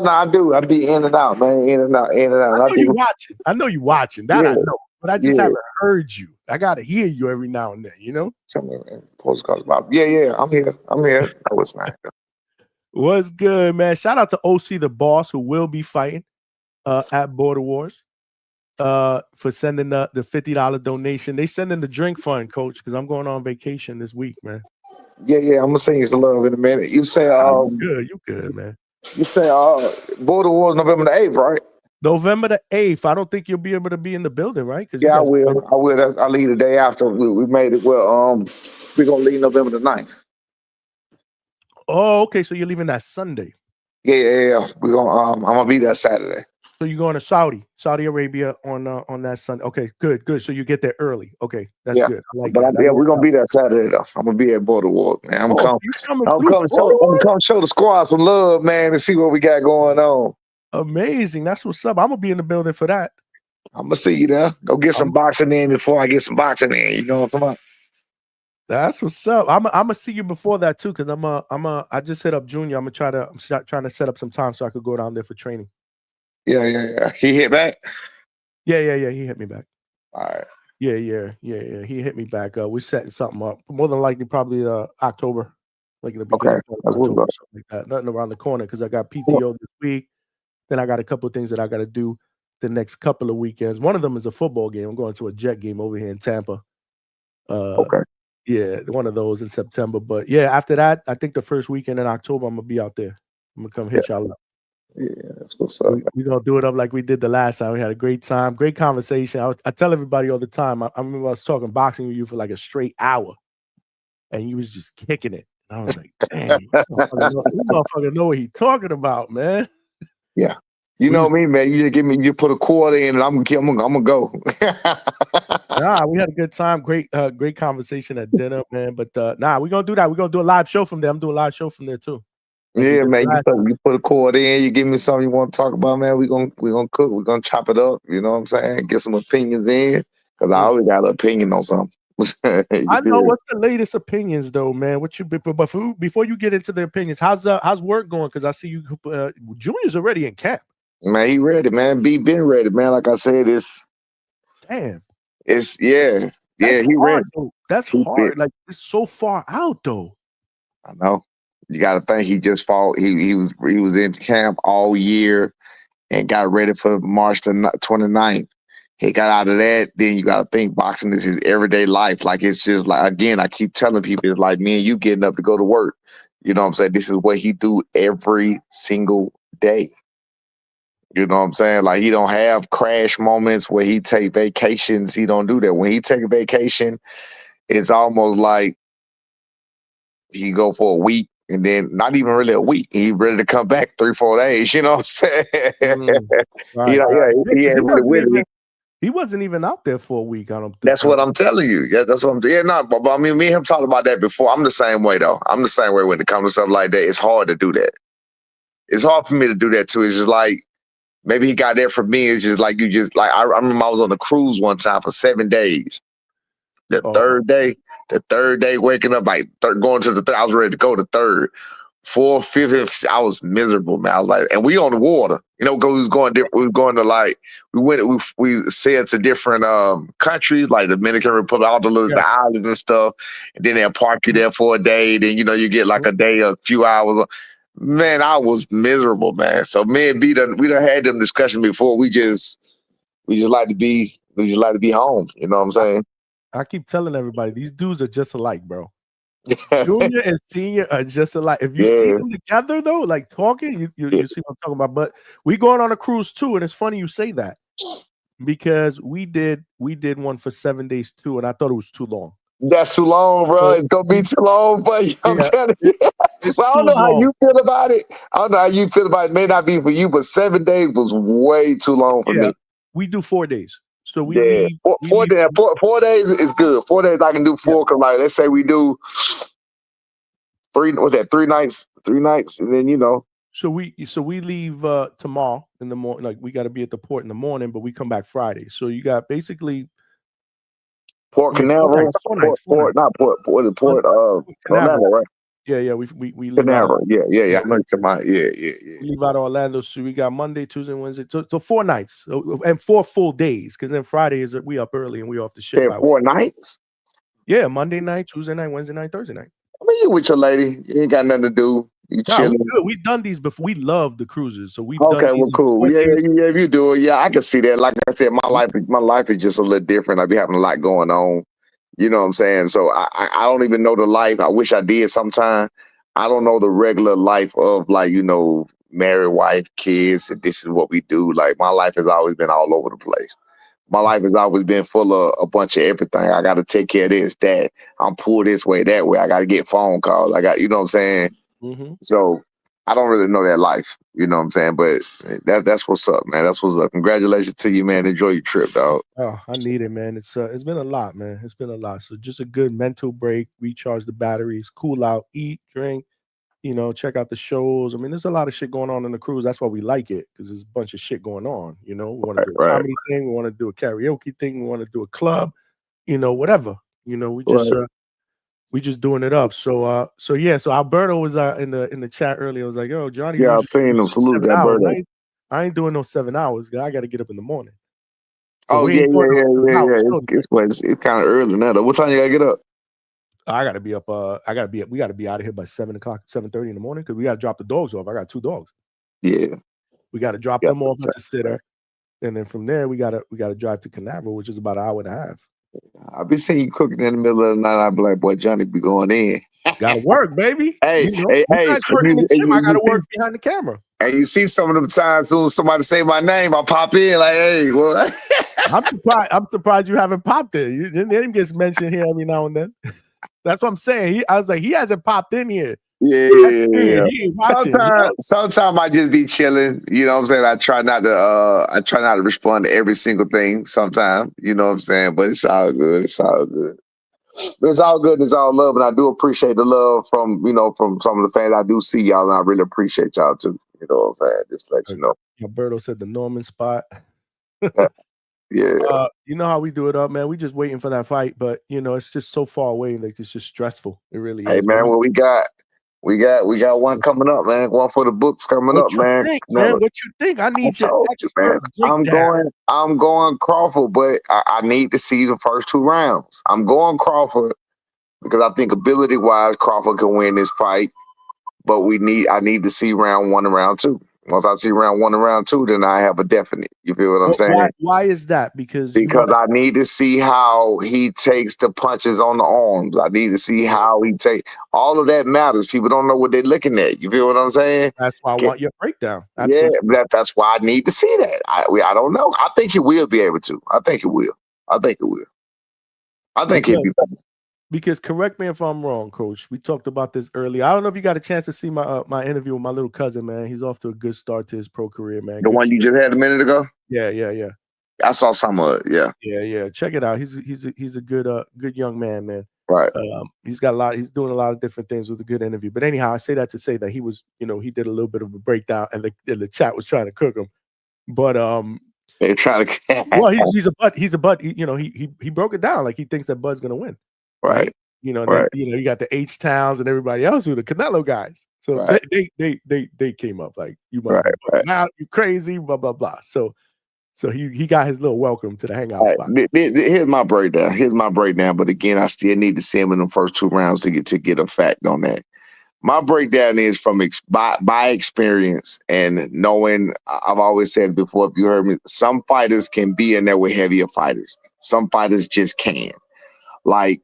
I do. I be in and out, man. In and out. I know you watching. I know you watching. That Yeah. I know. But I just haven't heard you. I gotta hear you every now and then, you know? Postcards about. Yeah. I'm here. No, it's not. What's good, man? Shout out to OC the boss, who will be fighting at Border Wars. For sending the $50 donation. They sending the drink fund, coach, because I'm going on vacation this week, man. Yeah. I'm gonna send you some love in a minute. You say you good, man. You say Border Wars November the 8th, right? November the 8th. I don't think you'll be able to be in the building, right? Yeah, I will. I'll leave the day after. We made it. Well, we're gonna leave November the 9th. Oh, okay. So you're leaving that Sunday. Yeah. We're gonna I'm gonna be there Saturday. So you're going to Saudi Arabia on that Sunday. Okay, good. So you get there early. Okay, that's good. I like that. We're gonna be there Saturday though. I'm gonna be at Border Wars, man. I'm gonna come show the squad some love, man, and see what we got going on. Amazing. That's what's up. I'm gonna be in the building for that. I'm gonna see you there. Go get some boxing in before I get some boxing in. You know what I'm talking about? That's what's up. I'm gonna see you before that too, because I just hit up Junior. I'm trying to set up some time so I could go down there for training. Yeah. He hit back? Yeah. He hit me back. All right. Yeah. He hit me back. We're setting something up. More than likely, probably October, like in the beginning of October, or something like that. Nothing around the corner because I got PTO this week. Then I got a couple of things that I got to do the next couple of weekends. One of them is a football game. I'm going to a Jet game over here in Tampa. Okay. Yeah, one of those in September. But yeah, after that, I think the first weekend in October, I'm gonna be out there. I'm gonna come hit y'all up. Yeah, that's what's up. We're gonna do it up like we did the last time. We had a great time, great conversation. I tell everybody all the time. I remember I was talking boxing with you for like a straight hour, and you was just kicking it. And I was like, "Damn, this motherfucker know what he talking about, man." Yeah, you know me, man. You just you put a quarter in, and I'm gonna go. Nah, we had a good time. Great conversation at dinner, man. But we're gonna do that. We're gonna do a live show from there. I'm doing a live show from there too. Yeah, man. You put a quarter in. You give me something you want to talk about, man. We're gonna cook. We're gonna chop it up. You know what I'm saying? Get some opinions in, because I always got an opinion on something. I know. What's the latest opinions, though, man? What you before you get into the opinions, how's work going? Because I see you, Junior's already in camp. Man, he ready, man. Been ready, man. Like I said, it's yeah. He ready. That's hard. Like, it's so far out, though. I know. You got to think he just fought. He was in camp all year and got ready for March the 29th. He got out of that. Then you got to think boxing is his everyday life. Like, it's just like, again, I keep telling people, it's like me and you getting up to go to work. You know what I'm saying? This is what he do every single day. You know what I'm saying? Like, he don't have crash moments where he take vacations. He don't do that. When he take a vacation, it's almost like he go for a week and then not even really a week. He ready to come back 3-4 days. You know what I'm saying? Right, Yeah, he ain't really with it. He wasn't even out there for a week. I don't think. That's what I'm telling you. Yeah, that's what I'm. Yeah, no, but I mean, me and him talked about that before. I'm the same way though. I'm the same way when it comes to stuff like that. It's hard to do that. It's hard for me to do that too. It's just like maybe he got there for me. It's just like you just like I remember I was on a cruise one time for 7 days. The third day, waking up like going to the third. I was ready to go to third. 4th, 5th, I was miserable, man. I was like, and we on the water, you know, we was going to like, we said to different countries like Dominican Republic, all the little the islands and stuff, and then they'll park you there for a day. Then, you know, you get like a day, a few hours. Man, I was miserable, man. So me and B we done had them discussion before. We just like to be home. You know what I'm saying? I keep telling everybody, these dudes are just alike, bro. Junior and senior are just alike. If you see them together, though, like talking, you see what I'm talking about. But we going on a cruise too, and it's funny you say that because we did one for 7 days too, and I thought it was too long. That's too long, bro. It's gonna be too long, but I'm telling you. Well, I don't know how you feel about it. I don't know how you feel about it. It may not be for you, but 7 days was way too long for me. We do 4 days. So we leave. 4 days is good. 4 days I can do 4. Cause like let's say we do 3. What's that? 3 nights. 3 nights, and then you know. So we leave tomorrow in the morning. Like we got to be at the port in the morning, but we come back Friday. So you got basically Port Canaveral. Port Canaveral, right? Yeah. We leave Canaveral. Yeah. I know you're about. Yeah. We leave out of Orlando, so we got Monday, Tuesday, Wednesday, so 4 nights and 4 full days. Because then Friday is we up early and we off the ship. 4 nights. Yeah, Monday night, Tuesday night, Wednesday night, Thursday night. I mean, you with your lady, you ain't got nothing to do. You chilling. We've done these before. We love the cruises, so we've done these. Cool. Yeah, if you do it, yeah, I can see that. Like I said, my life is just a little different. I be having a lot going on. You know what I'm saying? So I don't even know the life. I wish I did sometime. I don't know the regular life of like, you know, married wife, kids, and this is what we do. Like my life has always been all over the place. My life has always been full of a bunch of everything. I got to take care of this, that. I'm pulled this way, that way. I got to get phone calls. I got, you know what I'm saying? Mm-hmm. So I don't really know that life. You know what I'm saying? But that's what's up, man. That's what's up. Congratulations to you, man. Enjoy your trip, dog. Oh, I need it, man. It's been a lot, man. It's been a lot. So just a good mental break, recharge the batteries, cool out, eat, drink, you know, check out the shows. I mean, there's a lot of shit going on in the cruise. That's why we like it, because there's a bunch of shit going on. You know, we want to do a comedy thing, we want to do a karaoke thing, we want to do a club, you know, whatever. You know, we just doing it up. So yeah. So Alberto was in the chat earlier. I was like, yo, Johnny. Yeah, I've seen him. Salute that Alberto. I ain't doing no 7 hours. I got to get up in the morning. So yeah. It's kind of early now. Though. What time you gotta get up? I gotta be up. We gotta be out of here by 7 o'clock, 7:30 in the morning, because we gotta drop the dogs off. I got 2 dogs. Yeah. We gotta drop them off at the sitter, and then from there we gotta drive to Canaveral, which is about an hour and a half. I've been seeing you cooking in the middle of the night. I'd be like, boy, Johnny be going in. Gotta work, baby. Hey, you guys work in the gym. I gotta work behind the camera. And you see some of them times when somebody say my name, I pop in like, hey, what? I'm surprised you haven't popped in. Your name gets mentioned here every now and then. That's what I'm saying. I was like, he hasn't popped in here. Yeah. He ain't watching, sometimes I just be chilling. You know what I'm saying? I try not to respond to every single thing sometimes. You know what I'm saying? But it's all good. It's all good. It's all good. It's all love. And I do appreciate the love from some of the fans. I do see y'all, and I really appreciate y'all too. You know what I'm saying? Just let you know. Alberto said the Norman spot. Yeah. You know how we do it up, man. We just waiting for that fight, but you know, it's just so far away. Like it's just stressful. It really is. Hey man, well, we got one coming up, man. One for the books coming up, man. What you think? I need your expert breakdown. I'm going Crawford, but I need to see the first 2 rounds. I'm going Crawford because I think ability wise, Crawford can win this fight. But I need to see round 1 and round 2. Once I see round 1 and round 2, then I have a definite. You feel what I'm saying? Why is that? Because Because I need to see how he takes the punches on the arms. I need to see how he take all of that matters. People don't know what they're looking at. You feel what I'm saying? that's why I want your breakdown. Yeah, Absolutely. that's why I need to see that. I don't know. I think he will be able to. I think he will. I think he'll be better. Because correct me if I'm wrong, Coach. We talked about this earlier. I don't know if you got a chance to see my my interview with my little cousin, man. He's off to a good start to his pro career, man. The Good one you kid. just had a minute ago? Yeah. I saw some of it, yeah. Yeah. Check it out. He's a good young man. Right. He's doing a lot of different things with a good interview. But anyhow, I say that to say that he was, he did a little bit of a breakdown and the chat was trying to cook him. But they're trying to well, he's a Bud. He broke it down like he thinks that Bud's gonna win. Right. Then, you got the H Towns and everybody else who are the Canelo guys. So they came up like, you must be bugging out, you crazy, blah blah blah. So he got his little welcome to the hangout spot. Here's my breakdown. But again, I still need to see him in the first 2 rounds to get a fact on that. My breakdown is from by experience and knowing. I've always said before, if you heard me, some fighters can be in there with heavier fighters. Some fighters just can. Like,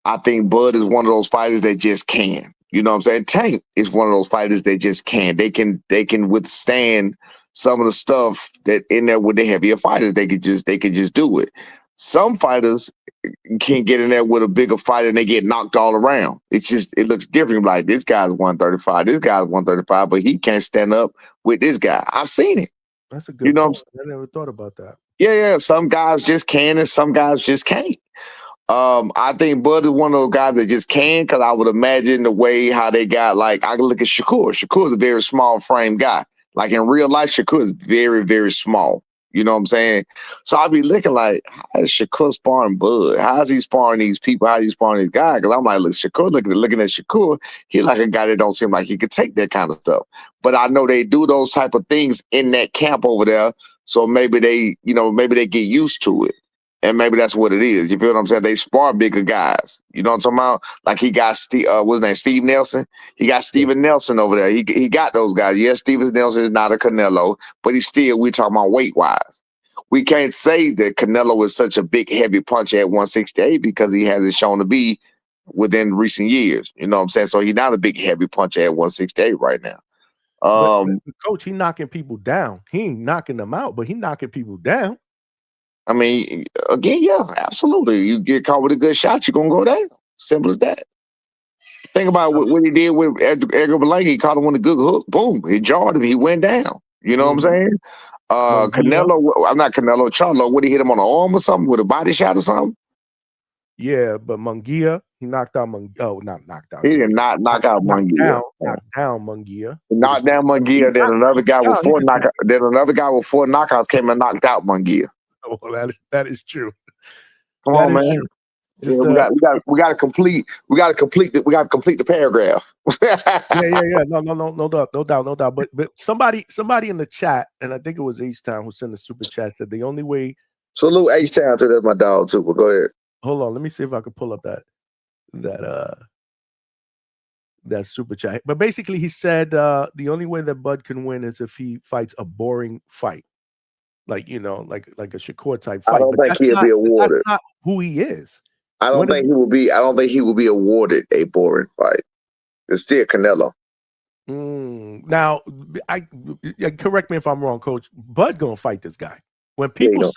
I think Bud is one of those fighters that just can. You know what I'm saying? Tank is one of those fighters that just can. They can withstand some of the stuff that in there with the heavier fighters. They could just do it. Some fighters can get in there with a bigger fighter and they get knocked all around. It looks different. Like, this guy's 135, this guy's 135, but he can't stand up with this guy. I've seen it. That's a good point. I never thought about that. Yeah. Some guys just can and some guys just can't. I think Bud is one of those guys that just can, because I would imagine the way how they got, like, I can look at Shakur. Shakur is a very small frame guy. Like, in real life, Shakur is very, very small. You know what I'm saying? So I'll be looking like, how is Shakur sparring Bud? How is he sparring these people? How is he sparring these guys? Because I'm like, look, Shakur, looking at Shakur, he like a guy that don't seem like he could take that kind of stuff. But I know they do those type of things in that camp over there. So maybe they get used to it. And maybe that's what it is. You feel what I'm saying? They spar bigger guys. You know what I'm talking about? Like, he got what's his name? Steve Nelson. He got Steven Nelson over there. He got those guys. Yes, Steven Nelson is not a Canelo, but we're talking about weight wise. We can't say that Canelo is such a big, heavy puncher at 168 because he hasn't shown to be within recent years. You know what I'm saying? So he's not a big, heavy puncher at 168 right now. But Coach, he knocking people down. He ain't knocking them out, but he knocking people down. I mean, again, yeah, absolutely. You get caught with a good shot, you're going to go down. Simple as that. Think about what he did with Edgar Berlanga. He caught him with a good hook. Boom. He jarred him. He went down. You know what I'm saying? Charlo, what, he hit him on the arm or something with a body shot or something? Yeah, but Munguia, he knocked out not knocked out. He did not knock out Munguia. Knocked down Munguia. Knocked down Munguia. Then another guy with 4 knockouts. Then another guy with 4 knockouts came and knocked out Munguia. Well, that is true. Come on, man. Just, we got to complete the paragraph. yeah. No doubt. But somebody in the chat, and I think it was H-Town who sent the super chat, said the only way. Salute H-Town too. That's my dog too. But go ahead. Hold on, let me see if I can pull up that super chat. But basically, he said the only way that Bud can win is if he fights a boring fight. Like, like a Shakur type fight. I don't think he'll be awarded. That's not who he is. I don't think he will be awarded a boring fight. It's still Canelo. Now, I correct me if I'm wrong, Coach. Bud gonna fight this guy. When people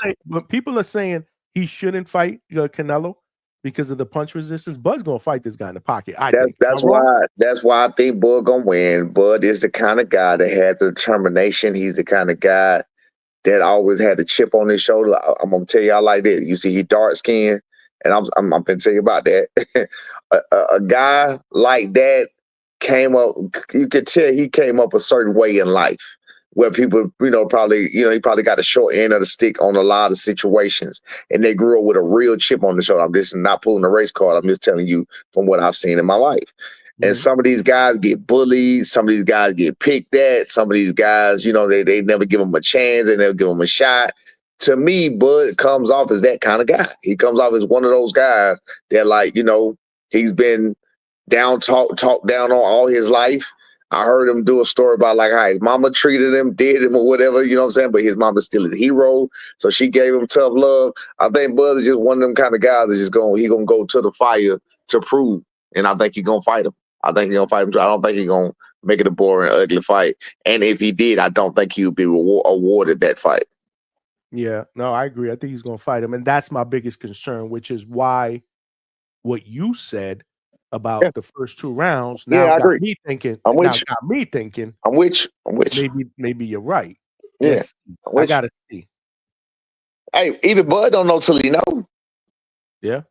are saying he shouldn't fight Canelo because of the punch resistance, Bud's gonna fight this guy in the pocket. That's why I think Bud gonna win. Bud is the kind of guy that has the determination. He's the kind of guy that always had the chip on his shoulder. I'm gonna tell y'all like this. You see, he dark skinned, and I'm gonna tell you about that. a guy like that came up. You could tell he came up a certain way in life, where people, he probably got the short end of the stick on a lot of situations, and they grew up with a real chip on the shoulder. I'm just not pulling a race card. I'm just telling you from what I've seen in my life. And some of these guys get bullied. Some of these guys get picked at. Some of these guys, they never give them a chance. They never give them a shot. To me, Bud comes off as that kind of guy. He comes off as one of those guys that, like, he's been talked down on all his life. I heard him do a story about like how his mama treated him, did him, or whatever, you know what I'm saying? But his mama's still a hero, so she gave him tough love. I think Bud is just one of them kind of guys that's just gonna go to the fire to prove, and I think he's gonna fight him. I think he's gonna fight him too. I don't think he's gonna make it a boring, ugly fight. And if he did, I don't think he would be awarded that fight. Yeah, no, I agree. I think he's going to fight him. And that's my biggest concern, which is why what you said about the first 2 rounds now I got agree. me thinking. I'm with Now you. got me thinking. I'm with you. Maybe you're right. Yeah, I gotta see. Hey, even Bud don't know till he know. Yeah.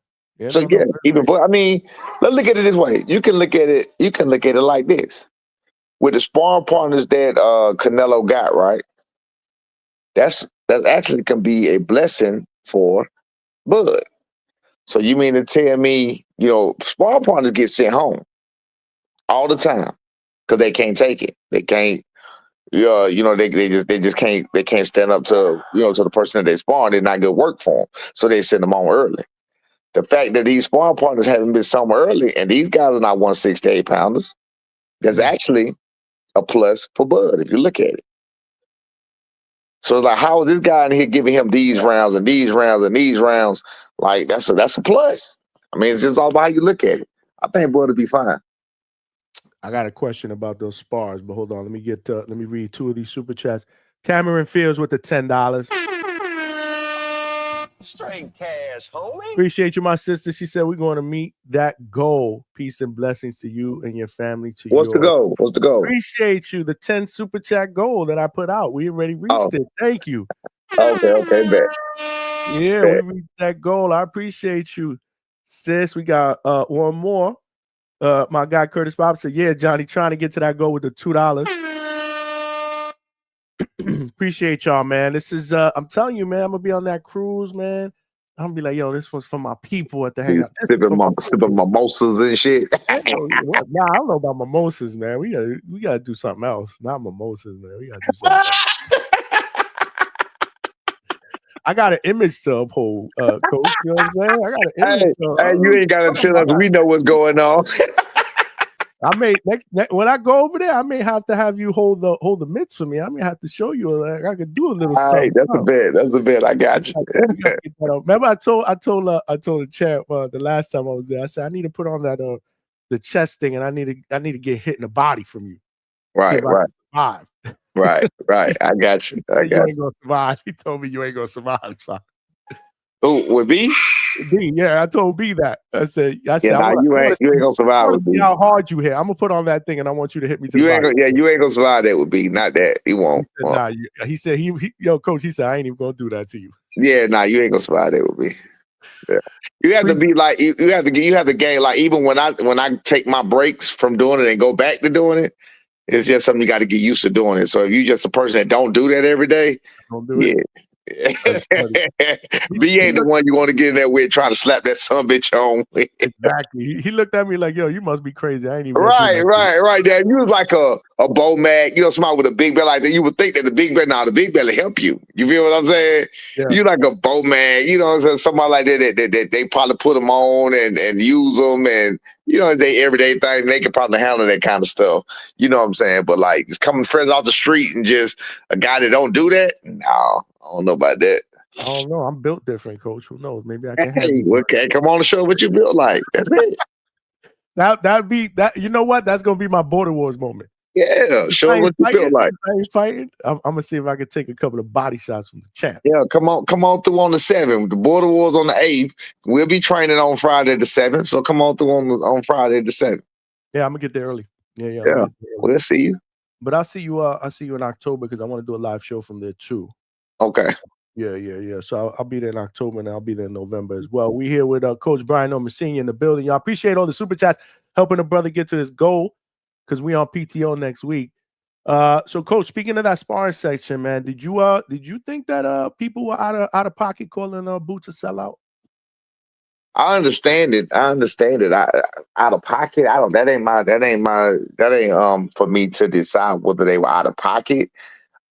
So no, yeah, even Bud. I mean, let's look at it this way. You can look at it. You can look at it like this. With the sparring partners that Canelo got, right? That actually can be a blessing for Bud. So you mean to tell me, sparring partners get sent home all the time because they can't take it. They can't. They just can't stand up to to the person that they spawn. They're not good work for them, so they send them home early. The fact that these sparring partners haven't been somewhere early, and these guys are not 168 pounders, that's actually a plus for Bud if you look at it. So it's like, how is this guy in here giving him these rounds and these rounds and these rounds? Like that's a plus. I mean, it's just all about how you look at it. I think Bud will be fine. I got a question about those spars, but hold on. Let me read 2 of these super chats. Cameron Fields with the $10. Straight cash, homie. Appreciate you, my sister. She said we're going to meet that goal. Peace and blessings to you and your family. What's the goal? Appreciate you. The 10 super chat goal that I put out. We already reached it. Thank you. Okay, bet. Yeah, we reached that goal. I appreciate you, sis. We got one more. My guy Curtis Bob said, yeah, Johnny, trying to get to that goal with the $2. Appreciate y'all, man. This is I'm telling you, man, I'm gonna be on that cruise, man. I'm gonna be like, yo, this was for my people at the Hangout. Sipping mimosas and shit. Nah, I don't know about mimosas, man. We gotta do something else. Not mimosas, man. We gotta do something else. I got an image to uphold, Coach. You know what I'm saying? I got an image Hey, you ain't gotta tell us. We know what's going on. I may next when I go over there, I may have to have you hold the mitts for me. I may have to show you like I could do a little something. That's a bet. I got you. Remember, I told the champ the last time I was there. I said I need to put on that the chest thing, and I need to get hit in the body from you. Right. Right. I got you. You ain't gonna survive. He told me you ain't gonna survive. So. Oh, with B? B, yeah, I told B that. I said, you ain't gonna survive with B. How hard you hit? I'm gonna put on that thing, and I want you to hit me to you the ain't body. you ain't gonna survive that with B. Not that he won't. He said, yo, Coach. He said, I ain't even gonna do that to you. Yeah, you ain't gonna survive that with B. Yeah. You have to be like you have to gain like even when I take my breaks from doing it and go back to doing it, it's just something you got to get used to doing it. So if you're just a person that don't do that every day, don't do it. B ain't the one you want to get in there with trying to slap that son bitch on with. Exactly. He looked at me like, yo, you must be crazy. I ain't even right. Dad. You was like a Bo Mag, somebody with a big belly like that. You would think that the big belly help you. You feel what I'm saying? Yeah. You like a Bo Mag, somebody like that they probably put them on and use them and they everyday thing. They can probably handle that kind of stuff. You know what I'm saying? But like just coming fresh off the street and just a guy that don't do that, no. I don't know about that. I don't know. I'm built different, Coach. Who knows? Maybe I can come on the show what you built like. That's it. That'd be that. You know what? That's gonna be my Border Wars moment. Yeah, show what you built like. I ain't fighting. I'm gonna see if I can take a couple of body shots from the champ. Yeah, come on through on the 7th. The Border Wars on the 8th. We'll be training on Friday the 7th. So come on through on Friday the 7th. Yeah, I'm gonna get there early. Yeah. We'll see you. But I'll see you. I'll see you in October because I want to do a live show from there too. Okay. Yeah. So I'll be there in October and I'll be there in November as well. We here with Coach Brian Omer Sr. in the building. Y'all appreciate all the super chats helping a brother get to his goal because we on PTO next week. So Coach, speaking of that sparring section, man, did you think that people were out of pocket calling Boots a sellout? I understand it. Out of pocket. That ain't for me to decide whether they were out of pocket.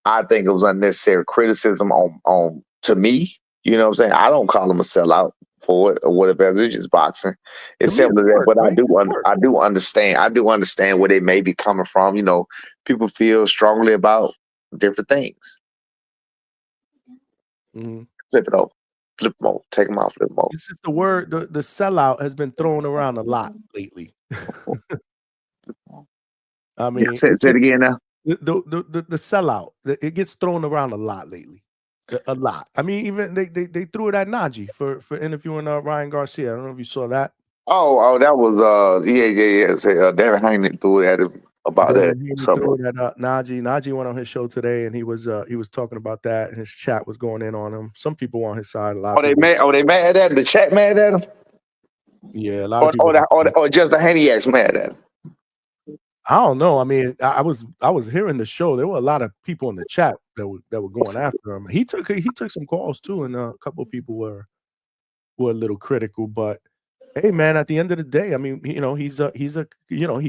I think it was unnecessary criticism on to me. You know what I'm saying? I don't call him a sellout for it or whatever. It's just boxing. It's To me, simple as that. work, But right? Work. I do understand. I do understand where they may be coming from. You know, people feel strongly about different things. Mhm. Flip it over. Flip them over. Take them off. Flip them over. It's just the word. The sellout has been thrown around a lot lately. I mean, Say it again now. the sellout. It gets thrown around a lot lately. A lot. I mean, even they threw it at Najee for interviewing Ryan Garcia. I don't know if you saw that. Oh, that was yeah. Say, David Haney threw it at him about that. He Some threw it at Najee. Najee went on his show today, and he was talking about that, and his chat was going in on him. Some people were on his side. A lot. they mad? They mad at him? The chat mad at him? Yeah, a lot of people. Or just the Haneyaks mad at him? I don't know. I mean, I was hearing the show. There were a lot of people in the chat that were going after him. He took some calls too, and a couple of people were a little critical. But hey, man, at the end of the day, I mean, you know, he's a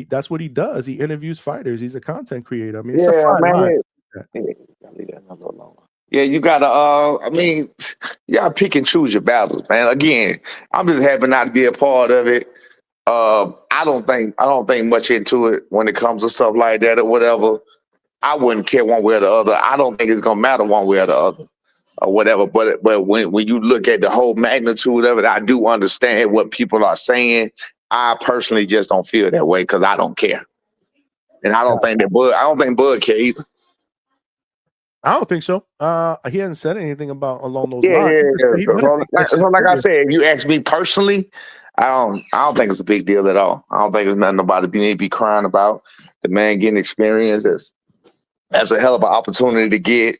that's what he does. He interviews fighters. He's a content creator. I mean, it's a fine line. Yeah, you gotta. I mean, you gotta pick and choose your battles, man. Again, I'm just happy not to be a part of it. I don't think much into it when it comes to stuff like that or whatever. I wouldn't care one way or the other. I don't think it's gonna matter one way or the other or whatever. But when you look at the whole magnitude of it, I do understand what people are saying. I personally just don't feel that way because I don't care, and I don't think Bud care either. I don't think so. He hasn't said anything along those lines. Yeah. So like I said, if you ask me personally, I don't think it's a big deal at all. I don't think it's nothing about it you need to be crying about. The man getting experience. That's a hell of an opportunity to get,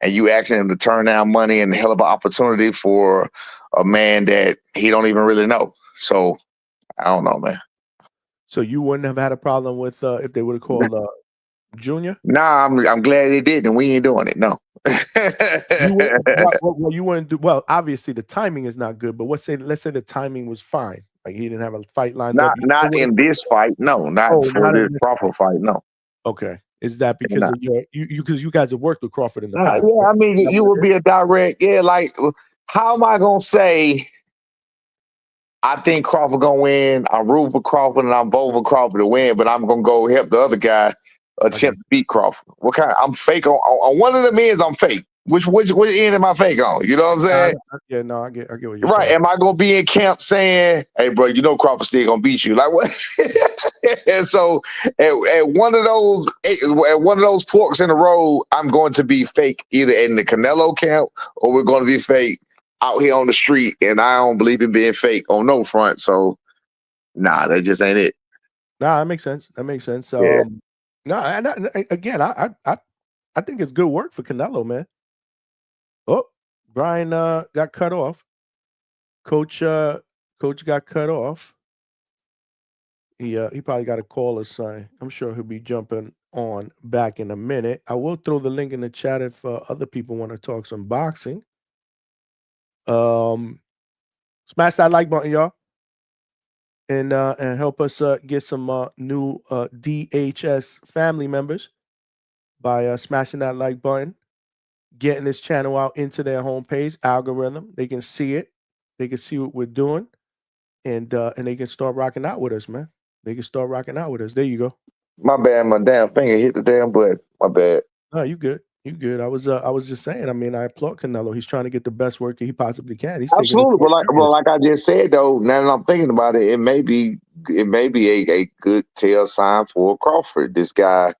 and you asking him to turn down money and a hell of an opportunity for a man that he don't even really know. So I don't know, man. So you wouldn't have had a problem with if they would have called Junior? Nah, I'm glad they did, and we ain't doing it. No. You wouldn't do well. Obviously, the timing is not good. But let's say the timing was fine. Like he didn't have a fight lined up. Not in this fight. No, not for this Crawford fight. No. Okay. Is that because of you guys have worked with Crawford in the past? Yeah, I mean, you would be a direct. Yeah, like how am I gonna say? I think Crawford gonna win. I'm rooting for Crawford, and I'm voting for Crawford to win. But I'm gonna go help the other guy attempt to beat Crawford. What kind? I'm fake on one of them ends. I'm fake. Which end am I fake on? You know what I'm saying? Yeah, no, I get what you're right. saying. Am I gonna be in camp saying, "Hey, bro, you know Crawford still gonna beat you"? Like what? And so at one of those forks in the road, I'm going to be fake either in the Canelo camp or we're going to be fake out here on the street. And I don't believe in being fake on no front. So nah, that just ain't it. Nah, that makes sense. Yeah. No, and again, I think it's good work for Canelo, man. Oh, Brian got cut off. Coach got cut off. He probably got a call or something. I'm sure he'll be jumping on back in a minute. I will throw the link in the chat if other people want to talk some boxing. Smash that like button, y'all, and help us get some new DHS family members by smashing that like button, getting this channel out into their homepage algorithm. They can see it. They can see what we're doing, and they can start rocking out with us, man. They can start rocking out with us. There you go. My bad, my damn finger hit the damn button. My bad. No, you good. You good. I was just saying. I mean, I applaud Canelo. He's trying to get the best work he possibly can. He's absolutely, but like I just said though, now that I'm thinking about it, it may be a good tell sign for Crawford. This guy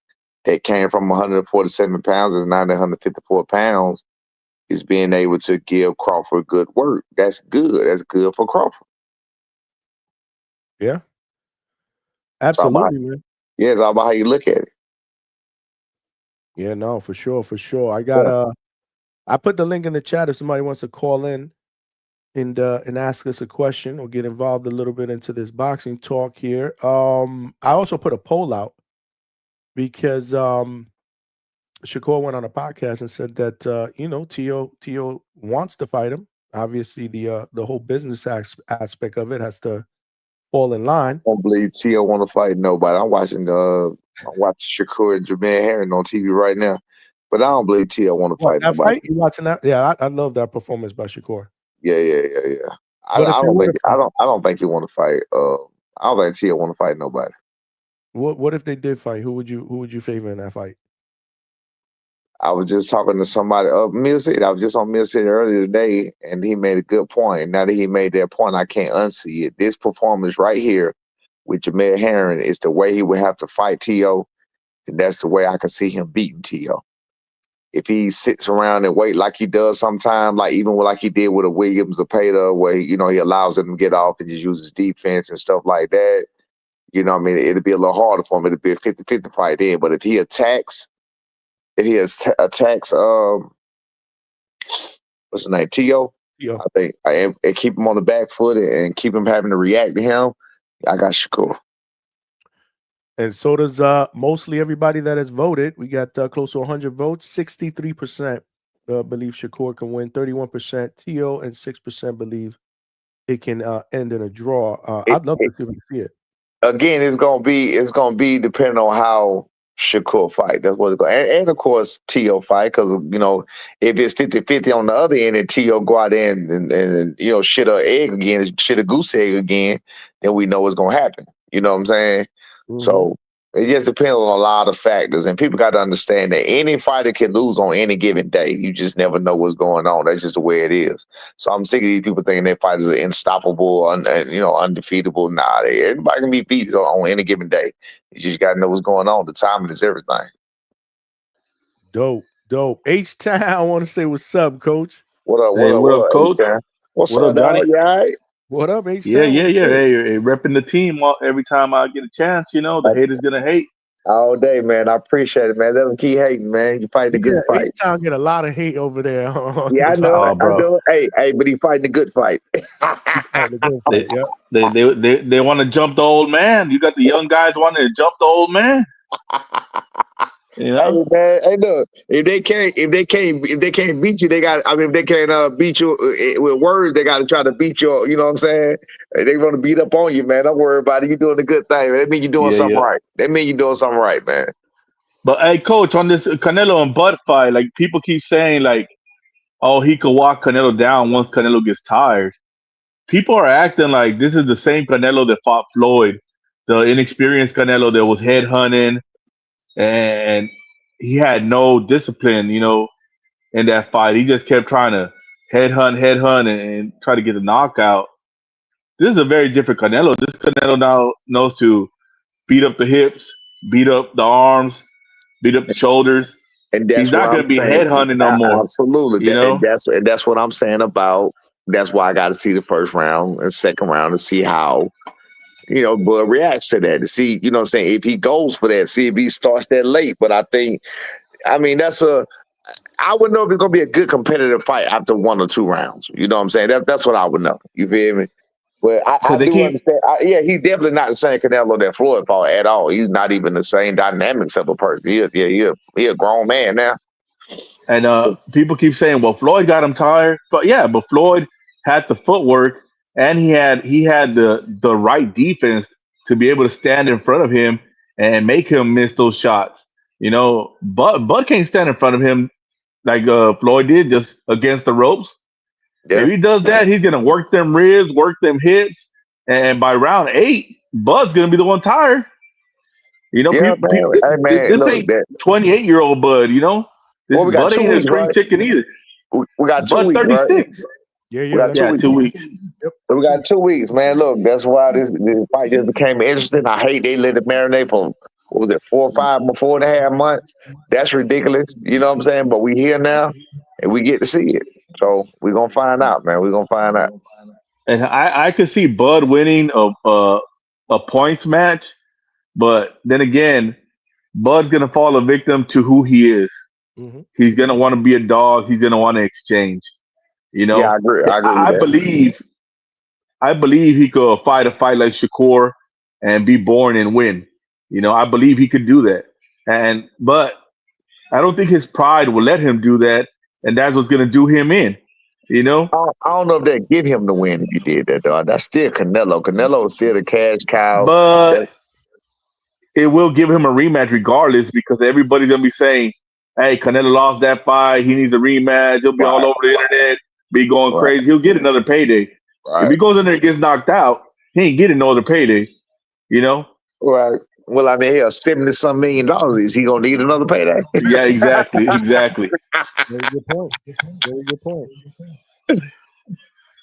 that came from 147 pounds is now 154 pounds is being able to give Crawford good work. That's good. That's good for Crawford. Yeah. Absolutely, man. Yeah, it's all about how you look at it. Yeah, no, for sure. I got I put the link in the chat if somebody wants to call in and ask us a question or get involved a little bit into this boxing talk here. I also put a poll out because Shakur went on a podcast and said that Tio wants to fight him. Obviously, the whole business aspect of it has to fall in line. I don't believe Tio want to fight nobody. I'm watching Shakur and Jermaine Herring on TV right now, but I don't believe Tio want to fight that nobody. fight? You watching that? Yeah, I love that performance by Shakur. Yeah. But if I they don't were think to fight, I don't think he want to fight. I don't think Tio want to fight nobody. what if they did fight? Who would you favor in that fight? I was just talking to somebody Mill City. I was just on Mill City earlier today, and he made a good point. Now that he made that point, I can't unsee it. This performance right here with Jamel Herring is the way he would have to fight T.O., and that's the way I can see him beating T.O. If he sits around and wait like he does sometimes, like even like he did with a Williams or Payda, where he allows them to get off and just uses defense and stuff like that, I mean, it'll be a little harder for him. It'll be a 50-50 fight then. But if he attacks, what's his name, T.O., Yo. I think and keep him on the back foot and keep him having to react to him, I got Shakur. And so does mostly everybody that has voted. We got close to 100 votes. 63% believe Shakur can win. 31% T.O. and 6% believe it can end in a draw. I'd love to see if we see it. Again, it's gonna be depending on how Shakur fight. That's what it's going. And of course T.O. fight, because if it's 50-50 on the other end and T.O. go out there and shit a egg again, shit a goose egg again, then we know what's gonna happen. You know what I'm saying? Mhm. So it just depends on a lot of factors, and people got to understand that any fighter can lose on any given day. You just never know what's going on. That's just the way it is. So I'm sick of these people thinking their fighters are unstoppable, undefeatable. Nah, everybody can be beat on any given day. You just got to know what's going on. The timing is everything. Dope. H-Town, I want to say what's up, Coach. What up, Coach? H-Town? What's What up, up, Johnny? dog? You all right? What up, H-Town? Yeah. Hey, repping the team every time I get a chance. The haters gonna hate. All day, man. I appreciate it, man. Let them keep hating, man. You fighting a good fight. H-Town get a lot of hate over there. Yeah, I know. Oh, bro. I know. Hey, but he fighting a good fight. They want to jump the old man. You got the young guys wanting to jump the old man. Hey man, hey look, if they can't beat you, they got. I mean, if they can't beat you with words, they got to try to beat you. You know what I'm saying? They want to beat up on you, man. Don't worry about it. You're doing a good thing. Man. That means you're doing something right. That means you're doing something right, man. But hey, Coach, on this Canelo and Bud fight, like people keep saying, like, oh, he could walk Canelo down once Canelo gets tired. People are acting like this is the same Canelo that fought Floyd, the inexperienced Canelo that was headhunting, and he had no discipline, in that fight. He just kept trying to headhunt, and try to get the knockout. This is a very different Canelo. This Canelo now knows to beat up the hips, beat up the arms, beat up the shoulders. And that's He's not going to be headhunting no more. Absolutely. And that's what I'm saying about. That's why I got to see the first round and second round to see how, Bud reacts to that. To see, what I'm saying, if he goes for that, see if he starts that late. But I mean, I would know if it's going to be a good competitive fight after 1 or 2 rounds. You know what I'm saying? That's what I would know. You feel me? But I do understand. He's definitely not the same Canelo that Floyd fought at all. He's not even the same dynamics of a person. He a grown man now. And people keep saying, well, Floyd got him tired. But Floyd had the footwork, and he had the right defense to be able to stand in front of him and make him miss those shots. Bud can't stand in front of him like Floyd did, just against the ropes. Yeah. If he does that, he's gonna work them ribs, work them hits, and by round 8, Bud's gonna be the one tired. This ain't 28-year-old Bud. This Bud ain't a spring chicken either. We got 2 weeks, 36. Right? We got 2 weeks. Yep. So we got 2 weeks, man. Look, that's why this fight just became interesting. I hate they let it marinate for 4 or 5 or 4.5 months. That's ridiculous. You know what I'm saying? But we here now, and we get to see it. So we're gonna find out, man. We're gonna find out. And I could see Bud winning a points match, but then again, Bud's gonna fall a victim to who he is. Mm-hmm. He's gonna want to be a dog. He's gonna want to exchange. Yeah, I agree. I believe he could fight a fight like Shakur and be born and win. I believe he could do that. But I don't think his pride will let him do that, and that's what's gonna do him in. I don't know if they'd give him the win if he did that, dog. That's still Canelo. Canelo is still the cash cow. But it will give him a rematch regardless, because everybody's going to be saying, hey, Canelo lost that fight. He needs a rematch. He'll be all over the internet, be going crazy. He'll get another payday. If he goes in there and gets knocked out, he ain't getting no other payday. You know? Right. Well, I mean, hell, $70-some million. Is he gonna need another payday? Yeah, exactly. Very good point. Very good point.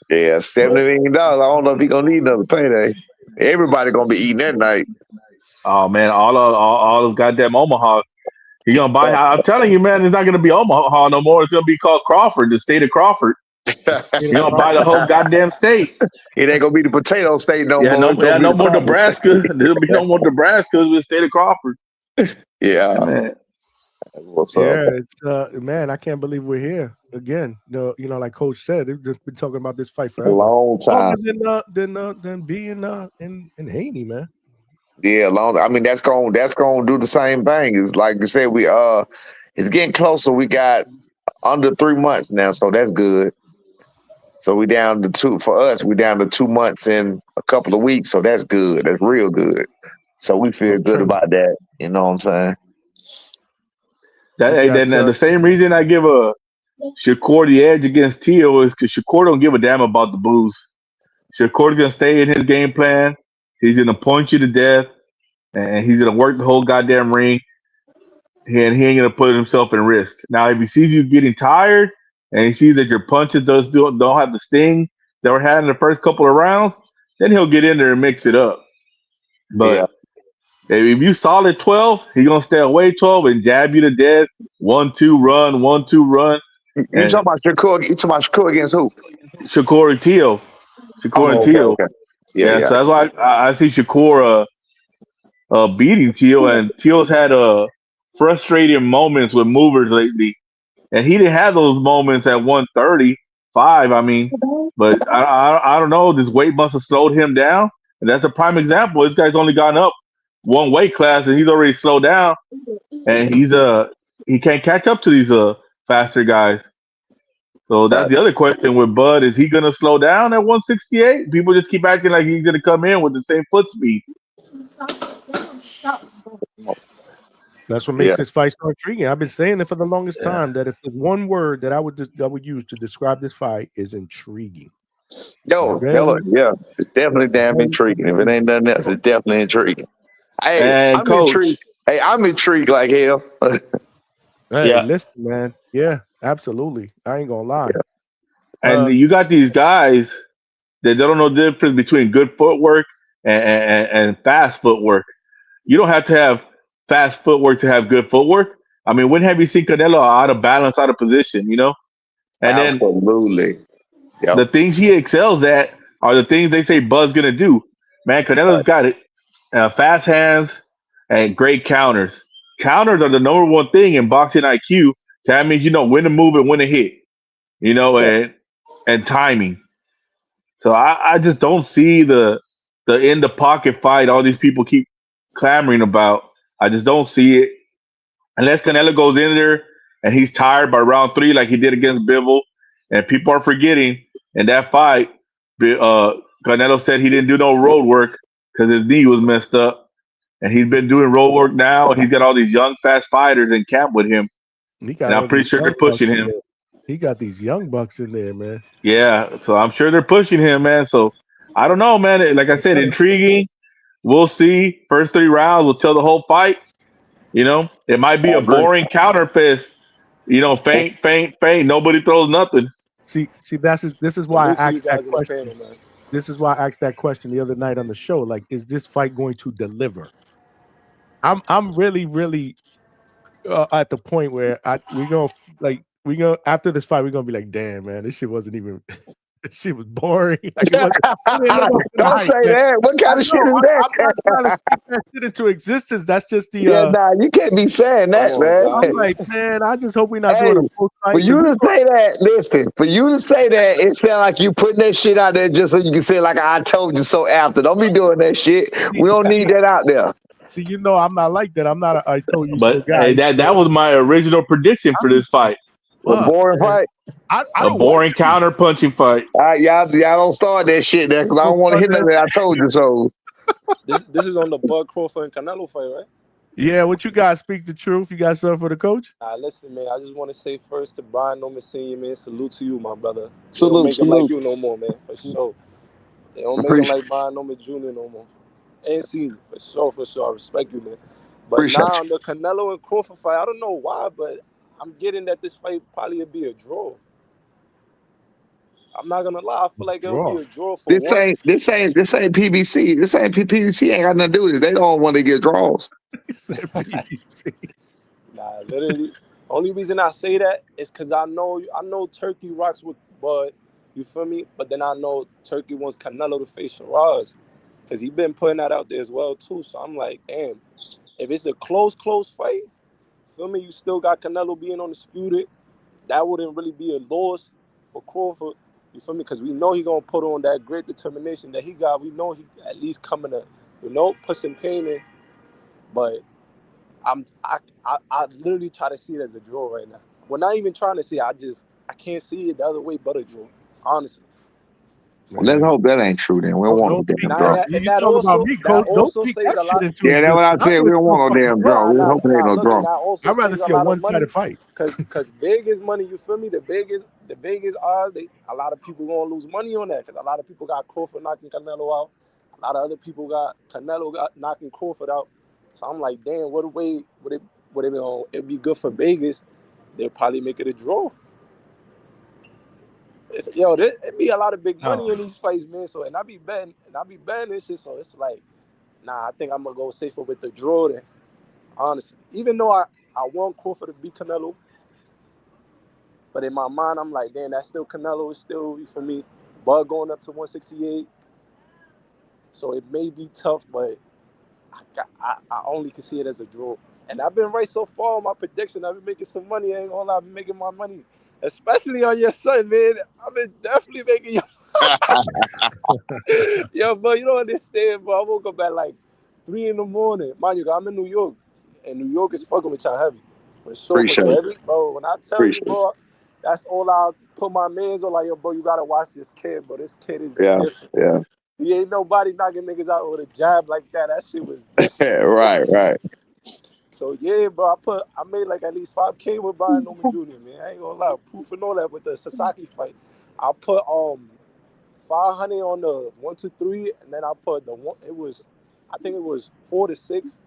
Yeah, $70 million. I don't know if he gonna need another payday. Everybody gonna be eating that night. Oh man, all of goddamn Omaha. He gonna buy. I'm telling you, man, it's not gonna be Omaha no more. It's gonna be called Crawford, the state of Crawford. He gonna buy the whole goddamn state. It ain't gonna be the potato state no Yeah, more. no more Nebraska. There'll be no more Nebraska. It's the state of Crawford. Yeah, man. What's up? Yeah, it's man, I can't believe we're here again. Like Coach said, they've just been talking about this fight A forever. long time. Than being in Haney, man. Yeah, long. I mean, that's gonna do the same thing. It's like you said, it's getting closer. We got under 3 months now, so that's good. So we down to 2 for us. We down to 2 months in a couple of weeks, so that's good. That's real good. So we feel good about that. You know what I'm saying? The same reason I give a Shakur the edge against Teal is because Shakur don't give a damn about the booze. Shakur's gonna stay in his game plan. He's gonna point you to death, and he's gonna work the whole goddamn ring. And he ain't gonna put himself in risk. Now, if he sees you getting tired and he sees that your punches don't have the sting that were had in the first couple of rounds, then he'll get in there and mix it up. But if you solid 12, he's gonna stay away 12 and jab you to death. 1-2 run, 1-2 run. You talking about Shakur? You talking about Shakur against who? Shakur and Teal. Okay. Yeah. So that's why I see Shakur beating Teal, and Teal's had frustrating moments with movers lately, and he didn't have those moments at 135. I mean, but I don't know. This weight must have slowed him down, and that's a prime example. This guy's only gone up one weight class, and he's already slowed down, and he can't catch up to these faster guys. So that's the other question with Bud. Is he going to slow down at 168? People just keep acting like he's going to come in with the same foot speed. That's what makes this fight so intriguing. I've been saying it for the longest time that if the one word that I would use to describe this fight is intriguing. It's definitely damn intriguing. If it ain't nothing else, it's definitely intriguing. Hey, I'm Coach, intrigued. Hey, I'm intrigued like hell. Hey, listen, man. Yeah, absolutely. I ain't gonna lie. And you got these guys that don't know the difference between good footwork and fast footwork. You don't have to have fast footwork to have good footwork. I mean, when have you seen Canelo out of balance, out of position, you know? And absolutely. Then the things he excels at are the things they say Bud's going to do. Man, Canelo's got it. Fast hands and great counters. Counters are the number one thing in boxing IQ. That means you know when to move and when to hit, you know, and timing. So I just don't see the in the pocket fight all these people keep clamoring about. I just don't see it unless Canelo goes in there and he's tired by round 3 like he did against Bivol. And people are forgetting in that fight, Canelo said he didn't do no road work because his knee was messed up. And he's been doing road work now. And he's got all these young, fast fighters in camp with him. And I'm pretty sure they're pushing him. He got these young bucks in there, man. Yeah, so I'm sure they're pushing him, man. So I don't know, man. Like I said, intriguing. We'll see. First 3 rounds will tell the whole fight. You know, it might be a boring counter fist. You know, feint. Nobody throws nothing. See, this is why I asked that question. This is why I asked that question the other night on the show. Like, is this fight going to deliver? I'm really at the point where we go after this fight, we're gonna be like, damn, man, this shit wasn't even. This shit was boring. Like, Don't say that. What kind of shit is that? I'm not trying to speak that shit into existence. That's just the. You can't be saying that, man. I'm like, man, I just hope we're not doing a post fight. For you to say that, listen. For you to say that, it sounds like you putting that shit out there just so you can say like I told you so. After, don't be doing that shit. We don't need that out there. See, you know, I'm not like that. I'm not. I told you but so guy. Hey, that was my original prediction for this fight. A boring fight. A boring counter punching fight. Y'all don't start that shit there because I don't want to hear nothing. I told you so. This is on the Bud Crawford and Canelo fight, right? Yeah, what you guys speak the truth? You got something for the coach? Listen, man, I just want to say first to Brian Norman Senior, man, salute to you, my brother. Salute. Don't make it like you no more, man, for sure. They don't make him Appreciate, like Brian Norman Jr. no more. And senior, for sure. I respect you, man. But appreciate now you. the Canelo and Crawford fight, I don't know why, but I'm getting that this fight probably would be a draw. I'm not gonna lie, I feel like it'll be Draw. a draw for This one. ain't PBC. This ain't PBC. Ain't got nothing to do with it. They don't want to get draws. He said PBC. Nah, literally. Only reason I say that is because I know Turkey rocks with Bud. You feel me? But then I know Turkey wants Canelo to face Shiraz because he been putting that out there as well too. So I'm like, damn, if it's a close fight, feel me? You still got Canelo being undisputed. That wouldn't really be a loss for Crawford. You feel me? Because we know he gonna put on that great determination that he got. We know he at least coming to, put some pain in. But I literally try to see it as a draw right now. We're not even trying to see it. I can't see it the other way but a draw. Honestly. Well, let's hope that ain't true. Then we don't want no damn speak draw. that. You that talk about also me, that coach. Don't also speak says that a shit lot. into Yeah, that's existence. what I said. We don't want no damn draw. We're hoping ain't no Look, draw. and that also I'd rather saves see a a lot of money. one-sided fight. Cause big is money, you feel me? The biggest odds, a lot of people gonna lose money on that. Cause a lot of people got Crawford knocking Canelo out. A lot of other people got Canelo knocking Crawford out. So I'm like, damn, what a way would it be good for Vegas? They'll probably make it a draw. It be a lot of big money in these fights, man. So and I be betting this shit. So it's like, nah, I think I'm gonna go safer with the draw then. Honestly, even though I want Crawford to beat Canelo, but in my mind I'm like, damn, that's still Canelo. It's still for me. Bud going up to 168, so it may be tough, but I only can see it as a draw. And I've been right so far on my prediction. I've been making some money. I ain't gonna lie, I've been making my money, especially on your son, man. I've been definitely making your. Yo, bro, you don't understand, bro. I woke up at like 3 in the morning. Mind you, I'm in New York, and New York is fucking with y'all heavy. For sure. Appreciate it. Bro, when I tell you, bro, that's all I put my mans on. Like, yo, bro, you gotta watch this kid, bro. This kid is different. Yeah. He ain't nobody knocking niggas out with a jab like that. That shit was different. Right. So yeah, bro, I made like at least $5K with Brian Norman Jr., man. I ain't gonna lie, proof and all that with the Sasaki fight. I put 500 on the 1, 2, 3, and then I put I think it was 4 to 6.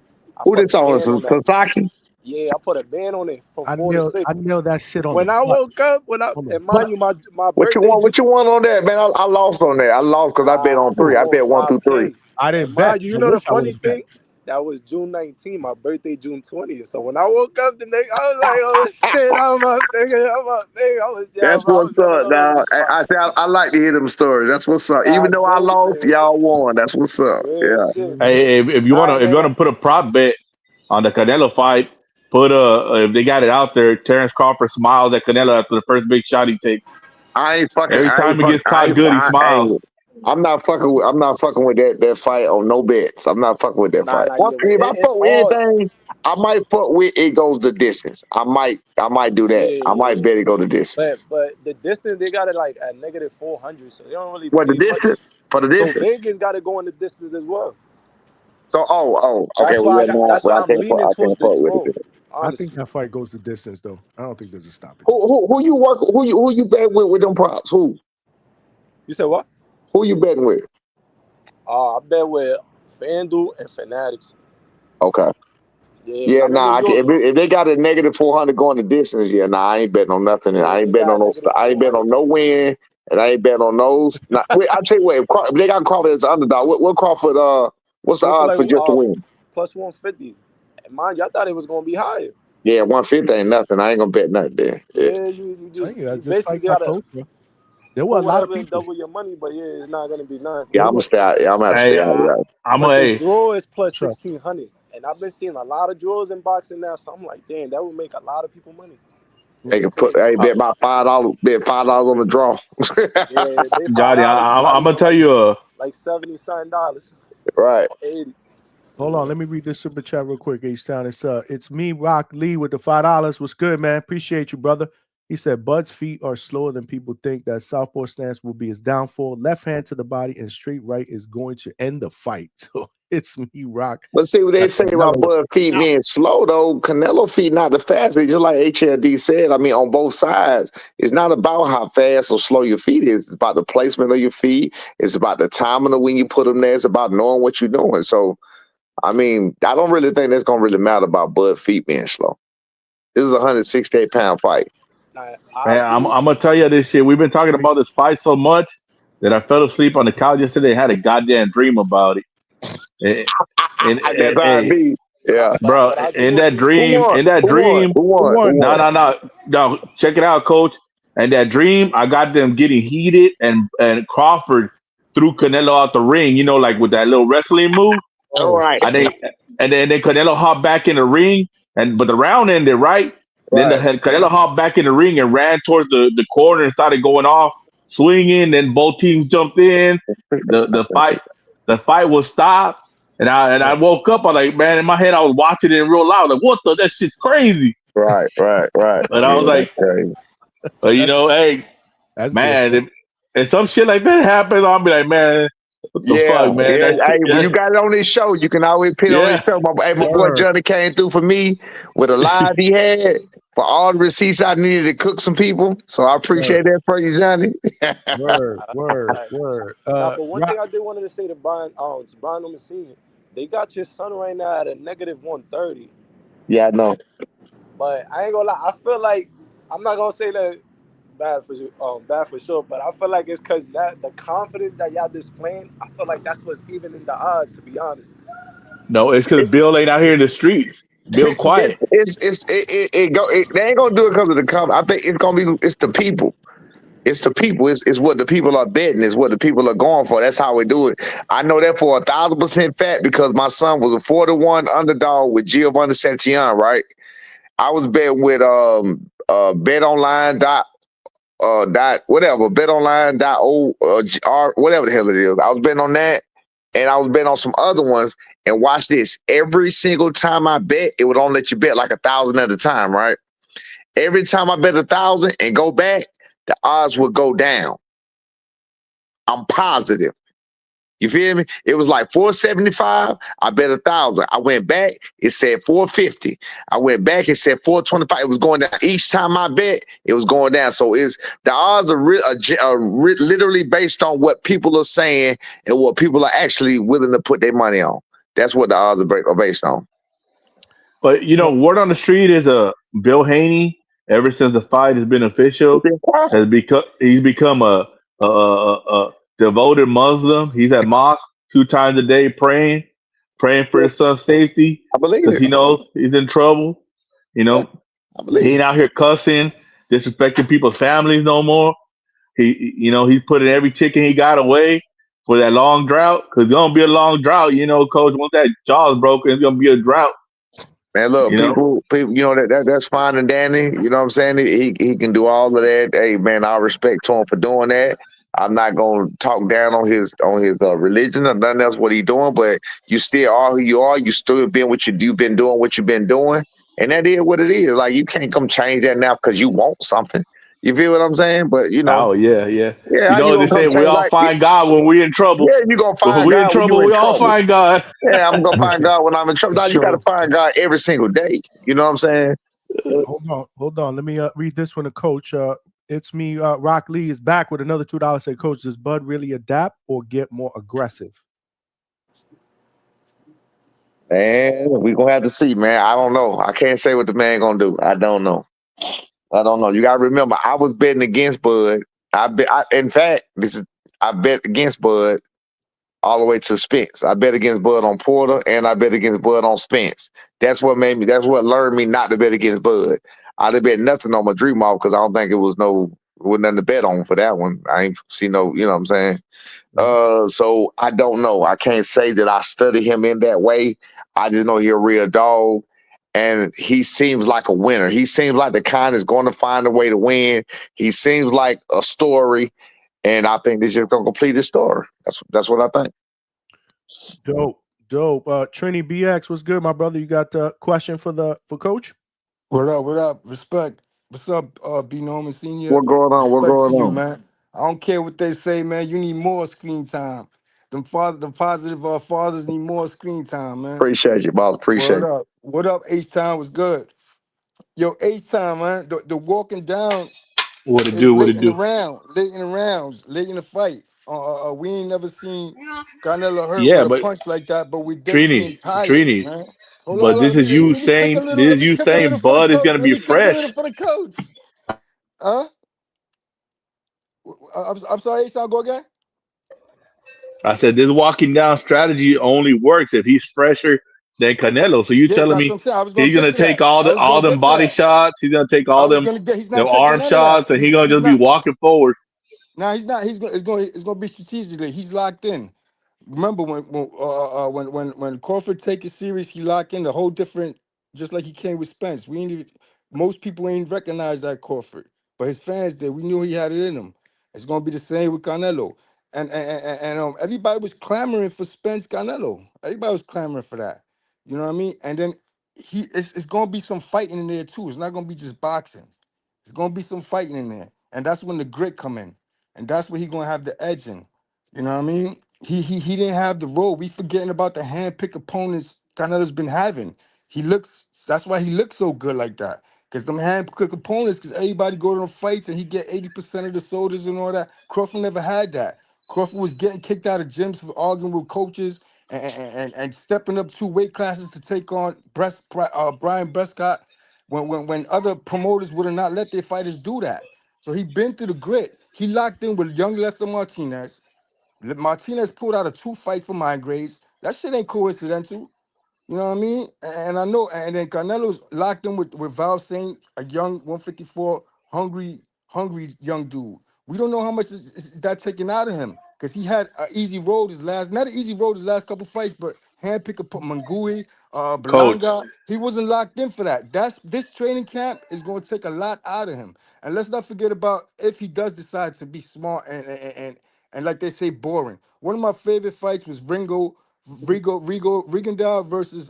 Who this on? Sasaki? Yeah, I put a band on it from 4 to 6. I nailed that shit on. When I woke up, and mind you, my What birthday. What you want on that, man? I lost on that. I lost because I bet on 3. I bet 1 through 3. I didn't bet. You know the funny thing? That was June 19th, my birthday, June 20th. So when I woke up the next, I was like, oh shit, I'm up thinking. That's what's up, dog. I like to hear them stories. That's what's up. Even though I lost, y'all won. That's what's up. Yeah. Hey, if you wanna put a prop bet on the Canelo fight, if they got it out there, Terrence Crawford smiles at Canelo after the first big shot he takes. Every time he gets caught good, he smiles. I'm not fucking with that fight on no bets. I'm not fucking with that fight. If I fuck with anything, I might fuck with it goes the distance. I might do that. I might bet it go the distance. But the distance they got it like at -400, so they don't really. What the distance? For the distance. So Vegas got to go in the distance as well. So okay. That's why I'm leaning towards the draw. I think that fight goes the distance though. I don't think there's a stoppage. Who you bet with them props? Who? You said what? Who you betting with? I bet with FanDuel and Fanatics. Okay. Yeah, nah. If they got a -400 going the distance, I ain't betting on nothing. I ain't betting on no. I ain't betting on no win, and I ain't betting on those. Wait, I tell you what. If they got Crawford as an underdog, what Crawford? What's the odds for just to win? Plus 150. And mind you, I thought it was gonna be higher. Yeah, 150 ain't nothing. I ain't gonna bet nothing there. Yeah, you basically gotta. There were a lot of people. Double your money, but it's not gonna be none. Yeah, I'm gonna stay out. Yeah, I'm gonna stay out. The draw is plus 1,600, and I've been seeing a lot of draws in boxing now. So I'm like, damn, that would make a lot of people money. They can bet about $5. Bet $5 on the draw. Johnny, I'm gonna tell you like $70-something. Right. 80. Hold on, let me read this super chat real quick. H-Town, it's me, Rock Lee, with the $5. What's good, man? Appreciate you, brother. He said Bud's feet are slower than people think. That southpaw stance will be his downfall. Left hand to the body and straight right is going to end the fight. So It's me, Rock. But see what they say about Bud feet being slow though. Canelo feet not the fastest. Just like HLD said. I mean, on both sides, it's not about how fast or slow your feet is. It's about the placement of your feet. It's about the timing of when you put them there. It's about knowing what you're doing. So, I mean, I don't really think that's gonna really matter about Bud feet being slow. This is a 168-pound fight. Nah, Man, I'm gonna tell you this shit. We've been talking about this fight so much that I fell asleep on the couch yesterday and had a goddamn dream about it. That's how it be. Yeah. Bro, but I do in want that to. dream, Who won? no, check it out, coach. And that dream, I got them getting heated, and Crawford threw Canelo out the ring, you know, like with that little wrestling move. All right. And then Canelo hopped back in the ring, but the round ended, right? Then Canelo hopped back in the ring and ran towards the corner and started going off, swinging. Then both teams jumped in. The fight was stopped. And I woke up. I was like, man, in my head, I was watching it in real loud. Like, what the? That shit's crazy. Right. And I was like, you know, hey, That's man, if some shit like that happens, I'll be like, man, what the fuck, man? Hey, when you got it on this show, you can always pin on this show. My boy Johnny came through for me with a live he had for all the receipts I needed to cook some people. So I appreciate that for you, Johnny. Word. But one thing I did wanted to say to Brian Newman Sr., they got your son right now at a -130. Yeah, I know. But I ain't gonna lie, I feel like I'm not gonna say that bad for sure, but I feel like it's because that the confidence that y'all displaying, I feel like that's what's even in the odds, to be honest. No, it's because Bill ain't out here in the streets. Bill quiet. They ain't gonna do it because of the company. I think it's the people. It's the people. It's what the people are betting. It's what the people are going for. That's how we do it. I know that for 1,000% fact because my son was a 4-1 underdog with Giovanni Santillan, right? I was betting with betonline.or whatever the hell it is. I was betting on that, and I was betting on some other ones. And watch this. Every single time I bet, it would only let you bet like 1,000 at a time, right? Every time I bet 1,000 and go back, the odds would go down. I'm positive. You feel me? It was like 475. I bet 1,000. I went back. It said 450. I went back. It said 425. It was going down. Each time I bet, it was going down. So the odds are literally based on what people are saying and what people are actually willing to put their money on. That's what the odds are based on. But you know, word on the street is Bill Haney. Ever since the fight has been official, he's become a devoted Muslim. He's at mosque 2 times a day praying for his son's safety. I believe because it. he knows he's in trouble. You know, I believe he ain't out here cussing, disrespecting people's families no more. He's putting every chicken he got away for that long drought. Because it's gonna be a long drought, you know, coach. Once that jaw's broken, it's gonna be a drought. Man, look, people, you know that's fine and dandy. You know what I'm saying? He can do all of that. Hey, man, I respect to him for doing that. I'm not gonna talk down on his religion or nothing else what he's doing, but you still are who you are. You still been you've been doing what you've been doing, and that is what it is. Like you can't come change that now because you want something. You feel what I'm saying? But you know, oh yeah. yeah, You know they say we all find God when we're in trouble. Yeah, you gonna find when we're God in trouble. when We all find God. Yeah, I'm gonna find God when I'm in trouble. Now you gotta find God every single day. You know what I'm saying? Hold on. Let me read this one to Coach. It's me, Rock Lee is back with another $2. Say, Coach, does Bud really adapt or get more aggressive? Man, we gonna have to see, man. I don't know. I can't say what the man gonna do. I don't know. You gotta remember, I was betting against Bud. In fact, I bet against Bud all the way to Spence. I bet against Bud on Porter, and I bet against Bud on Spence. That's what learned me not to bet against Bud. I didn't bet nothing on my dream off because I don't think it was nothing to bet on for that one. I ain't see no, you know what I'm saying? So I don't know. I can't say that I study him in that way. I just know he's a real dog. And he seems like a winner. He seems like the kind that's going to find a way to win. He seems like a story. And I think they're just gonna complete this story. That's what I think. Dope. Trini BX, what's good, my brother? You got a question for Coach? What up? Respect. What's up, B Norman Senior? What going on? Respect What going to you, on? man. I don't care what they say, man. You need more screen time. The positive fathers need more screen time, man. Appreciate you, boss. Appreciate Word you. up. What up, H-Time was good. Yo, H-Time, man. The walking down What it is do? What late it in the do? round, late in the rounds, late in the fight. We ain't never seen Canelo hurt Yeah, with a but punch like that, but we did see him Trini, tired, Trini. man. But Hold this on. is you Let me cook a saying little. this Let is me you cook a saying little for the Bud is coach. gonna Let be me cook a fresh. little for the coach. Huh? I'm sorry, H-Time, go again? I said this walking down strategy only works if he's fresher than Canelo. So you Yeah, telling that's me what I'm saying. I was gonna he's get gonna to take that. all I the was all gonna them get to body that. shots? He's gonna take I all was them gonna get. He's them not taking arm none of that. shots, and he's He's just be not. walking forward. No, he's not. It's gonna be strategically. He's locked in. Remember when Crawford take it serious, he locked in a whole different. Just like he came with Spence, we ain't even, most people ain't recognize that Crawford, but his fans did. We knew he had it in him. It's gonna be the same with Canelo, and everybody was clamoring for Spence Canelo. Everybody was clamoring for that. You know what I mean? And then it's gonna be some fighting in there too. It's not gonna be just boxing. It's gonna be some fighting in there, and that's when the grit come in, and that's where he gonna have the edge in. You know what I mean? He didn't have the role. We forgetting about the hand-picked opponents Canelo's been having. That's why he looks so good like that. Because them hand-picked opponents, because everybody go to them fights and he get 80% of the soldiers and all that. Crawford never had that. Crawford was getting kicked out of gyms for arguing with coaches and stepping up 2 weight classes to take on Brian Prescott when other promoters would have not let their fighters do that. So he been through the grit. He locked in with young Lester Martinez. Martinez pulled out of 2 fights for migraines. That shit ain't coincidental. You know what I mean? And I know, and then Canelo's locked in with Val Saint, a young 154, hungry young dude. We don't know how much is that taken out of him because he had an easy road not an easy road his last couple fights, but handpick a put Mangui, Coach, Belanga. He wasn't locked in for that. This training camp is going to take a lot out of him. And let's not forget about if he does decide to be smart and like they say, boring. One of my favorite fights was Rigondeaux versus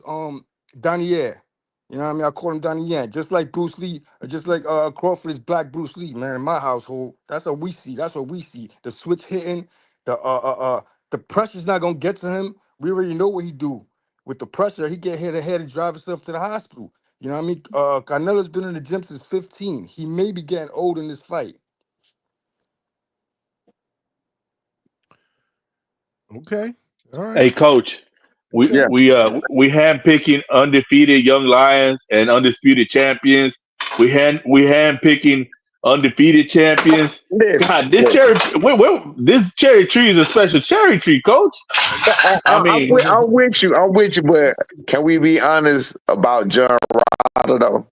Danier. You know what I mean? I call him Danier. Just like Bruce Lee, just like Crawford is Black Bruce Lee, man. In my household, that's what we see. That's what we see. The switch hitting, the pressure's not gonna get to him. We already know what he do. With the pressure, he get hit ahead and drive himself to the hospital. You know what I mean? Canelo's been in the gym since 15. He may be getting old in this fight. Okay. All right. hey coach, we Okay. Yeah. we uh we handpicking undefeated young lions and undisputed champions. We handpicking undefeated champions. Listen, God, this listen. cherry this cherry tree is a special cherry tree, coach. I mean, I'm with you. I'm with you, but can we be honest about John Ryder though?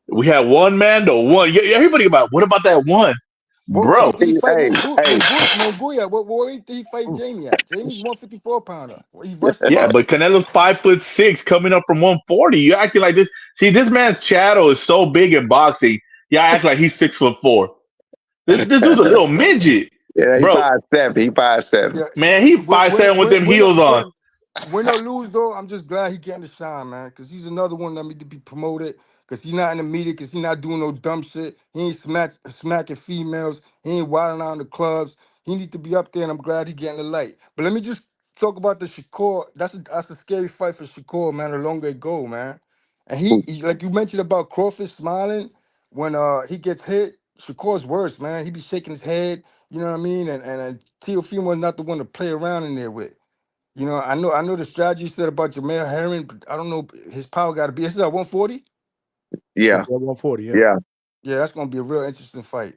we had one man though. One. Yeah, everybody about what about that one, What weight bro? did he fight Hey, hey, Mongoya? What weight did he fight Jamie at? Jamie's 154 pounder. He rushed him Yeah, up. but Canelo's 5'6", coming up from 140. You acting like this. See, this man's shadow is so big in boxing. Yeah, I act like he's 6'4". This dude's a little midget, yeah, he bro. 5'7". He 5'7". Yeah. Man, he Win, 5'7" with them heels on. win or lose though, I'm just glad he getting the shine, man. Cause he's another one that need to be promoted. Cause he's not in the media. Cause he's not doing no dumb shit. He ain't smacking females. He ain't wilding out in the clubs. He need to be up there, and I'm glad he getting the light. But let me just talk about the Shakur. That's a scary fight for Shakur, man. The longer it go, man. And he like you mentioned about Crawford smiling when he gets hit. Shakur's worse, man. He be shaking his head. You know what I mean? And Teofimo is not the one to play around in there with. You know, I know the strategy you said about Jamel Herring, but I don't know his power got to be. This is at 140. Yeah, Yeah, 140. Yeah. yeah, Yeah, that's gonna be a real interesting fight.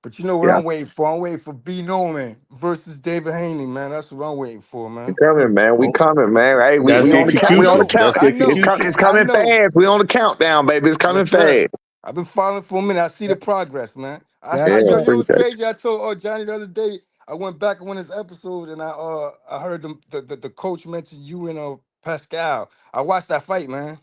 But you know what yeah. I'm waiting for? I'm waiting for B. Norman versus David Haney, man. That's what I'm waiting for, We man. coming, man. We Oh, coming, man. Hey, that's we the on the count. We on the execution. count. That's the I know, It's execution. I coming know. fast. We on the countdown, baby. It's coming Yes, sir. fast. I've been following for a minute. I see the That, progress, man. that's Yeah, Yo, right. you know what's appreciate crazy? I told Johnny the other day. I went back and went his episode, and I heard the coach mention you and Pascal. I watched that fight, man.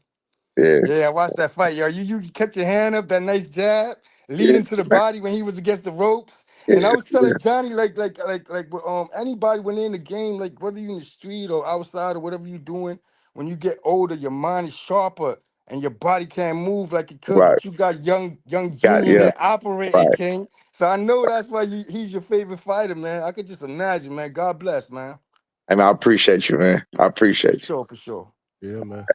you. Yeah, I watched that fight, yo. You kept your hand up, that nice jab, Yeah, leading to the body when he was against the ropes. yeah, And I was yeah, telling Johnny, with, anybody when they're in the game, like whether you in the street or outside or whatever you're doing, when you get older, your mind is sharper and your body can't move like it could, Right. but you got young Got Junior yeah. that operating, Right. King. So I know that's why he's your favorite fighter, man. I could just imagine, man. God bless, man. I mean, I appreciate you, man. I appreciate you. For sure. Yeah, man.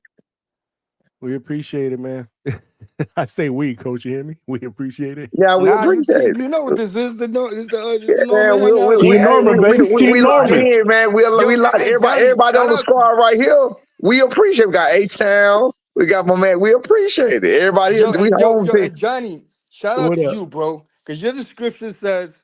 We appreciate it, man. I say we, Coach. You hear me? We appreciate it. Yeah, we Nah, appreciate it. you know what this is. The Yeah, Norman man, Hangout. Team Norman, baby. Team we locked Norman. in, man. We locked Hey, everybody. Johnny, Everybody on shout the out. squad right here. We appreciate. We got H-Town. We got my man. We appreciate it. Everybody, we home team. And Johnny, shout out What to up? you, bro. Because your description says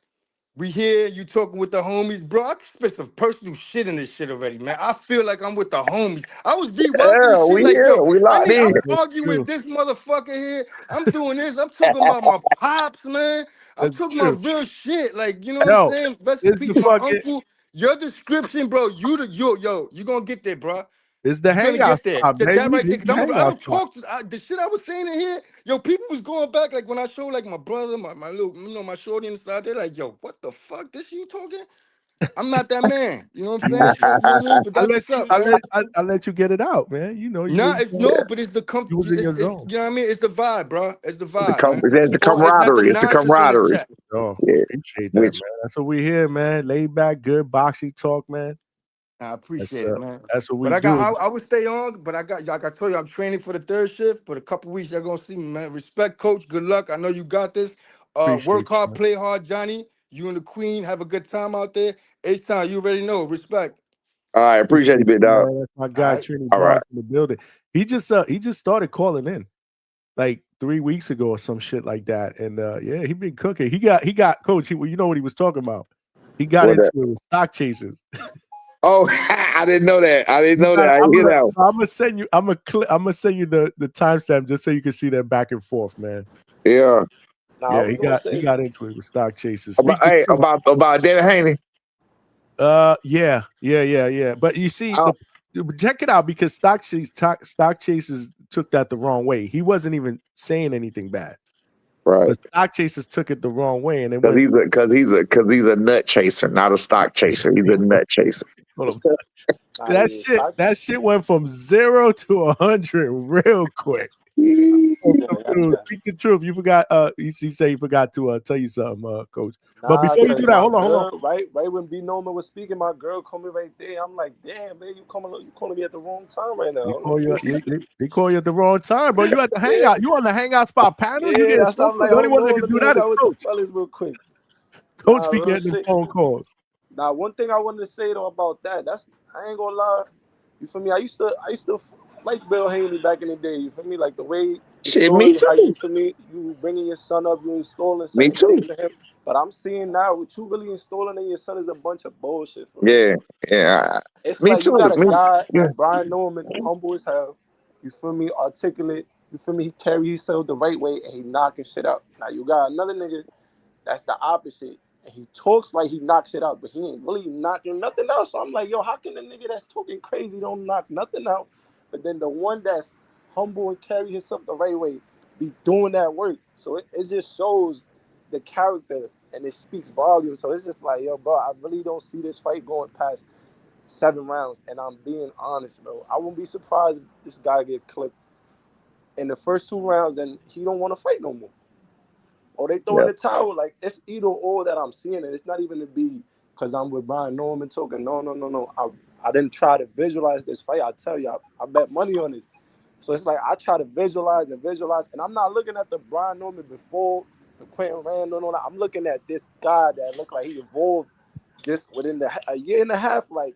we here, you talking with the homies. Bro, I can spit some personal shit in this shit already, man. I feel like I'm with the homies. I was rewatching Yeah, this we shit like, here. yo, We locked in. I'm That's arguing true. with this motherfucker here. I'm doing this. I'm talking about my pops, man. I'm That's talking true. about real shit. Like, you know what I'm Yo, saying? Rest in it's peace the to my fucking uncle. Your description, bro, you gonna get there, bro. it's the You're gonna hangout get there. spot, That baby. right there. It's Cause the I hangout don't spot. talk the shit I was saying in here. Yo, people was going back like when I showed like my brother, my little, my shorty inside. They're like, yo, what the fuck? This you talking? I'm not that man. You know what I'm saying? So, you know what I mean? But I that's let what's you up, man. I let you get it out, man. You know, Nah, it's no, but it's the you was in your it's zone. you know what I mean? It's the vibe, bro. It's the The vibe, man. it's the It's not the camaraderie. It's the nonsense on this camaraderie. chat. Oh, Yeah. appreciate that, Which man. That's what we here, man. Laid back, good boxing talk, man. I appreciate it, man. That's what we But do. I would stay on, but like I told you, I'm training for the third shift. But a couple weeks, y'all gonna see me, man. Respect, coach. Good luck. I know you got this. Appreciate Work you, hard, man. play hard, Johnny. You and the Queen have a good time out there. H-Town, you already know. Respect. all right, appreciate you, big dog. Man. That's my All guy, right. Trini All right. Bronze in the building. He just started calling in like 3 weeks ago or some shit like that. And yeah, he been cooking. He got coach. You know what he was talking about. He got What into that? it with stock chasers. Oh, I didn't know that. I didn't know that. I didn't hear that. I'm gonna send you. I'm gonna send you the timestamp just so you can see that back and forth, man. Yeah. Nah, I Yeah, was he gonna got say, into it with stock chasers. Speak About, the hey, truth. about David Haney. Yeah. But you see, Oh. check it out because stock chasers took that the wrong way. He wasn't even saying anything bad, Right. but stock chasers took it the wrong way, and it Because went. he's a nut chaser, not a stock chaser. He's a nut chaser. Hold on. nah, yeah, That shit went from 0 to 100 real quick. Speak the truth. You forgot. He said he forgot to tell you something, coach. But Nah, before you cause do that, my hold on. girl, right when B Norman was speaking, my girl called me right there. I'm like, damn, man, you calling me at the wrong time right now. They call you at the wrong time, bro. You at the hangout. You on the hangout spot panel. You Yeah, get that's why I'm like, the only hold one that on, can let do me that hang is out with the coach. fellas real quick. Coach Nah, be real getting the shit. phone calls. Now, one thing I wanted to say though about that, I ain't gonna lie. You feel me? I used to like Bill Haney back in the day. You feel me? Like the way the Shit, me story, how you too. feel me? You bringing your son up, you installing Me certain too. things in him. But I'm seeing now what you really installing in your son is a bunch of bullshit. For me. Yeah, yeah. It's Me like you too. got a guy Yeah. like Brian Norman, humble as hell. You feel me? Articulate. You feel me? He carry himself the right way and he knocking shit out. Now you got another nigga that's the opposite. And he talks like he knocks it out, but he ain't really knocking nothing out. So I'm like, yo, how can the nigga that's talking crazy don't knock nothing out? But then the one that's humble and carry himself the right way be doing that work. So it just shows the character and it speaks volumes. So it's just like, yo, bro, I really don't see this fight going past 7 rounds. And I'm being honest, bro. I won't be surprised if this guy get clipped in the first 2 rounds and he don't want to fight no more. Or they throw in the towel. Like it's either or that I'm seeing it. It's not even to be because I'm with Brian Norman talking. No. I didn't try to visualize this fight. I tell you, I bet money on this. So it's like I try to visualize, and I'm not looking at the Brian Norman before the Quentin Randall and all that. I'm looking at this guy that looked like he evolved just within a year and a half. Like,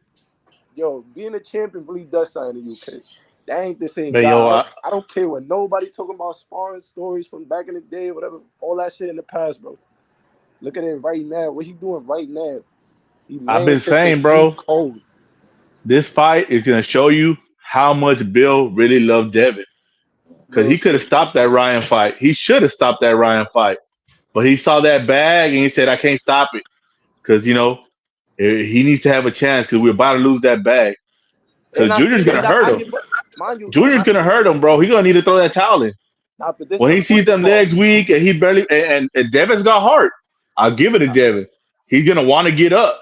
yo, being a champion really does something to you, kid. That ain't the same But guy. yo, I don't care what nobody talking about sparring stories from back in the day, whatever, all that shit in the past, bro. Look at it right now. What he doing right now? He I've laying been shit to saying, sleep bro, cold. this fight is gonna show you how much Bill really loved Devin. Because Real he could have shit. stopped that Ryan fight. He should have stopped that Ryan fight. But he saw that bag and he said, I can't stop it. Because, he needs to have a chance because we're about to lose that bag. And Because I Junior's seen going it. to hurt I him. get, but mind you, and Junior's I going to seen hurt him, bro. He's going to need to throw that towel in. not, but this When the he sees funny them part. legs weak and he barely, and Devin's got heart, I'll give it to Devin. He's going to want to get up.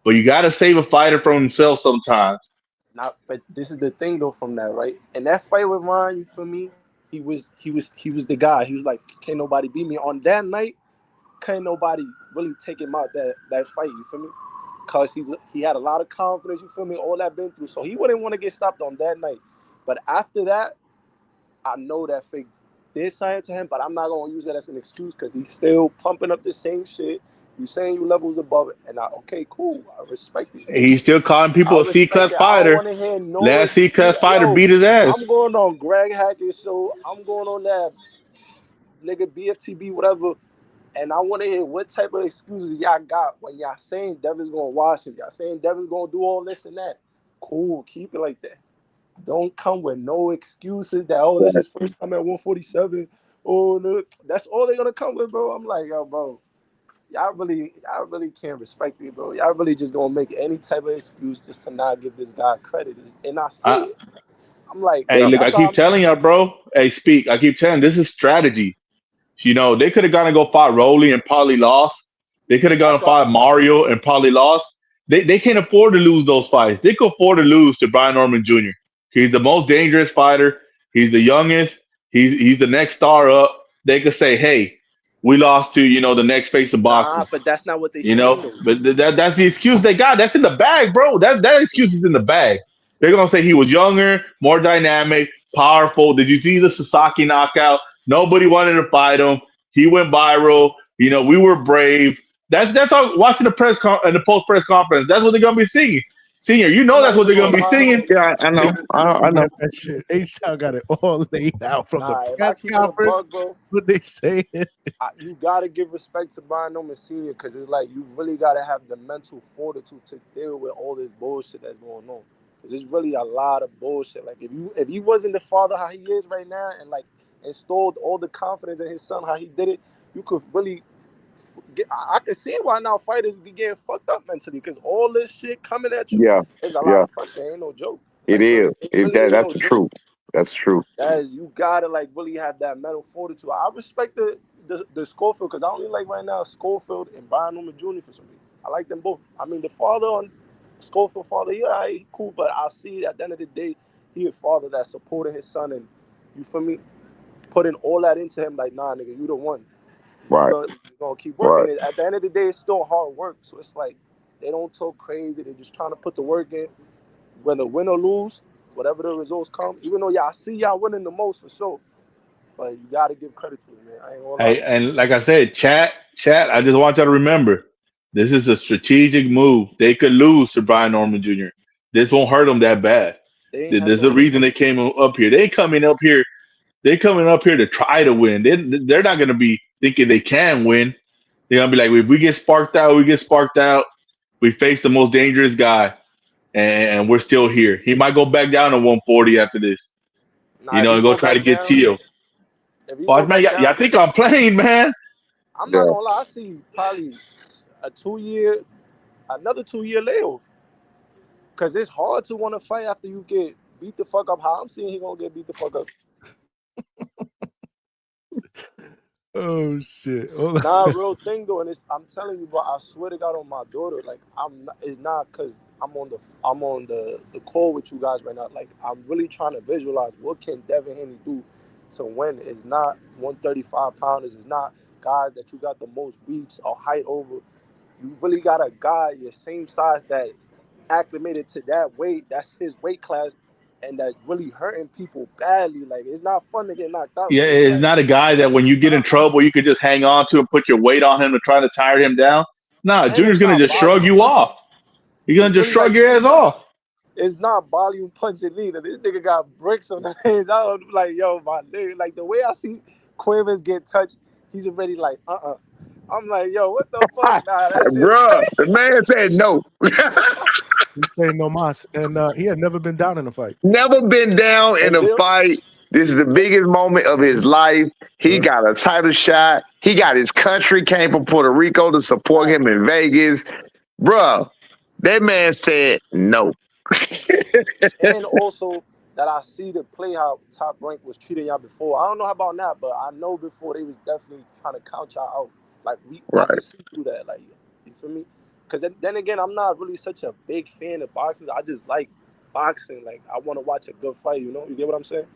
But you got to save a fighter from himself sometimes. Not, but this is the thing though. From that, right? And that fight with Ryan, you feel me? he was the guy. He was like, can't nobody beat me. On that night, can't nobody really take him out that fight. You feel me? Cause he had a lot of confidence. You feel me? All that been through, so he wouldn't want to get stopped on that night. But after that, I know that Fake did something to him, but I'm not gonna use that as an excuse because he's still pumping up the same shit. You saying you levels above it, and okay, cool. I respect it. He's still calling people I a C respect class it. I don't fighter. want to hear no Last C excuse. class fighter Yo, beat his ass. I'm going on Greg Hackett's show. I'm going on that nigga BFTB, whatever. And I want to hear what type of excuses y'all got when y'all saying Devin's going to wash it. Y'all saying Devin's going to do all this and that. Cool, keep it like that. Don't come with no excuses that, oh, this is first time at 147. Oh, no. That's all they're going to come with, bro. I'm like, yo, bro, y'all really can't respect me, bro. Y'all really just going to make any type of excuse just to not give this guy credit. And I see I, it. I'm like, hey, look, I that's how keep telling y'all, bro. Hey, speak. I keep telling this is strategy. You know, they could have gone and go fight Rolly and probably lost. They could have gone that's and what fight Mario and probably lost. They can't afford to lose those fights. They could afford to lose to Brian Norman Jr. He's the most dangerous fighter. He's the youngest. He's the next star up. They could say, hey, we lost to, the next face of Nah, boxing. but that's not what they saying, though. But that's the excuse they got. That's in the bag, bro. That excuse is in the bag. They're gonna say he was younger, more dynamic, powerful. Did you see the Sasaki knockout? Nobody wanted to fight him. He went viral. We were brave. That's all. Watching the post press conference. That's what they're gonna be singing. Senior, I'm that's not what even they're gonna going to be lie, singing. though. Yeah, I know. I know. That shit. H-Town got it all laid out from the Nah, if I press keep it a conference. bug, bro, What they saying? you gotta give respect to Brian Norman Sr. because it's like you really gotta have the mental fortitude to deal with all this bullshit that's going on. Because there's really a lot of bullshit. Like if he wasn't the father how he is right now and like installed all the confidence in his son how he did it, you could really I can see why now fighters be getting fucked up mentally because all this shit coming at you Yeah, is a lot yeah. of pressure. Ain't no joke. It Like is. it really ain't That's no joke. true. That's true. As you gotta like really have that mental fortitude. I respect the Schofield because I only like right now Schofield and Brian Norman Jr. for some reason. I like them both. I mean the father on Schofield father, yeah, he cool, but I see at the end of the day, he a father that supported his son and you feel me, putting all that into him like nah nigga, you the one. You Right. gonna keep Right. working. And at the end of the day, it's still hard work. So it's like they don't talk crazy, they're just trying to put the work in. Whether win or lose, whatever the results come, even though y'all see y'all winning the most for sure. But you gotta give credit to it, man. I ain't gonna lie. Hey, and like I said, chat. I just want y'all to remember, this is a strategic move. They could lose to Brian Norman Jr. This won't hurt them that bad. They ain't have There's no a choice. reason they came up here. They coming up here. They coming up here to try to win. They're not gonna be thinking they can win. They're gonna be like, if we get sparked out, we get sparked out. We face the most dangerous guy, and we're still here. He might go back down to 140 after this, Nah, if he and go go try to back get down, Tio. if he go Watch, man. back Yeah, I down, think I'm playing, man. I'm not Yeah. gonna lie. I see probably another 2 year layoff. Cause it's hard to want to fight after you get beat the fuck up. How I'm seeing he gonna get beat the fuck up. Oh shit! Nah, real thing though, and I'm telling you, bro. I swear to God on my daughter, like it's not because I'm on the call with you guys right now. Like I'm really trying to visualize what can Devin Haney do to win. It's not 135 pounders. It's not guys that you got the most reach or height over. You really got a guy your same size that's acclimated to that weight. That's his weight class, and that's really hurting people badly. Like it's not fun to get knocked out. Yeah, Really. it's Like not a guy that when you get in trouble, you could just hang on to and put your weight on him to try to tire him down. Nah, and Junior's it's gonna not just shrug volume you punching. off. He's gonna It's just really shrug like your ass off. it's not volume punching either. This nigga got bricks on the hands. I was like, yo, my nigga. Like the way I see Quavers get touched, he's already like, I'm like, yo, what the fuck? Nah, that shit. Bruh, the man said no. He said no mas, and he had never been down in a fight. Never been down in And a then, fight. This is the biggest moment of his life. He got a title shot. He got his country, came from Puerto Rico to support him in Vegas. Bruh, that man said no. and also that I see the play how Top Rank was treating y'all before. I don't know about now, but I know before they was definitely trying to count y'all out. Like I Right. could see through that. Like you feel me? Because then again, I'm not really such a big fan of boxing. I just like boxing. Like I want to watch a good fight. You know, you get what I'm saying?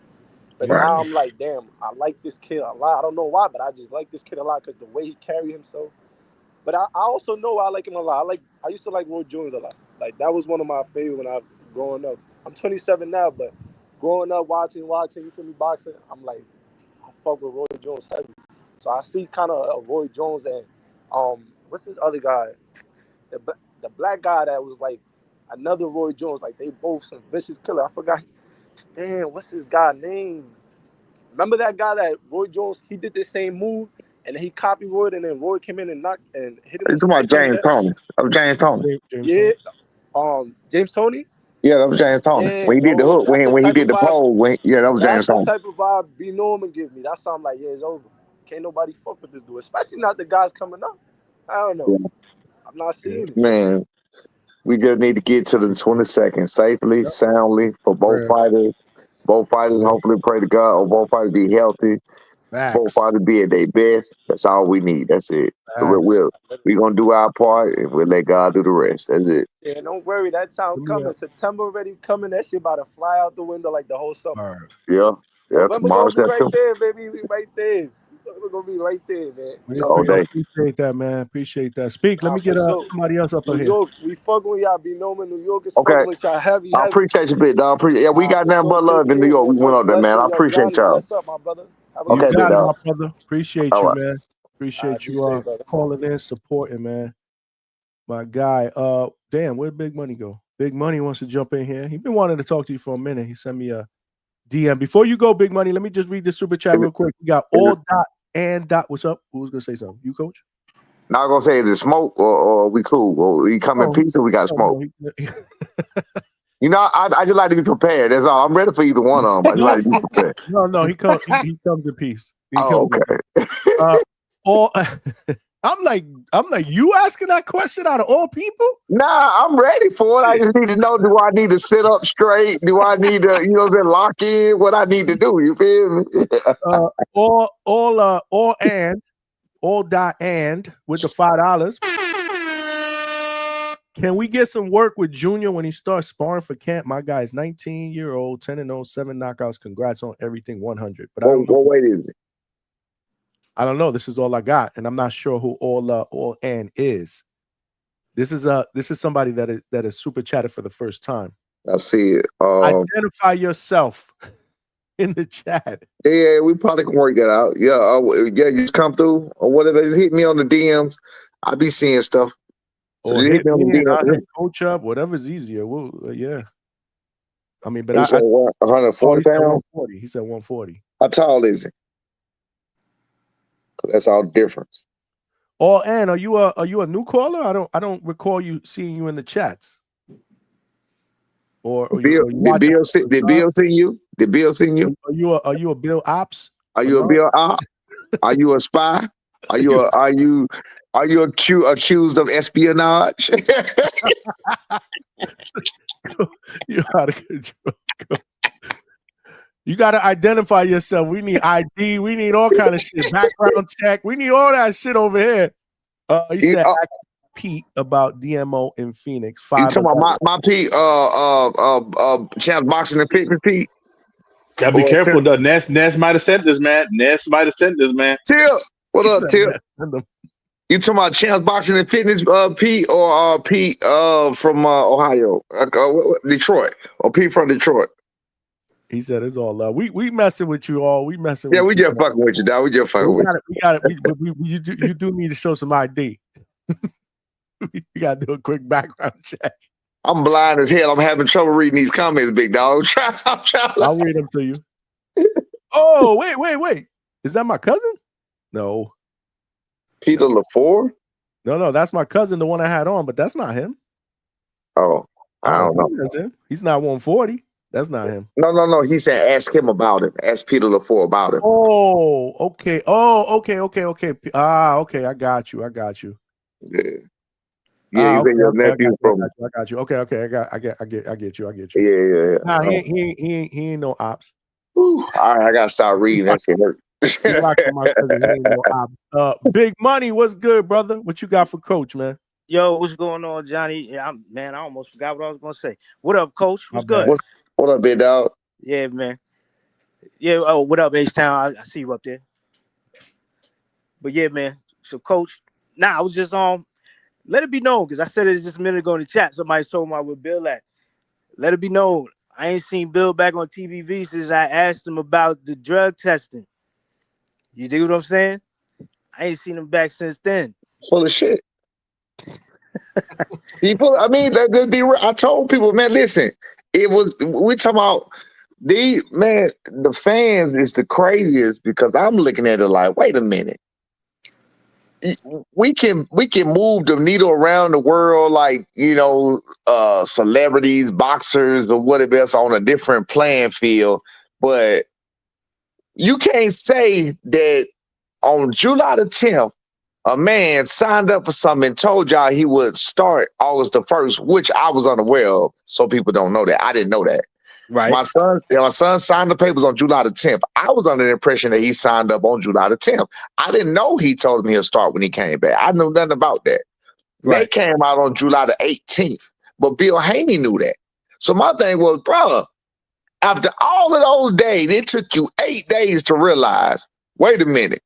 But Yeah. now I'm like, damn, I like this kid a lot. I don't know why, but I just like this kid a lot because the way he carry himself. But I also know I like him a lot. I used to like Roy Jones a lot. Like that was one of my favorite when I growing up. I'm 27 now, but growing up watching, you feel me, boxing, I'm like, I fuck with Roy Jones heavy. So I see kind of Roy Jones and what's the other guy? The black guy that was like another Roy Jones. Like they both some vicious killer. I forgot. Damn, what's his guy name? Remember that guy that Roy Jones? He did the same move, and then he copied Roy, and then Roy came in and knocked and hit him You with the talking about right hand. James Tony? Of James Tony. James Yeah, Tony. James Tony. Yeah, that was James Tony. Yeah, When he did the bro, hook, that's the when he type did of the vibe. pole, that was James That's the Tony. type of vibe B Norman give me. That's how I'm like, yeah, it's over. Can't nobody fuck with this dude, especially not the guys coming up. I don't know. Yeah. I'm not seeing it. Man, we just need to get to the 22nd safely, Yep. soundly for both Right. fighters. Both fighters, hopefully, pray to God, or both fighters be healthy. Both Facts. fighters be at their best. That's all we need. That's it. So Facts. we're going to do our part, and we'll let God do the rest. That's it. Yeah, don't worry. That time Let me, coming. September already coming. That shit about to fly out the window like the whole summer. all right. Yeah. Yeah, November tomorrow's gonna be right September. there, baby. We right there. We're gonna be right there, man. We All day. appreciate that, man. Appreciate that. Speak. Let Nah, me get for sure. somebody else up New here. York, we fucking with y'all. Be Norman, New York is Okay. fucking with y'all heavy. I appreciate you, big dog. Yeah, we got For nothing sure. but love Take in New care, York. man. We went Much up there, man. blessings. I Yo, appreciate Johnny, y'all. bless up, my brother. Have a You Okay, good big got it, dog. my brother. Appreciate All you, right. man. Appreciate be you safe, brother. calling in, supporting, man. My guy. Damn, where'd Big Money go? Big Money wants to jump in here. He been wanting to talk to you for a minute. He sent me a DM. Before you go, Big Money, let me just read this super chat real quick. We got all dot and dot. What's up? Who's gonna say something? You, coach? Now I'm gonna say, is it smoke or we cool? Or we come in peace or we got smoke? You know, I just like to be prepared. That's all. I'm ready for either one of them. I just like to be prepared. No, he comes in peace. Oh, okay. All I'm like, you asking that question out of all people? Nah, I'm ready for it. I just need to know, do I need to sit up straight? Do I need to, lock in? What I need to do? You feel me? All dot and with the $5. Can we get some work with Junior when he starts sparring for camp? My guy is 19-year-old, 10-0, 7 knockouts. Congrats on everything, 100. But I don't know. What weight is it? I don't know. This is all I got, and I'm not sure who all and is. This is somebody that is super chatted for the first time. I see it. Identify yourself in the chat. Yeah, we probably can work that out. Yeah, just come through or whatever. Just hit me on the DMs. I be seeing stuff. So Or just hit me on me the and I'll DMs. hit coach up, whatever's easier. Well, yeah. I mean, but He said 140 he said pounds. 140. He said 140. How tall is he? That's all difference. Oh, Ann, are you a new caller? I don't recall you seeing you in the chats. Or Did Bill send you? Did Bill send you? Are you a Bill Ops? Are you a Bill Op? Are you a spy? Are you accused of espionage? You're out of control. You got to identify yourself. We need ID. We need all kind of shit. Background check. We need all that shit over here. He said, ask Pete about DMO in Phoenix. You talking about my Pete? Champs Boxing and Fitness Pete. Gotta be careful though. Ness might have sent this, man. Tip, what up, Tip? You talking about Champs Boxing and Fitness, Pete, or Pete from Ohio, Detroit, or Pete from Detroit? He said it's all love. We messing with you all. We messing. Yeah, with we you, just fucking with you, dog. We just fucking with you. We got it. You do need to show some ID. You got to do a quick background check. I'm blind as hell. I'm having trouble reading these comments, big dog. I'll read them to you. Oh, wait. Is that my cousin? No. Peter Latorre? No, that's my cousin, the one I had on, but that's not him. Oh, I don't know. That's him. He's not 140. That's not him. No. He said ask him about him. Ask Peter Latorre about him. Oh, okay. Okay. Okay. I got you. Yeah. Yeah, okay, your nephew from. I got you. Okay. I get you. Yeah. Nah, he ain't no ops. All right, I gotta start reading. That shit hurt. Big Money, what's good, brother? What you got for Coach, man? Yo, what's going on, Johnny? I almost forgot what I was gonna say. What up, Coach? What's good? What up, big dog? Yeah, man. Yeah. Oh, what up, H Town? I see you up there. But yeah, man. So, coach, I was just let it be known because I said it just a minute ago in the chat. Somebody told me where Bill at. Let it be known. I ain't seen Bill back on TVV since I asked him about the drug testing. You dig what I'm saying? I ain't seen him back since then. Full of shit. People, I mean, I told people, man, listen, we talking about the fans is the craziest because I'm looking at it like, wait a minute. We can move the needle around the world like, celebrities, boxers, or whatever else on a different playing field, but you can't say that on July the 10th, a man signed up for something and told y'all he would start August the 1st, which I was unaware of. So people don't know that. I didn't know that. Right. My son signed the papers on July the 10th. I was under the impression that he signed up on July the 10th. I didn't know he told me he'll start when he came back. I knew nothing about that. They came out on July the 18th, but Bill Haney knew that. So my thing was, brother, after all of those days, it took you 8 days to realize, wait a minute,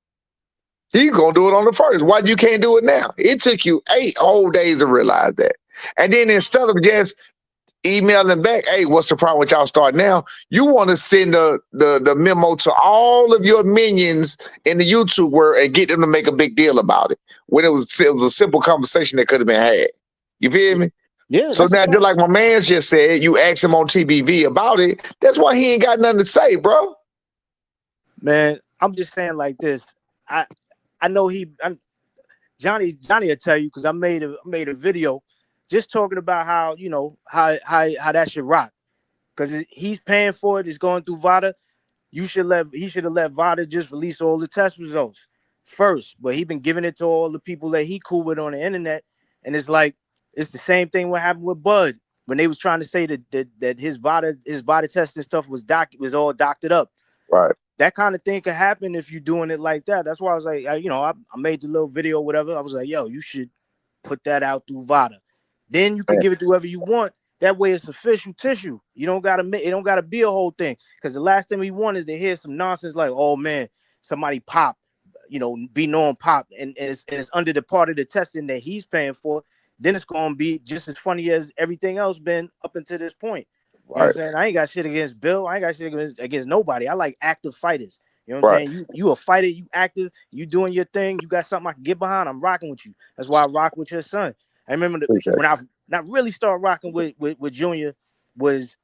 he's going to do it on the 1st. Why you can't do it now? It took you 8 whole days to realize that. And then instead of just emailing back, hey, what's the problem with y'all start now? You want to send the memo to all of your minions in the YouTube world and get them to make a big deal about it. When it was a simple conversation that could have been had. You feel me? Yeah. So now, just like my man just said, you asked him on TBV about it. That's why he ain't got nothing to say, bro. Man, I'm just saying like this. I know Johnny will tell you because I made a video just talking about how how that should rock because he's paying for it. It's going through VADA. He should have let VADA just release all the test results first, but he been giving it to all the people that he cool with on the internet, and it's like it's the same thing what happened with Bud when they was trying to say that his VADA testing stuff was all doctored up. Right. That kind of thing could happen if you're doing it like that. That's why I was like, I made the little video, whatever. I was like, yo, you should put that out through VADA. Then you can give it to whoever you want. That way it's official tissue. It don't gotta be a whole thing. Because the last thing we want is to hear some nonsense like, oh man, somebody pop, be known pop, and it's under the part of the testing that he's paying for. Then it's gonna be just as funny as everything else been up until this point. You know what I'm saying? I ain't got shit against Bill. I ain't got shit against nobody. I like active fighters. You know what I'm saying? You a fighter, you active, you doing your thing, you got something I can get behind, I'm rocking with you. That's why I rock with your son. I remember when I really started rocking with Junior was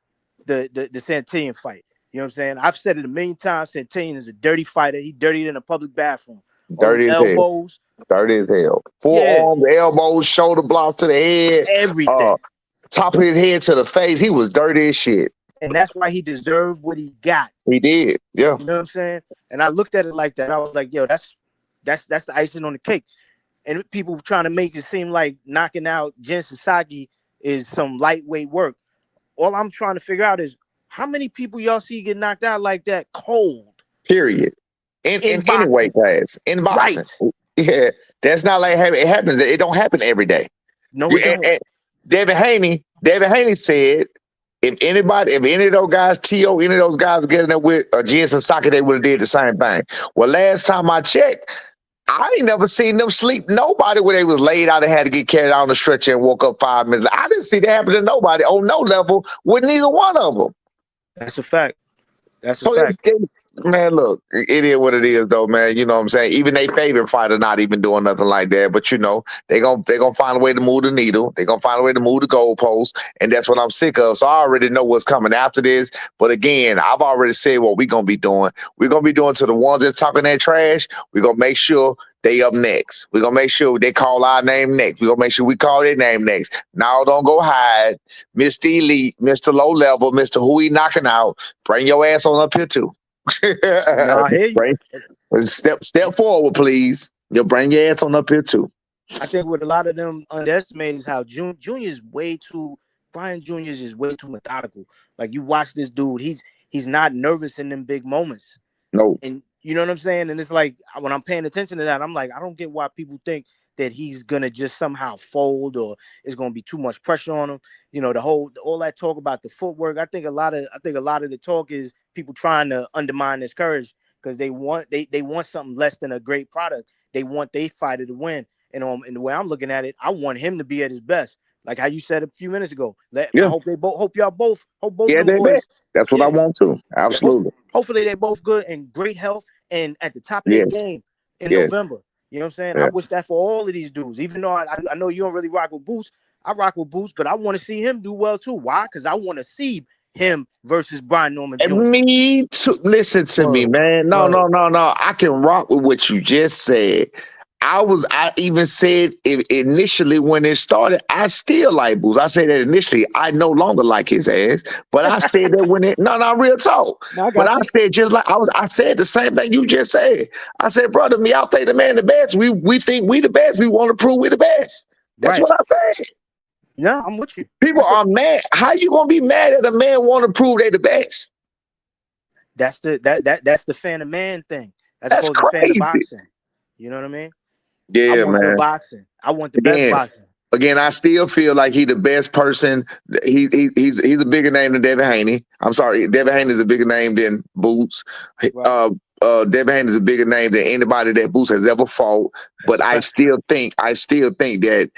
the Santillan fight. You know what I'm saying? I've said it a million times. Santillan is a dirty fighter. He dirtied in a public bathroom. Dirty as elbows. Dirty as hell. Forearms, elbows, shoulder blocks to the head. Everything. Top of his head to the face. He was dirty as shit. And that's why he deserved what he got. He did. Yeah. You know what I'm saying? And I looked at it like that. I was like, yo, that's the icing on the cake. And people trying to make it seem like knocking out Jen Sasaki is some lightweight work. All I'm trying to figure out is how many people y'all see get knocked out like that cold. Period. In any weight class. In boxing. Right. Yeah. That's not like it happens. It don't happen every day. No, it don't. And David Haney said, if any of those guys, T.O., any of those guys getting there with Jen Sasaki, they would have did the same thing. Well, last time I checked, I ain't never seen them sleep nobody where they was laid out and had to get carried out on the stretcher and woke up 5 minutes. I didn't see that happen to nobody on no level with neither one of them. That's a fact. That's a fact. Man, look, it is what it is, though, man. You know what I'm saying? Even their favorite fighter not even doing nothing like that. But, they gonna find a way to move the needle. They gonna find a way to move the goalpost. And that's what I'm sick of. So I already know what's coming after this. But again, I've already said what we're going to be doing. We're going to be doing to the ones that talking that trash. We're going to make sure they up next. We're going to make sure they call our name next. We're going to make sure we call their name next. Now don't go hide. Mr. Elite, Mr. Low Level, Mr. Who we knocking out. Bring your ass on up here, too. No, I hear you. Step forward, please. You'll bring your ass on up here too. I think what a lot of them underestimate is how Junior is way too. Brian Jr. is way too methodical. Like you watch this dude, he's not nervous in them big moments. No, and you know what I'm saying. And it's like when I'm paying attention to that, I'm like, I don't get why people think that he's gonna just somehow fold or it's gonna be too much pressure on him. You know, all that talk about the footwork. I think a lot of the talk is people trying to undermine his courage because they want something less than a great product. They want their fighter to win. And the way I'm looking at it, I want him to be at his best. Like how you said a few minutes ago. I hope both of them they boys. bet. That's what I want to. Absolutely. Hopefully they both good and great health and at the top of their Yes. game in Yes. November. You know what I'm saying? Yeah. I wish that for all of these dudes. Even though I know you don't really rock with Boots, I rock with Boots, but I want to see him do well too. Why? Because I want to see him versus Brian Norman Jr. Me too. Listen to me, man. No. I can rock with what you just said. I even said initially when it started, I still like Boots. I said that initially, I no longer like his ass, but I said that when it, real talk. But I said just like I said the same thing you just said. I said, brother, me out there the man the best. We think we the best. We want to prove we the best. That's what I said. Yeah, I'm with you. People are mad. How you gonna be mad at a man want to prove they the best? That's the fan of man thing. That's supposed to fan of boxing. You know what I mean? Yeah, I want man. good boxing. I want the best boxing. Again, I still feel like he the best person. He's a bigger name than Devin Haney. I'm sorry, Devin Haney is a bigger name than Boots. Right. Devin Haney is a bigger name than anybody that Boots has ever fought. But I still think that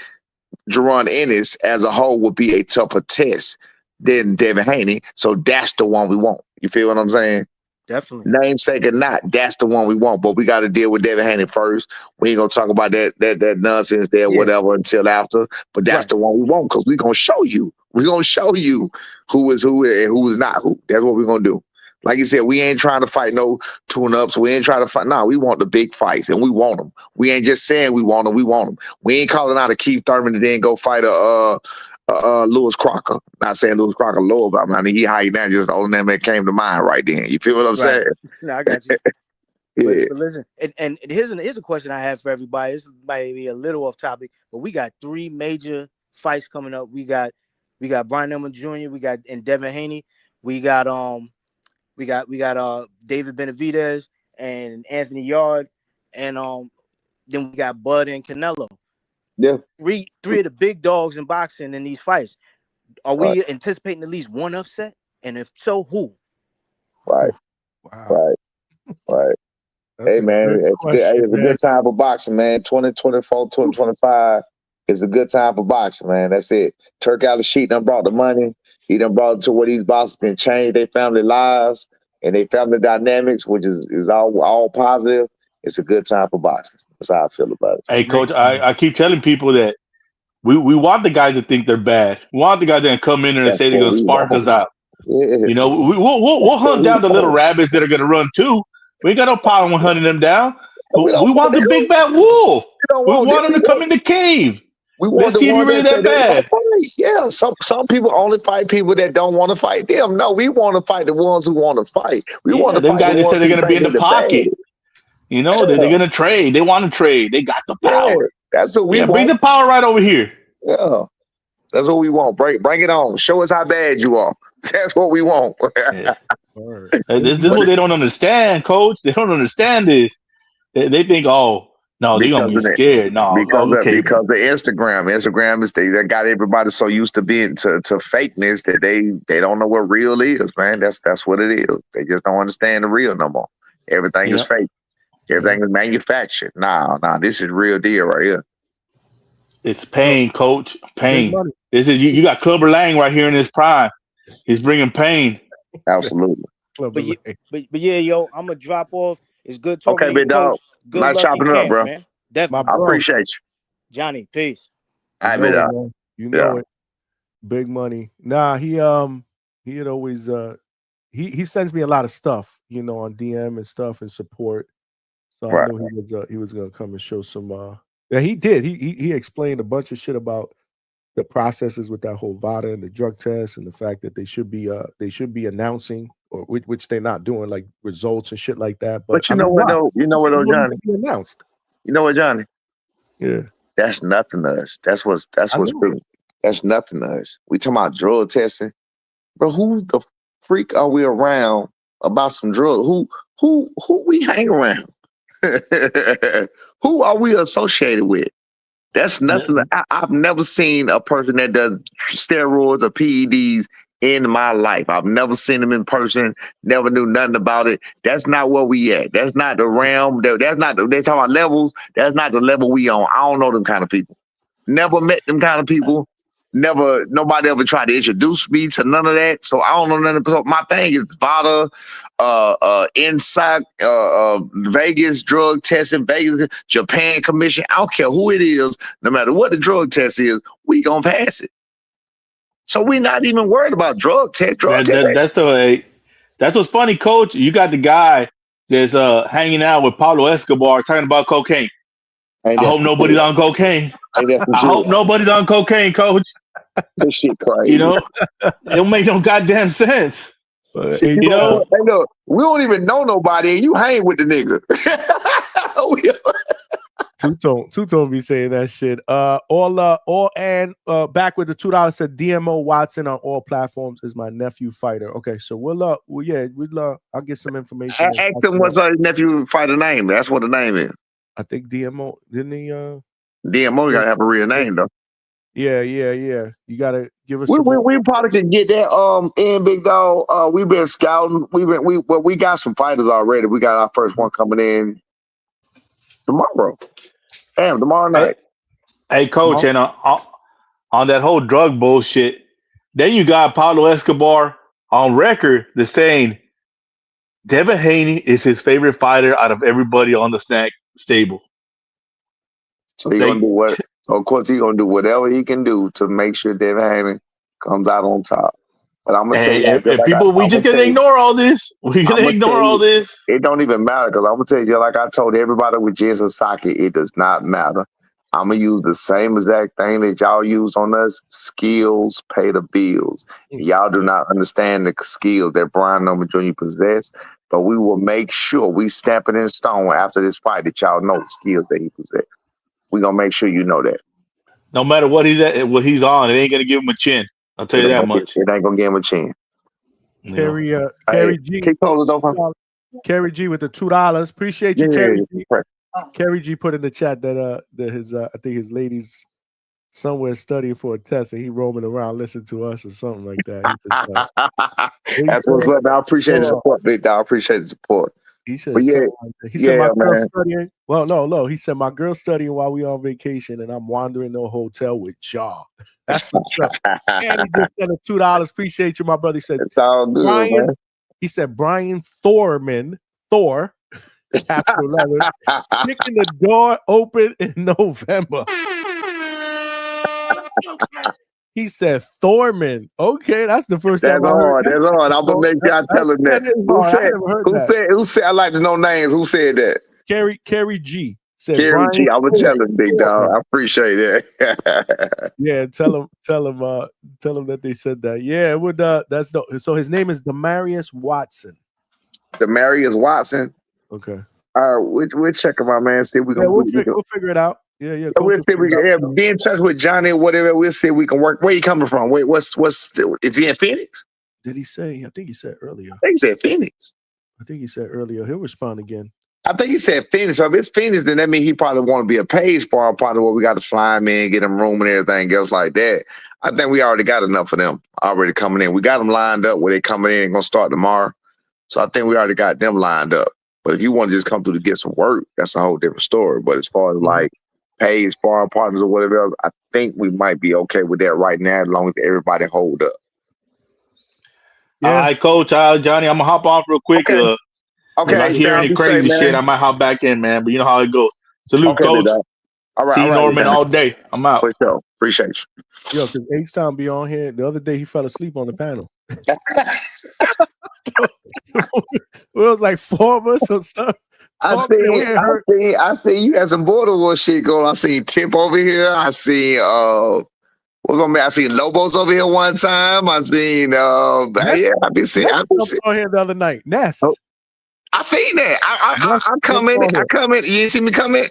Jaron Ennis as a whole would be a tougher test than Devin Haney. So that's the one we want. You feel what I'm saying? Definitely. Namesake or not, that's the one we want. But we got to deal with Devin Haney first. We ain't gonna talk about that nonsense there, whatever, until after. But that's the one we want because we're gonna show you. We're gonna show you who is who and who is not who. That's what we're gonna do. Like you said, we ain't trying to fight no tune-ups. We ain't trying to fight. No, we want the big fights, and we want them. We ain't just saying we want them. We want them. We ain't calling out a Keith Thurman and then go fight a Lewis Crocker. Not saying Lewis Crocker low, but I mean, he high down, just the only name that came to mind right then. You feel what I'm saying? No, I got you. Yeah. But listen, and here's a question I have for everybody. This might be a little off topic, but we got 3 major fights coming up. We got Brian Norman Jr., we got Devin Haney, we got David Benavidez and Anthony Yard, and then we got Bud and Canelo. Yeah. Three of the big dogs in boxing in these fights. Are we anticipating at least one upset? And if so, who? Right. Wow. Right. Hey, man, it's a good time for boxing, man. 2024, 2025 is a good time for boxing, man. That's it. Turk out the sheet done brought the money. He done brought it to where these boxers can change their family lives and their family dynamics, which is all positive. It's a good time for boxing. That's how I feel about it. Hey, Coach, I keep telling people that we want the guys to think they're bad. We want the guys that come in there and say they're going to spark us out. Yes. You know, we'll hunt down the little rabbits that are going to run too. We ain't got no problem with hunting them down. But we want the big bad wolf. We want them to come in the cave. We want the one really that bad. Yeah, some people only fight people that don't want to fight them. No, we want to fight the ones who want to fight. We want to them fight guys that say they're going to be in the pocket. You know, they're going to trade. They want to trade. They got the power. That's what we want. Bring the power right over here. Yeah, that's what we want. Bring it on. Show us how bad you are. That's what we want. This is what they don't understand, Coach. They don't understand this. They think, oh, no, they're going to be scared. No, because of Instagram is they got everybody so used to being to fakeness that they don't know what real is, man. That's what it is. They just don't understand the real no more. Everything is fake. Everything is manufactured. Nah, this is real deal right here. It's pain, Coach. Pain. This is you got Clubber Lang right here in his prime. He's bringing pain. Absolutely. But yeah, yo, I'm gonna drop off. It's good talking to you, big dog. Good nice luck chopping in it camp, up, bro. Man. Definitely. I appreciate you, Johnny. Peace. You know it. Big money. Nah, he had always he sends me a lot of stuff, you know, on DM and stuff and support. So I knew he was gonna come and show some. Yeah, he did. He explained a bunch of shit about the processes with that whole VADA and the drug test and the fact that they should be announcing, or which they're not doing, like results and shit like that. But you know what though? You know what though, Johnny? Announced. You know what, Johnny? Yeah. That's nothing to us. That's what's brilliant. That's nothing to us. We talking about drug testing, bro. Who the freak are we around about some drugs? Who we hang around? Who are we associated with? That's nothing. I've never seen a person that does steroids or PEDs in my life. I've never seen them in person. Never knew nothing about it. That's not where we at. That's not the realm. That's not. They talk about levels. That's not the level we on. I don't know them kind of people. Never met them kind of people. Never. Nobody ever tried to introduce me to none of that. So I don't know nothing. So my thing is VADA. Inside Vegas drug testing, Vegas Japan Commission. I don't care who it is, no matter what the drug test is, we gonna pass it. So we're not even worried about drug test. That's what's funny, Coach. You got the guy that's hanging out with Pablo Escobar talking about cocaine. I hope nobody's on cocaine. I hope nobody's on cocaine, Coach. This shit crazy. You know, it don't make no goddamn sense. Hey, look, we don't even know nobody, and you hang with the nigga. Two-Tone be saying that shit. Back with the $2 said DMO Watson on all platforms is my nephew fighter. Okay, so I'll get some information. Ask him what's our nephew fighter name. That's what the name is. I think DMO, didn't he? DMO gotta have a real name though. Yeah. You gotta give us. We probably can get that in, big dog. We've been scouting. We got some fighters already. We got our first one coming in tomorrow. Damn, tomorrow night. Hey, Coach, and on that whole drug bullshit, then you got Pablo Escobar on record that's saying Devin Haney is his favorite fighter out of everybody on the snack stable. So he's gonna do what? So of course he's gonna do whatever he can do to make sure Devin Haney comes out on top. But I'm gonna tell you, we just gonna ignore all this. We're gonna ignore all this. It don't even matter because I'm gonna tell you, like I told everybody with Jensen Saki, it does not matter. I'm gonna use the same exact thing that y'all use on us. Skills pay the bills. Y'all do not understand the skills that Brian Norman Jr. possess, but we will make sure we stamp it in stone after this fight that y'all know the skills that he possess. We're gonna make sure you know that. No matter what he's on, it ain't gonna give him a chin. I'll tell you that much. It ain't gonna give him a chin. Carrie G. Carrie G with the $2. Appreciate you, Carrie G. Carrie G put in the chat that I think his lady's somewhere studying for a test and he roaming around listening to us or something like that. That's what's up. I appreciate the support, big dog. I appreciate the support. He said, he said my girl's studying. Well, no. He said my girl's studying while we on vacation, and I'm wandering to a hotel with y'all. That's what's up. And he just said $2. Appreciate you, my brother. He said it's all good, man. He said Brian Thorman, Thor, capital letter, kicking the door open in November. He said Thorman. Okay, that's the first time. That's hard. I'm gonna make sure I tell him that. Who said? I like to know names. Who said that? Carrie G said. Carrie G. I'm gonna tell him, big dog. I appreciate that. Yeah, tell him that they said that. Yeah, it would. So his name is Demarius Watson. Demarius Watson. Okay. All right, we'll check him out, man. See if we can. We'll figure it out. Yeah. We'll see if we can be in touch with Johnny or whatever. We'll see if we can work. Where you coming from? Wait, is he in Phoenix? Did he say? I think he said earlier. I think he said Phoenix. I think he said earlier. He'll respond again. I think he said Phoenix. So if it's Phoenix, then that means he probably want to be a paid spar, probably where we got to fly him in, get him room and everything else like that. I think we already got enough of them already coming in. We got them lined up where they coming in and going to start tomorrow. So I think we already got them lined up. But if you want to just come through to get some work, that's a whole different story. But as far as like paid sparring partners or whatever else, I think we might be okay with that right now as long as everybody hold up. Yeah. All right, Coach. Johnny, I'm going to hop off real quick. Okay. If I hear any crazy shit, I might hop back in, man. But you know how it goes. Salute, Coach. All right. See Norman all day. I'm out. For sure. Appreciate you. Yo, because H-Town be on here. The other day, he fell asleep on the panel. It was like 4 of us or something. I see you had some border shit going. I seen Tip over here. I seen I seen Lobos over here one time. I seen I been seeing on here the other night. Ness. Oh, I seen that. I come in. You didn't see me come in?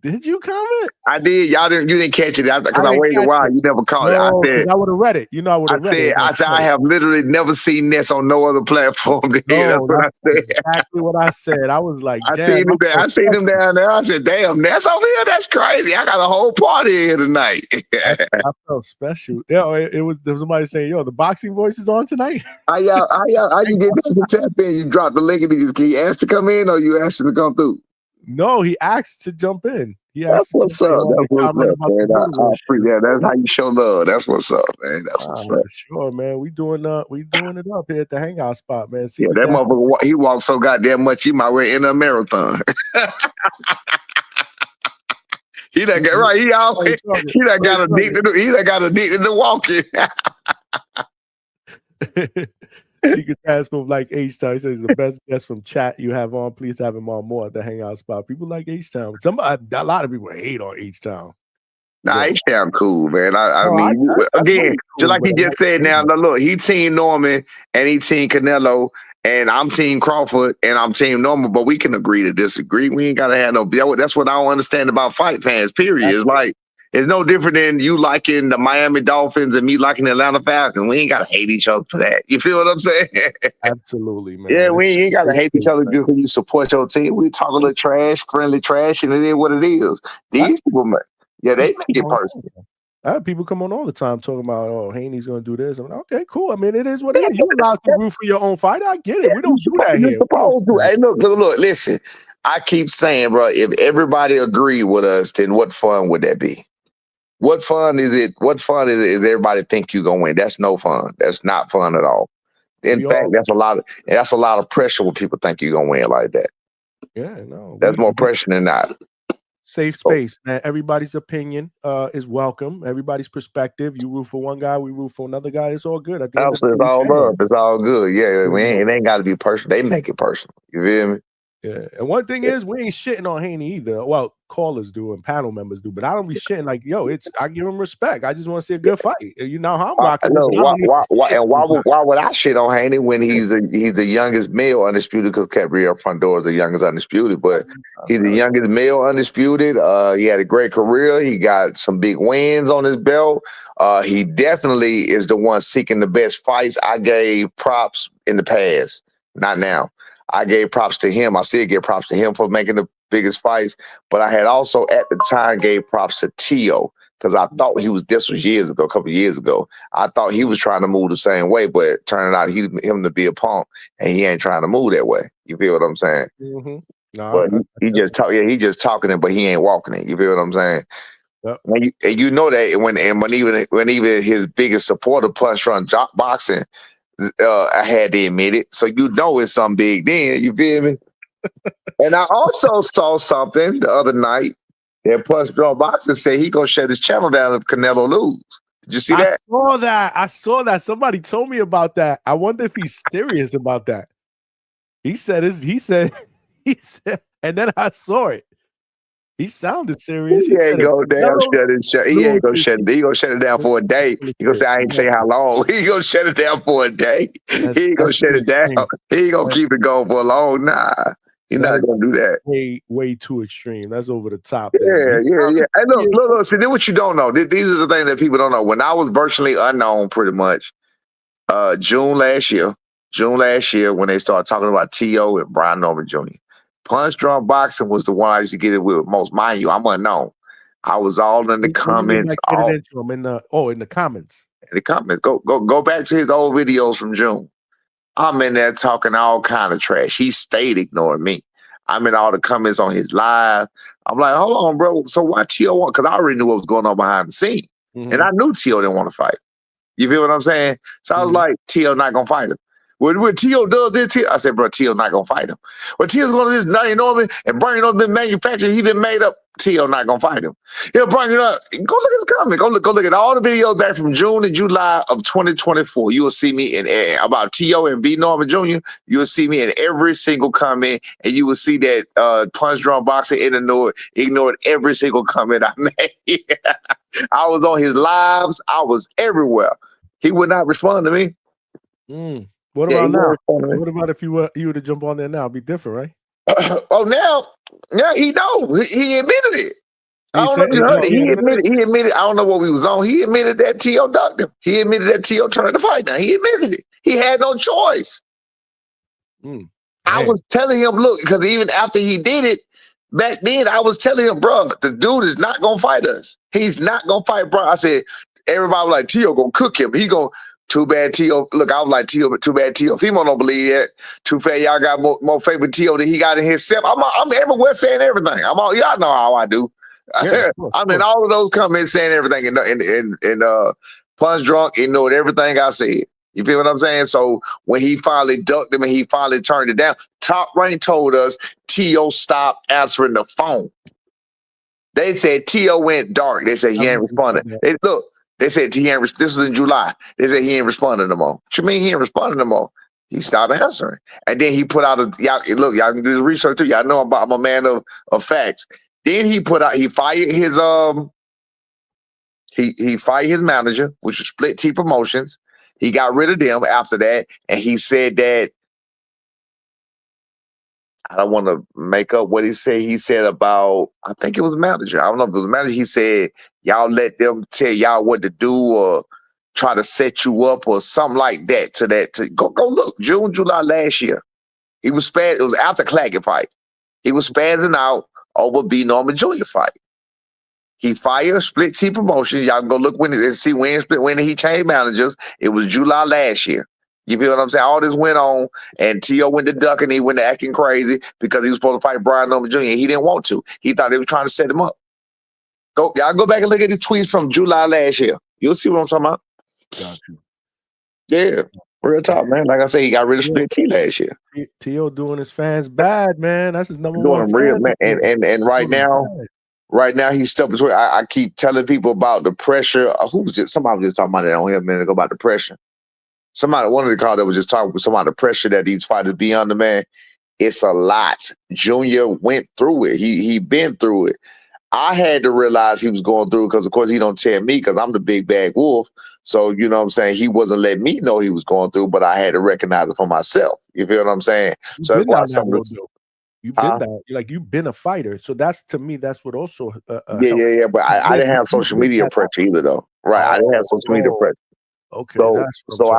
Did you comment? I did. Y'all didn't. You didn't catch it because I didn't waited a catch while. it. You never caught it. No, I 'cause said. I would have read it. You know, I would I have read it. said. I have literally never seen this on no other platform. That's No, what I that's said. exactly what I said. I was like, I damn. seen him there. I seen him down there. I said, "Damn, Ness over here. That's crazy. I got a whole party here tonight." I felt special. Yeah, it was. There was somebody saying, "Yo, the boxing voice is on tonight." How you get this to tap in? You drop the link and he asked to come in, or you asked him to come through? No, he asked to jump in. He That's asked to what's jump in. up. That's what's Comment up, about man. the Voodoo shit. Yeah, that's how you show love. That's what's up, man. That's what's up. For sure, man. We doing it up here at the Hangout spot, man. Yeah, that motherfucker. He walked so goddamn much. He might well in a marathon. He done got right. He done got addicted. He done got addicted to walking. Secret task of like H-Town. He says the best guest from chat you have on. Please have him on more at the Hangout spot. People like H-Town. A lot of people hate on H-Town. Nah, H-Town cool, man. I mean, that's again, really cool, just like he just said now, look, he team Norman and he team Canelo, and I'm team Crawford and I'm team Norman, but we can agree to disagree. We ain't got to have no, that's what I don't understand about fight fans, period. It's like, it's no different than you liking the Miami Dolphins and me liking the Atlanta Falcons. We ain't got to hate each other for that. You feel what I'm saying? Absolutely, man. Yeah, we ain't got to hate each other just because you support your team. We talk a little trash, friendly trash, and it is what it is. These people, man. Yeah, they make it personal. I have people come on all the time talking about, oh, Haney's going to do this. I'm like, okay, cool. I mean, it is what it is. You're allowed to root for your own fight. I get it. We don't do that here. Hey, look, listen. I keep saying, bro, if everybody agreed with us, then what fun would that be? What fun is it? What fun is it if everybody think you're going to win? That's no fun. That's not fun at all. In fact, that's a lot of pressure when people think you're going to win like that. Yeah, no. That's more pressure than not. Safe space, man. Everybody's opinion is welcome. Everybody's perspective. You root for one guy, we root for another guy. It's all good. At the end of the day, it's all love. It's all good. Yeah, it ain't got to be personal. They make it personal. You feel me? Yeah. And one thing is, we ain't shitting on Haney either. Well, callers do and panel members do, but I don't be shitting like, yo, I give him respect. I just want to see a good fight. You know how I'm rocking. Why would I shit on Haney when he's the youngest male undisputed? Because Cabrera Front Door is the youngest undisputed, but he's the youngest male undisputed. He had a great career. He got some big wins on his belt. He definitely is the one seeking the best fights. I gave props in the past, not now. I gave props to him. I still give props to him for making the biggest fights. But I had also at the time gave props to Tio because I thought this was years ago, a couple of years ago. I thought he was trying to move the same way, but it turned out him to be a punk and he ain't trying to move that way. You feel what I'm saying? Mm-hmm. No, but he just talking it, but he ain't walking it. You feel what I'm saying? Yep. And you know that when even his biggest supporter Punch Drunk Boxing. I had to admit it. So you know it's something big then, you feel me? And I also saw something the other night that Punch Drunk Boxing said he gonna shut his channel down if Canelo lose. Did you see that? I saw that. Somebody told me about that. I wonder if he's serious about that. He said, and then I saw it. He sounded serious. He ain't gonna shut it down for a day. He gonna say, I ain't say how long. He gonna shut it down for a day. He ain't gonna shut it down. He ain't gonna keep it going for a long. Nah, he's not gonna do that. Way too extreme. That's over the top. Yeah. Hey, look. See, then what you don't know. These are the things that people don't know. When I was virtually unknown, pretty much, June last year, when they started talking about T.O. and Brian Norman Jr., Punch Drunk Boxing was the one I used to get it with most. Mind you, I'm unknown. I was all in the comments. In the comments. In the comments. Go back to his old videos from June. I'm in there talking all kind of trash. He stayed ignoring me. I'm in all the comments on his live. I'm like, hold on, bro. So why T.O. want? Because I already knew what was going on behind the scene. Mm-hmm. And I knew T.O. didn't want to fight. You feel what I'm saying? So I was like, T.O. not going to fight him. When T.O. does this, I said, bro, T.O. not going to fight him. When T.O.'s going to this Brian Norman been manufactured, he been made up, T.O. not going to fight him. He'll bring it up. Go look at his comment. Go look at all the videos back from June and July of 2024. You will see me in about T.O. and B. Norman Jr. You will see me in every single comment, and you will see that Punch Drunk Boxing ignored every single comment I made. I was on his lives. I was everywhere. He would not respond to me. What about now? What about if you were to jump on there now? It'd be different, right? Now he know. He admitted it. I don't know if you heard it. He admitted, I don't know what we was on. He admitted that T.O. ducked him. He admitted that T.O. turned the fight down. He admitted it. He had no choice. I was telling him, look, because even after he did it, back then I was telling him, bro, the dude is not going to fight us. He's not going to fight, bro. I said, everybody was like, T.O. going to cook him. He going, too bad T.O. Look, I was like, T.O., but too bad T.O. Female don't believe that. Too bad y'all got more faith with T.O. than he got in himself. I'm everywhere saying everything. Y'all know how I do. Yeah, I'm in all of those comments saying everything in Punch Drunk, ignored everything I said. You feel what I'm saying? So when he finally ducked him and he finally turned it down, Top Rank told us T.O. stopped answering the phone. They said T.O. went dark. They said he ain't responding. They said he ain't. This was in July. They said he ain't responding no more. What you mean he ain't responding no more? He stopped answering, and then he put out y'all can do the research too. Y'all know I'm a man of facts. Then he fired his he fired his manager, which was Split T Promotions. He got rid of them after that, and he said that I don't want to make up what he said. He said about, I think it was manager. I don't know if it was manager. He said y'all let them tell y'all what to do or try to set you up or something like that. To go look. June, July last year, he was it was after Claggett fight. He was spazzing out over B Norman Jr. fight. He fired Split T Promotions. Y'all can go look and see when he changed managers. It was July last year. You feel what I'm saying? All this went on, and T.O. went to duck and he went to acting crazy because he was supposed to fight Brian Norman Jr. He didn't want to. He thought they were trying to set him up. Y'all go back and look at the tweets from July last year. You'll see what I'm talking about. Got you. Yeah. Real talk, man. Like I said, he got rid of Split T last year. T.O. doing his fans bad, man. That's his number doing one. Him real, man. And right now he's stuck between. I keep telling people about the pressure. Somebody was just talking about it on here a minute ago about the pressure. One of the callers that was just talking about the pressure that these fighters be under, man. It's a lot. Junior went through it. He been through it. I had to realize he was going through it because, of course, he don't tell me because I'm the big bad wolf. So, you know what I'm saying? He wasn't letting me know he was going through, but I had to recognize it for myself. You feel what I'm saying? So that's why you've been that. You've been a fighter. So that's, to me, that's what also yeah. But I didn't have social media pressure either, though. Right. I didn't have social media pressure. Okay. So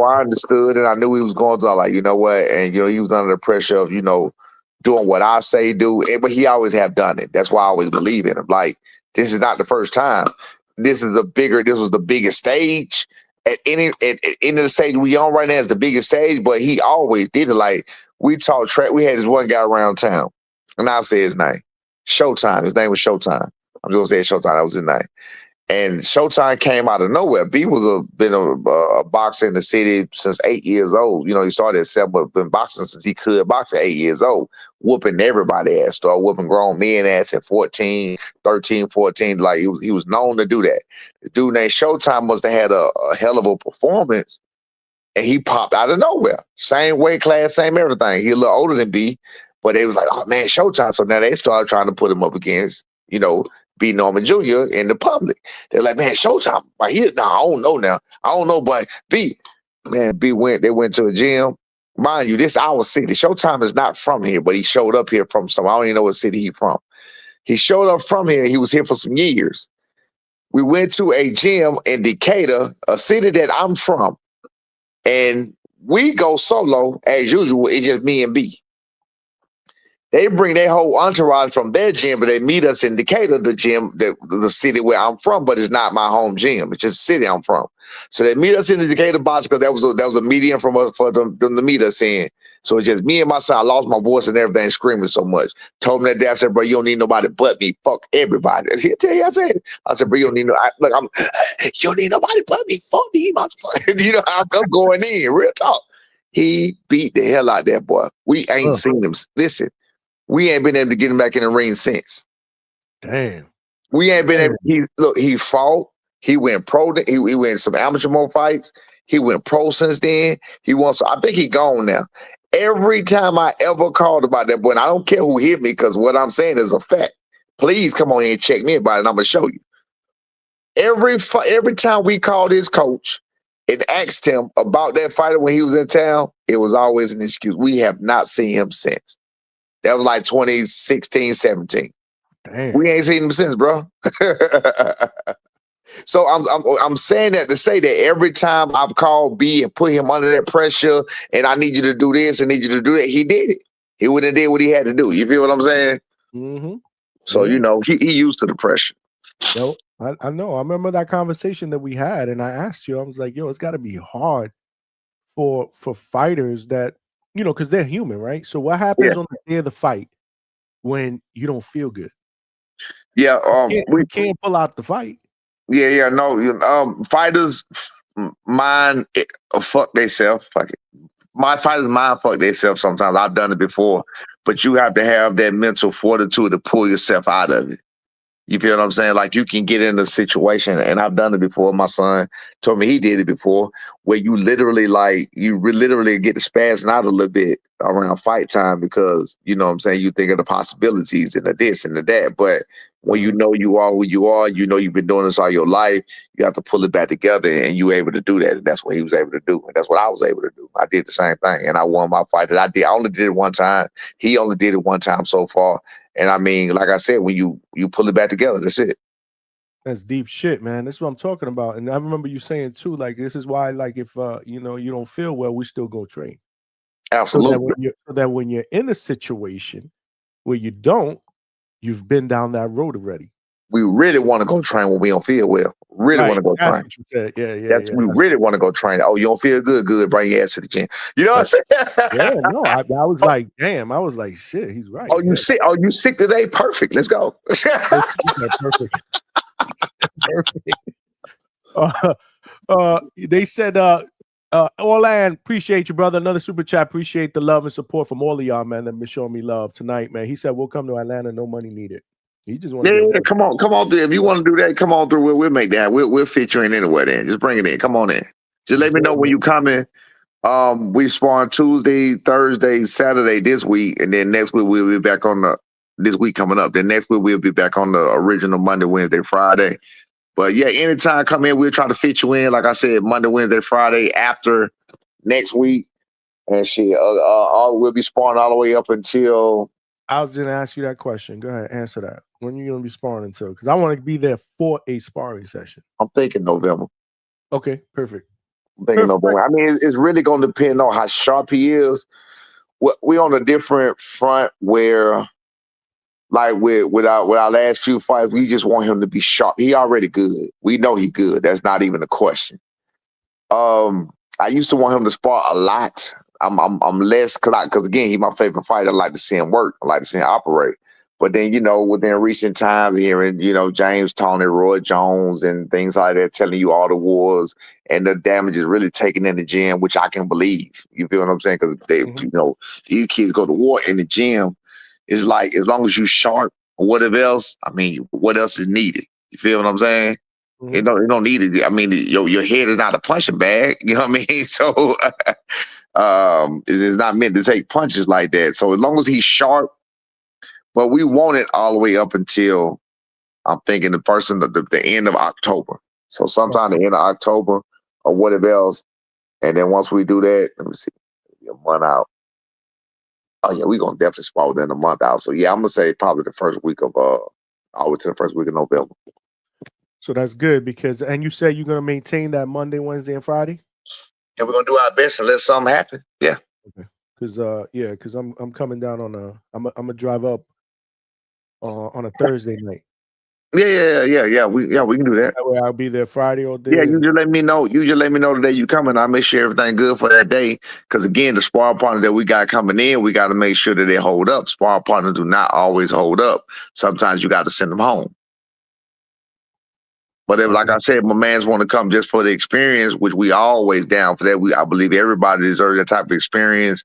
I understood and I knew he was going to, like, you know what? And, he was under the pressure of, doing what I say do. But he always have done it. That's why I always believe in him. Like, this is not the first time. This was the biggest stage. At any of the stage we on right now is the biggest stage, but he always did it. Like, we talked track. We had this one guy around town, and I'll say his name. Showtime. His name was Showtime. I'm just gonna say Showtime. That was his name. And Showtime came out of nowhere. B been a boxer in the city since 8 years old. He started at 7, but been boxing since he could box at 8 years old, whooping everybody ass. Started whooping grown men ass at 14, 13, 14. Like, he was known to do that. The dude named Showtime must have had a hell of a performance, and he popped out of nowhere. Same weight class, same everything. He a little older than B, but they was like, oh man, Showtime. So now they started trying to put him up against, B Norman Jr. in the public. They're like, man, Showtime. Like, I don't know now. I don't know, but B went to a gym. Mind you, this our city. Showtime is not from here, but he showed up here from I don't even know what city he from. He showed up from here. He was here for some years. We went to a gym in Decatur, a city that I'm from. And we go solo as usual. It's just me and B. They bring their whole entourage from their gym, but they meet us in Decatur, the gym, the city where I'm from, but it's not my home gym. It's just the city I'm from. So they meet us in the Decatur box because that was a medium for them to meet us in. So it's just me and my son. I lost my voice and everything, screaming so much. Told him that day, I said, bro, you don't need nobody but me. Fuck everybody. I said, bro, you don't need you don't need nobody but me. Fuck me, motherfucker. I'm going in. Real talk. He beat the hell out of that boy. We ain't seen him. Listen. We ain't been able to get him back in the ring since. Damn. We ain't been able. He fought. He went pro. He went some amateur mode fights. He went pro since then. I think he gone now. Every time I ever called about that boy, and I don't care who hit me because what I'm saying is a fact. Please come on here and check me about it, and I'm gonna show you. Every time we called his coach and asked him about that fighter when he was in town, it was always an excuse. We have not seen him since. That was like 2016, 17. Damn. We ain't seen him since, bro. So I'm saying that to say that every time I've called B and put him under that pressure, and I need you to do this, and need you to do that, he did it. He went and did what he had to do. You feel what I'm saying? Mm-hmm. So Yeah. you know he used to the pressure. No, I know. I remember that conversation that we had, and I asked you. I was like, "Yo, it's got to be hard for fighters that because they're human, right? So what happens Yeah. on the day of the fight when you don't feel good? Yeah. You can't pull out the fight. Yeah. No. Fighters mind fuck theyself. Fuck it. My fighters mind fuck themselves sometimes. I've done it before, but you have to have that mental fortitude to pull yourself out of it. You feel what I'm saying? Like you can get in a situation, and I've done it before. My son told me he did it before, where you literally literally get the spazzing out a little bit around fight time because you know what I'm saying. You think of the possibilities and the this and the that, but when you know you are who you are, you know you've been doing this all your life. You have to pull it back together, and you able to do that. And that's what he was able to do, and that's what I was able to do. I did the same thing, and I won my fight that I did. I only did it one time. He only did it one time so far. And I mean, like I said, when you pull it back together, that's it. That's deep shit, man. That's what I'm talking about. And I remember you saying too, like this is why, like if you don't feel well, we still go train. Absolutely. So that when you're in a situation where you don't, you've been down that road already. We really want to go train when we don't feel well. Really want to go That's train. what you said. Yeah. We really want to go train. Oh, you don't feel good? Good. Bring your ass to the gym. You know what I'm saying? Yeah, no. I was like, damn. I was like, shit. He's right. Oh, you sick? Oh, you sick today? Perfect. Let's go. Perfect. They said, Orlan, appreciate you, brother. Another super chat. Appreciate the love and support from all of y'all, man. That been showing me love tonight, man. He said, we'll come to Atlanta. No money needed. He just want to come on through. If you want to do that, come on through. We'll make that. We'll fit you in anywhere. Then just bring it in. Come on in. Just let me know when you coming. We spawn Tuesday, Thursday, Saturday this week, and then next week we'll be back on this week coming up. Then next week we'll be back on the original Monday, Wednesday, Friday. But yeah, anytime come in, we'll try to fit you in. Like I said, Monday, Wednesday, Friday after next week, and shit. We'll be spawning all the way up until. I was gonna ask you that question. Go ahead, answer that. When are you gonna be sparring until? Because I want to be there for a sparring session. I'm thinking November. Okay, perfect. I'm thinking November. I mean, it's really gonna depend on how sharp he is. We're on a different front where, like with our last few fights, we just want him to be sharp. He already good. We know he good. That's not even a question. I used to want him to spar a lot. I'm less because again, he's my favorite fighter. I like to see him work. I like to see him operate. But then, within recent times, hearing, James Toney, Roy Jones, and things like that, telling you all the wars and the damage is really taken in the gym, which I can believe. You feel what I'm saying? Because they, these kids go to war in the gym. It's like, as long as you sharp or whatever else, I mean, what else is needed? You feel what I'm saying? You don't need it. I mean, your head is not a punching bag. You know what I mean? So it's not meant to take punches like that. So as long as he's sharp, but we want it all the way up until I'm thinking the end of October. So sometime the end of October or whatever else. And then once we do that, let me see, a month out. Oh yeah, we're gonna definitely spar within a month out. So yeah, I'm gonna say probably the first week of all the way to the first week of November. So that's good and you said you're gonna maintain that Monday, Wednesday, and Friday? Yeah, we're gonna do our best and let something happen. Yeah. Okay. Because I'm coming down on I'm gonna drive up on a Thursday night. Yeah. We can do that. That way I'll be there Friday all day. Yeah, you just let me know. You just let me know the day you coming. I'll make sure everything good for that day. Because again, the spar partner that we got coming in, we got to make sure that they hold up. Spar partners do not always hold up. Sometimes you got to send them home. But if, like I said, my mans want to come just for the experience, which we always down for that. I believe everybody deserves that type of experience.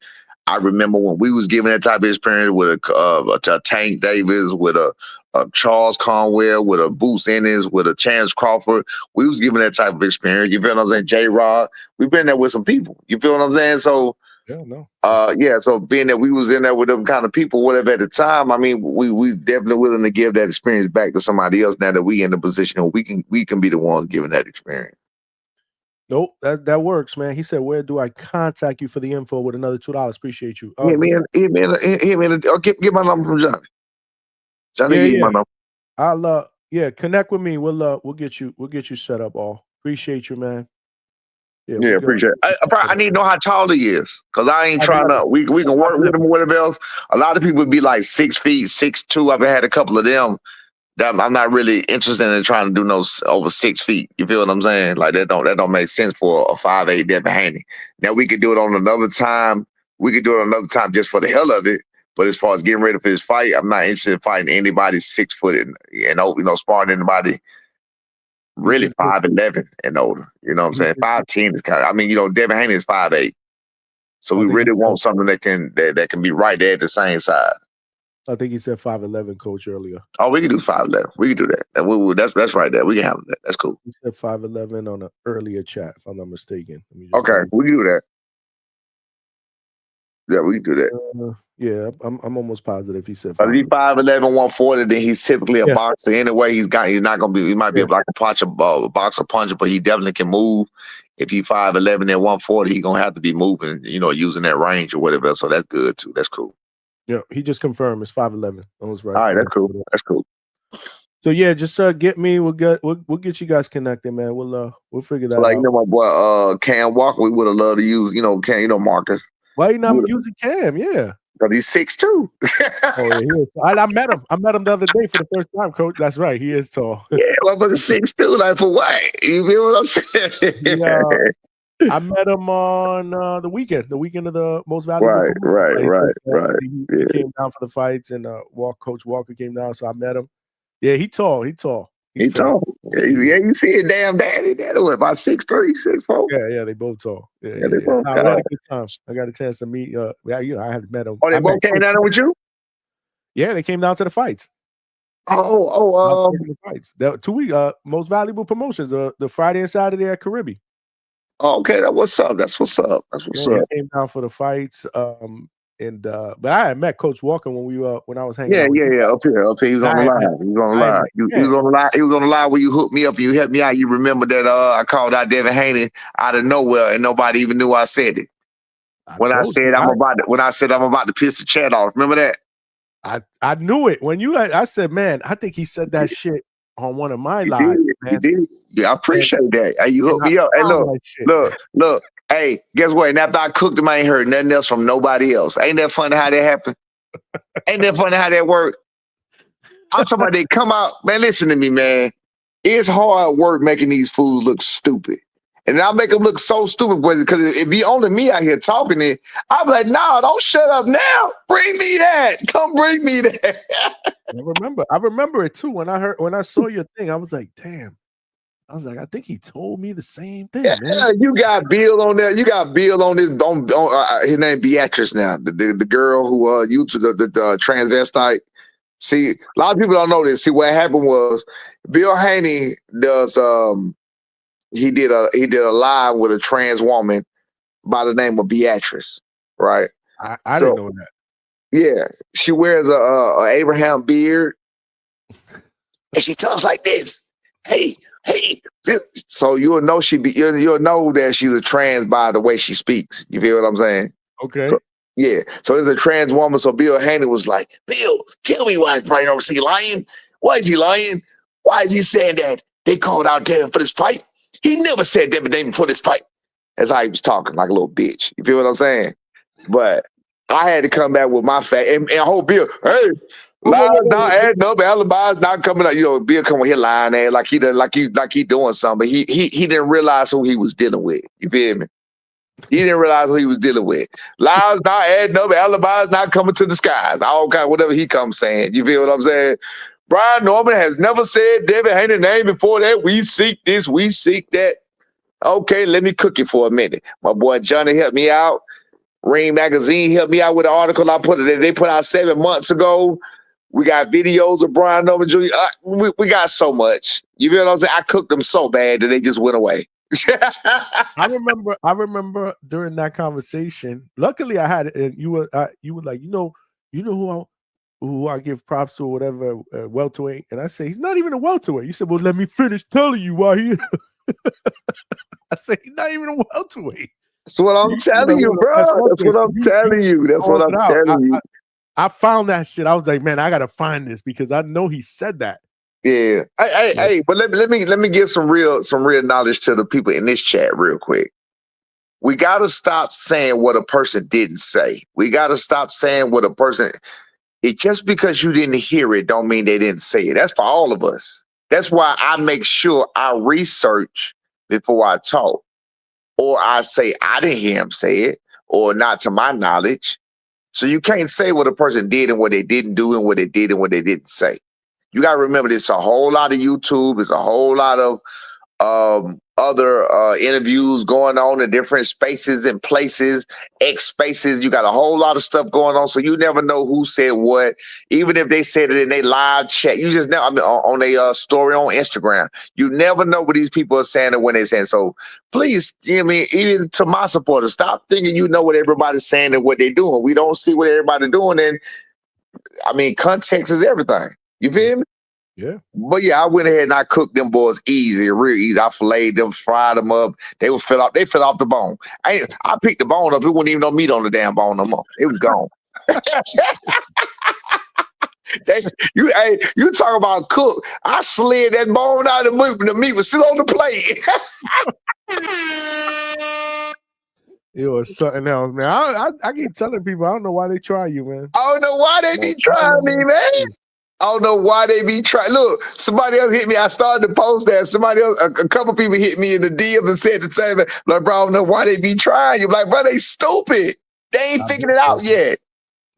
I remember when we was given that type of experience with a Tank Davis, with a Charles Conwell, with a Boots Ennis, with a Chance Crawford. We was given that type of experience. You feel what I'm saying? J-Rod. We've been there with some people. You feel what I'm saying? So so being that we was in there with them kind of people, whatever at the time, I mean, we definitely willing to give that experience back to somebody else now that we in the position where we can be the ones giving that experience. Nope, that works, man. He said, "Where do I contact you for the info?" With another $2. Appreciate you. Hit me in, get my number from Johnny. Johnny, give my number. I'll connect with me. We'll get you set up. All appreciate you, man. Yeah, appreciate it. I need to know how tall he is, because I ain't trying to. We can work with him or whatever else. A lot of people be like 6 feet, 6'2". I've had a couple of them that I'm not really interested in trying to do no over 6 feet. You feel what I'm saying? Like that don't make sense for a 5'8" Devin Haney. Now we could do it on another time. We could do it another time just for the hell of it. But as far as getting ready for this fight, I'm not interested in fighting anybody 6 foot and sparring anybody really 5'11" and older. You know what I'm saying? 5'10" is kind of. I mean, Devin Haney is 5'8", so we really want something that can be right there at the same size. I think he said 5'11", coach, earlier. Oh, we can do 5'11". We can do that. That's right there. We can handle that. That's cool. He said 5'11" on an earlier chat, if I'm not mistaken. Okay, we can do that. Yeah, we can do that. Yeah, I'm almost positive he said 5'11", 140. Then he's typically a boxer anyway. He's not gonna be. He might be like a boxer puncher, but he definitely can move. If he's 5'11" and 140, he's gonna have to be moving, using that range or whatever. So that's good too. That's cool. Yeah, he just confirmed it's 5'11". I was right. All right, that's cool. That's cool. So yeah, just get me. We'll get you guys connected, man. We'll figure that out. My boy Cam Walker, we would have loved to use, Cam, Marcus. Why you not using Cam? Yeah. Because he's 6'2". Oh, yeah, he is. I met him. I met him the other day for the first time, coach. That's right. He is tall. Yeah, well, but 6'2", like for what? You feel what I'm saying? Yeah, I met him on the weekend of the most valuable. Right. He came down for the fights, and Coach Walker came down, so I met him. Yeah, he tall. He tall. Yeah, you see his damn daddy. Daddy was about 6'3", 6'4". Yeah, they both tall. Yeah, they both I had a good time. I got a chance to meet. I had met him. Oh, they both came down there with you? Yeah, they came down to the fights. The fights. 2 week most valuable promotions. The Friday and Saturday at Caribbean. Oh, okay, that's what's up. That's what's up. He came down for the fights. But I had met Coach Walker when I was hanging out. Yeah. Up here. He was on the line. He was on the line. He was on the line when you hooked me up and you helped me out. You remember that I called out Devin Haney out of nowhere and nobody even knew I said it. When I said I'm about to piss the chat off. Remember that? I knew it. When I said, man, I think he said that shit on one of my lives. You did. Yeah, I appreciate that. Hey, you hooked me up. Hey, look. Hey, guess what? And after I cooked them, I ain't heard nothing else from nobody else. Ain't that funny how that happened? Ain't that funny how that worked? I'm talking about they come out. Man, listen to me, man. It's hard work making these fools look stupid. And I'll make them look so stupid because if be only me out here talking it, I'll be like, nah, don't shut up now. Bring me that. Come bring me that. I remember it too. When I saw your thing, I was like, damn. I was like, I think he told me the same thing, man. You got Bill on there. You got Bill on this. His name Beatrice now. The girl who used the transvestite. See, a lot of people don't know this. See, what happened was Bill Haney does. He did a live with a trans woman by the name of Beatrice, right? I didn't know that. Yeah, she wears a Abraham beard, and she talks like this. Hey. So you'll know you'll know that she's a trans by the way she speaks. You feel what I'm saying? Okay. So there's a trans woman. So Bill Haney was like, Bill, tell me why Brian overseas lying. Why is he lying? Why is he saying that they called out Devin for this fight? He never said Devin Davis for this fight. That's how he was talking, like a little bitch. You feel what I'm saying? But I had to come back with my fact and whole Bill. Hey. Lies not adding up, alibis not coming out. Bill come here lying there like he doing something. But he didn't realize who he was dealing with. You feel me? He didn't realize who he was dealing with. Lies not adding up, alibis not coming to the skies. All kind, whatever he comes saying. You feel what I'm saying? Brian Norman has never said Devin Haney's name before that. We seek this, we seek that. Okay, let me cook it for a minute. My boy Johnny helped me out. Ring Magazine helped me out with an article they put out 7 months ago. We got videos of Brian Norman Jr. We got so much. You feel what I'm saying? I cooked them so bad that they just went away. I remember during that conversation. Luckily, I had it, and you were like, who I give props to or whatever, welterweight, and I say he's not even a welterweight. You said, well, let me finish telling you why he. I said he's not even a welterweight. That's what I'm telling you, bro. That's what I'm telling you. That's what I'm telling you. I found that shit. I was like, man, I gotta find this because I know he said that. Yeah. Hey, but let me give some real knowledge to the people in this chat real quick. We gotta stop saying what a person didn't say. We gotta stop saying what a person. It just because you didn't hear it don't mean they didn't say it. That's for all of us. That's why I make sure I research before I talk, or I say I didn't hear him say it, or not to my knowledge. So you can't say what a person did and what they didn't do and what they did and what they didn't say. You got to remember, there's a whole lot of YouTube. There's a whole lot of other interviews going on in different spaces and places, X spaces. You got a whole lot of stuff going on. So you never know who said what. Even if they said it in their live chat, you just never, I mean, on a story on Instagram, you never know what these people are saying and when they're saying. So please, you know what I mean, even to my supporters, stop thinking you know what everybody's saying and what they're doing. We don't see what everybody's doing. And I mean, context is everything. You feel me? Yeah. But yeah, I went ahead and I cooked them boys easy, real easy. I filleted them, fried them up. They fell off the bone. I picked the bone up. It wasn't even no meat on the damn bone no more. It was gone. You talk about cook. I slid that bone out of the meat. The meat was still on the plate. It was something else, man. I keep telling people, I don't know why they try you, man. I don't know why they be trying me, man. I don't know why they be trying. Look, somebody else hit me. I started to post that. Somebody else, a couple people hit me in the DM and said the same thing. Like, bro, I don't know why they be trying you. Like, bro, they stupid. They ain't figured it out yet.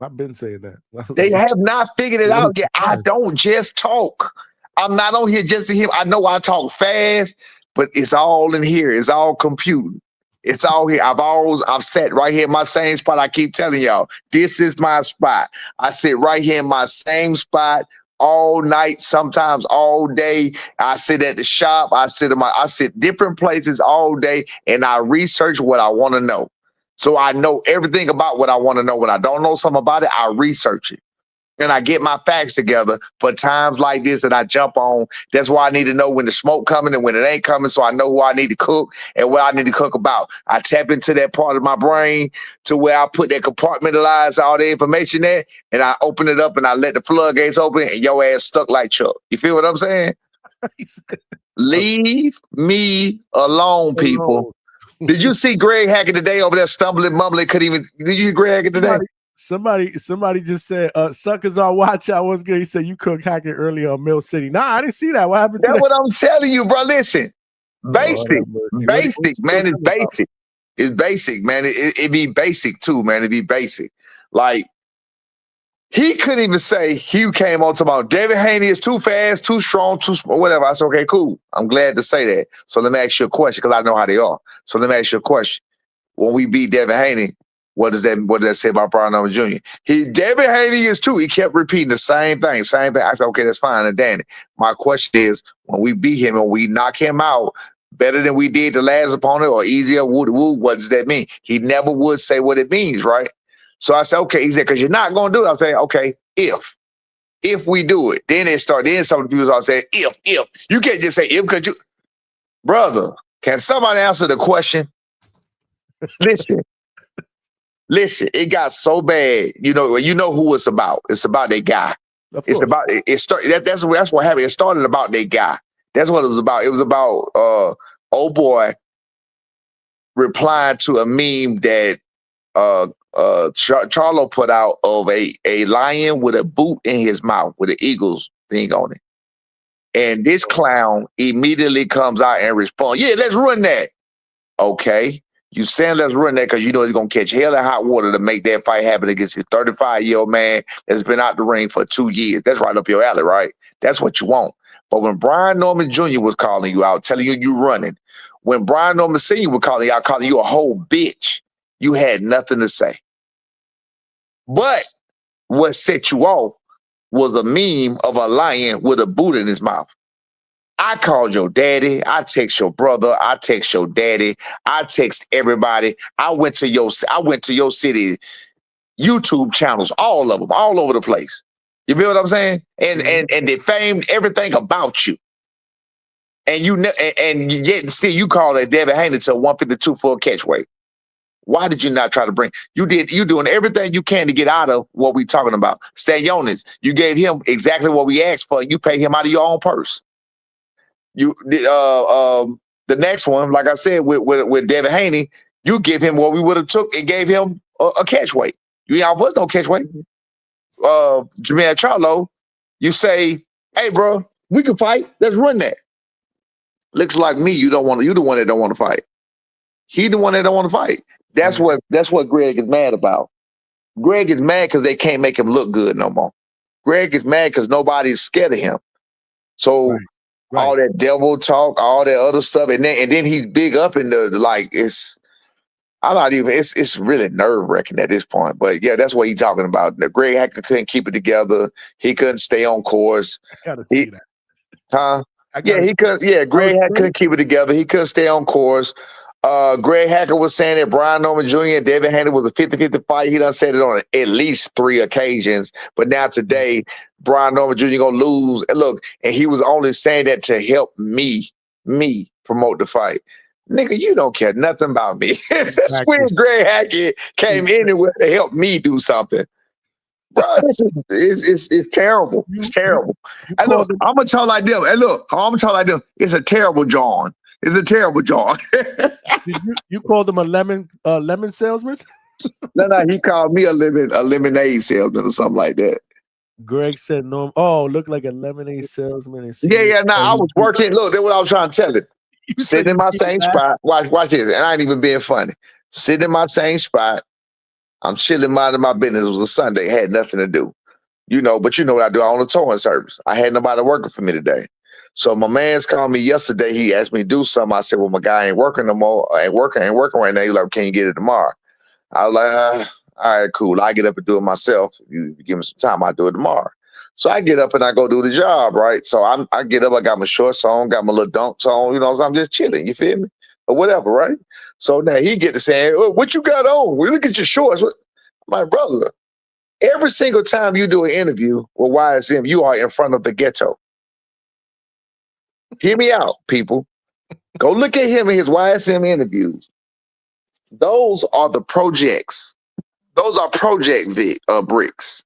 I've been saying that. They have not figured it out yet. I don't just talk. I'm not on here just to hear. I know I talk fast, but it's all in here. It's all computing. It's all here. I've sat right here in my same spot. I keep telling y'all, this is my spot. I sit right here in my same spot all night, sometimes all day. I sit at the shop. I sit different places all day, and I research what I want to know. So I know everything about what I want to know. When I don't know something about it, I research it. And I get my facts together for times like this, and I jump on. That's why I need to know when the smoke coming and when it ain't coming, so I know who I need to cook and what I need to cook about. I tap into that part of my brain to where I put that compartmentalize all the information there, and I open it up and I let the floodgates open, and your ass stuck like Chuck. You feel what I'm saying? Leave me alone, people. Did you see Greg Hackett today over there stumbling, mumbling? Did you hear Greg Hackett today? Somebody just said, suckers are watch out. What's good? He said you cooked Hackett earlier on Mill City. Nah, I didn't see that. What happened to that? That's what I'm telling you, bro. Listen. Basic, man. It's basic. It's basic, man. It be basic too, man. It be basic. Like, he couldn't even say he came on to about David Haney is too fast, too strong, too small, whatever. I said, okay, cool. I'm glad to say that. So let me ask you a question, because I know how they are. So let me ask you a question. When we beat David Haney, what does that say about Brian Norman Jr.? David Haney is too. He kept repeating the same thing. I said, okay, that's fine. And Danny, my question is, when we beat him and we knock him out better than we did the last opponent or easier, what does that mean? He never would say what it means, right? So I said, okay. He said, because you're not going to do it. I say, okay, if we do it. Then some of the people start saying, if. You can't just say if, because you, brother, can somebody answer the question? Listen, it got so bad. You know who it's about. It's about that guy. It's about that's what happened. It started about that guy. That's what it was about. It was about old boy replying to a meme that Charlo put out of a lion with a boot in his mouth with an Eagles thing on it. And this clown immediately comes out and responds, yeah, let's run that. Okay. You saying let's run that because you know he's going to catch hell and hot water to make that fight happen against his 35-year-old man that's been out the ring for 2 years. That's right up your alley, right? That's what you want. But when Brian Norman Jr. was calling you out, telling you running, when Brian Norman Sr. was calling you out, calling you a whole bitch, you had nothing to say. But what set you off was a meme of a lion with a boot in his mouth. I called your daddy. I text your brother. I text your daddy. I text everybody. I went to your city YouTube channels, all of them, all over the place. You feel what I'm saying? And they famed everything about you. And yet still you call that David Haney to 152 for a catch weight. Why did you not try to bring? You doing everything you can to get out of what we talking about. Stanionis, you gave him exactly what we asked for. You paid him out of your own purse. The next one, like I said, with Devin Haney, you give him what we would have took and gave him a catch weight. Y'all was no catch weight. Jermaine Charlo, you say, hey, bro, we can fight. Let's run that. Looks like me. You the one that don't want to fight. He the one that don't want to fight. That's what Greg is mad about. Greg is mad because they can't make him look good no more. Greg is mad because nobody's scared of him. So all that devil talk, all that other stuff, and then he's big up in the like it's really nerve wracking at this point. But yeah, that's what he's talking about. Greg Hacker couldn't keep it together. He couldn't stay on course. I gotta see that. Huh? Yeah, he could. Yeah, Greg Hacker couldn't keep it together. He couldn't stay on course. Greg Hacker was saying that Brian Norman Jr. and Devin Haney was a 50-50 fight. He done said it on at least 3 occasions. But now today, Brian Norman Jr. gonna lose. And look, and he was only saying that to help me promote the fight. Nigga, you don't care nothing about me. That's when Greg Hackett came anywhere to help me do something. Bro, it's terrible. It's terrible. And look, I'm gonna tell like them. And look, I'm gonna tell like them. It's a terrible John. It's a terrible John. you called him a lemon salesman? No, he called me a lemonade salesman or something like that. Greg said no. Oh, look like a lemonade salesman. Yeah. No, I was working. Look, that's what I was trying to tell him. Sitting in my same spot. Watch this. And I ain't even being funny. Sitting in my same spot. I'm chilling, minding my business. It was a Sunday. Had nothing to do. But you know what I do? I own a towing service. I had nobody working for me today. So my man's called me yesterday. He asked me to do something. I said, well, my guy ain't working no more. Ain't working right now. He's like, can you get it tomorrow? I was like, all right, cool. I get up and do it myself. You give me some time, I'll do it tomorrow. So I get up and I go do the job, right? So I get up, I got my shorts on, got my little dunks on, so I'm just chilling, you feel me? Or whatever, right? So now he get to saying, oh, what you got on? Well, look at your shorts. I'm like, brother, every single time you do an interview with YSM, you are in front of the ghetto. Hear me out, people. Go look at him in his YSM interviews. Those are the projects. Those are project bricks.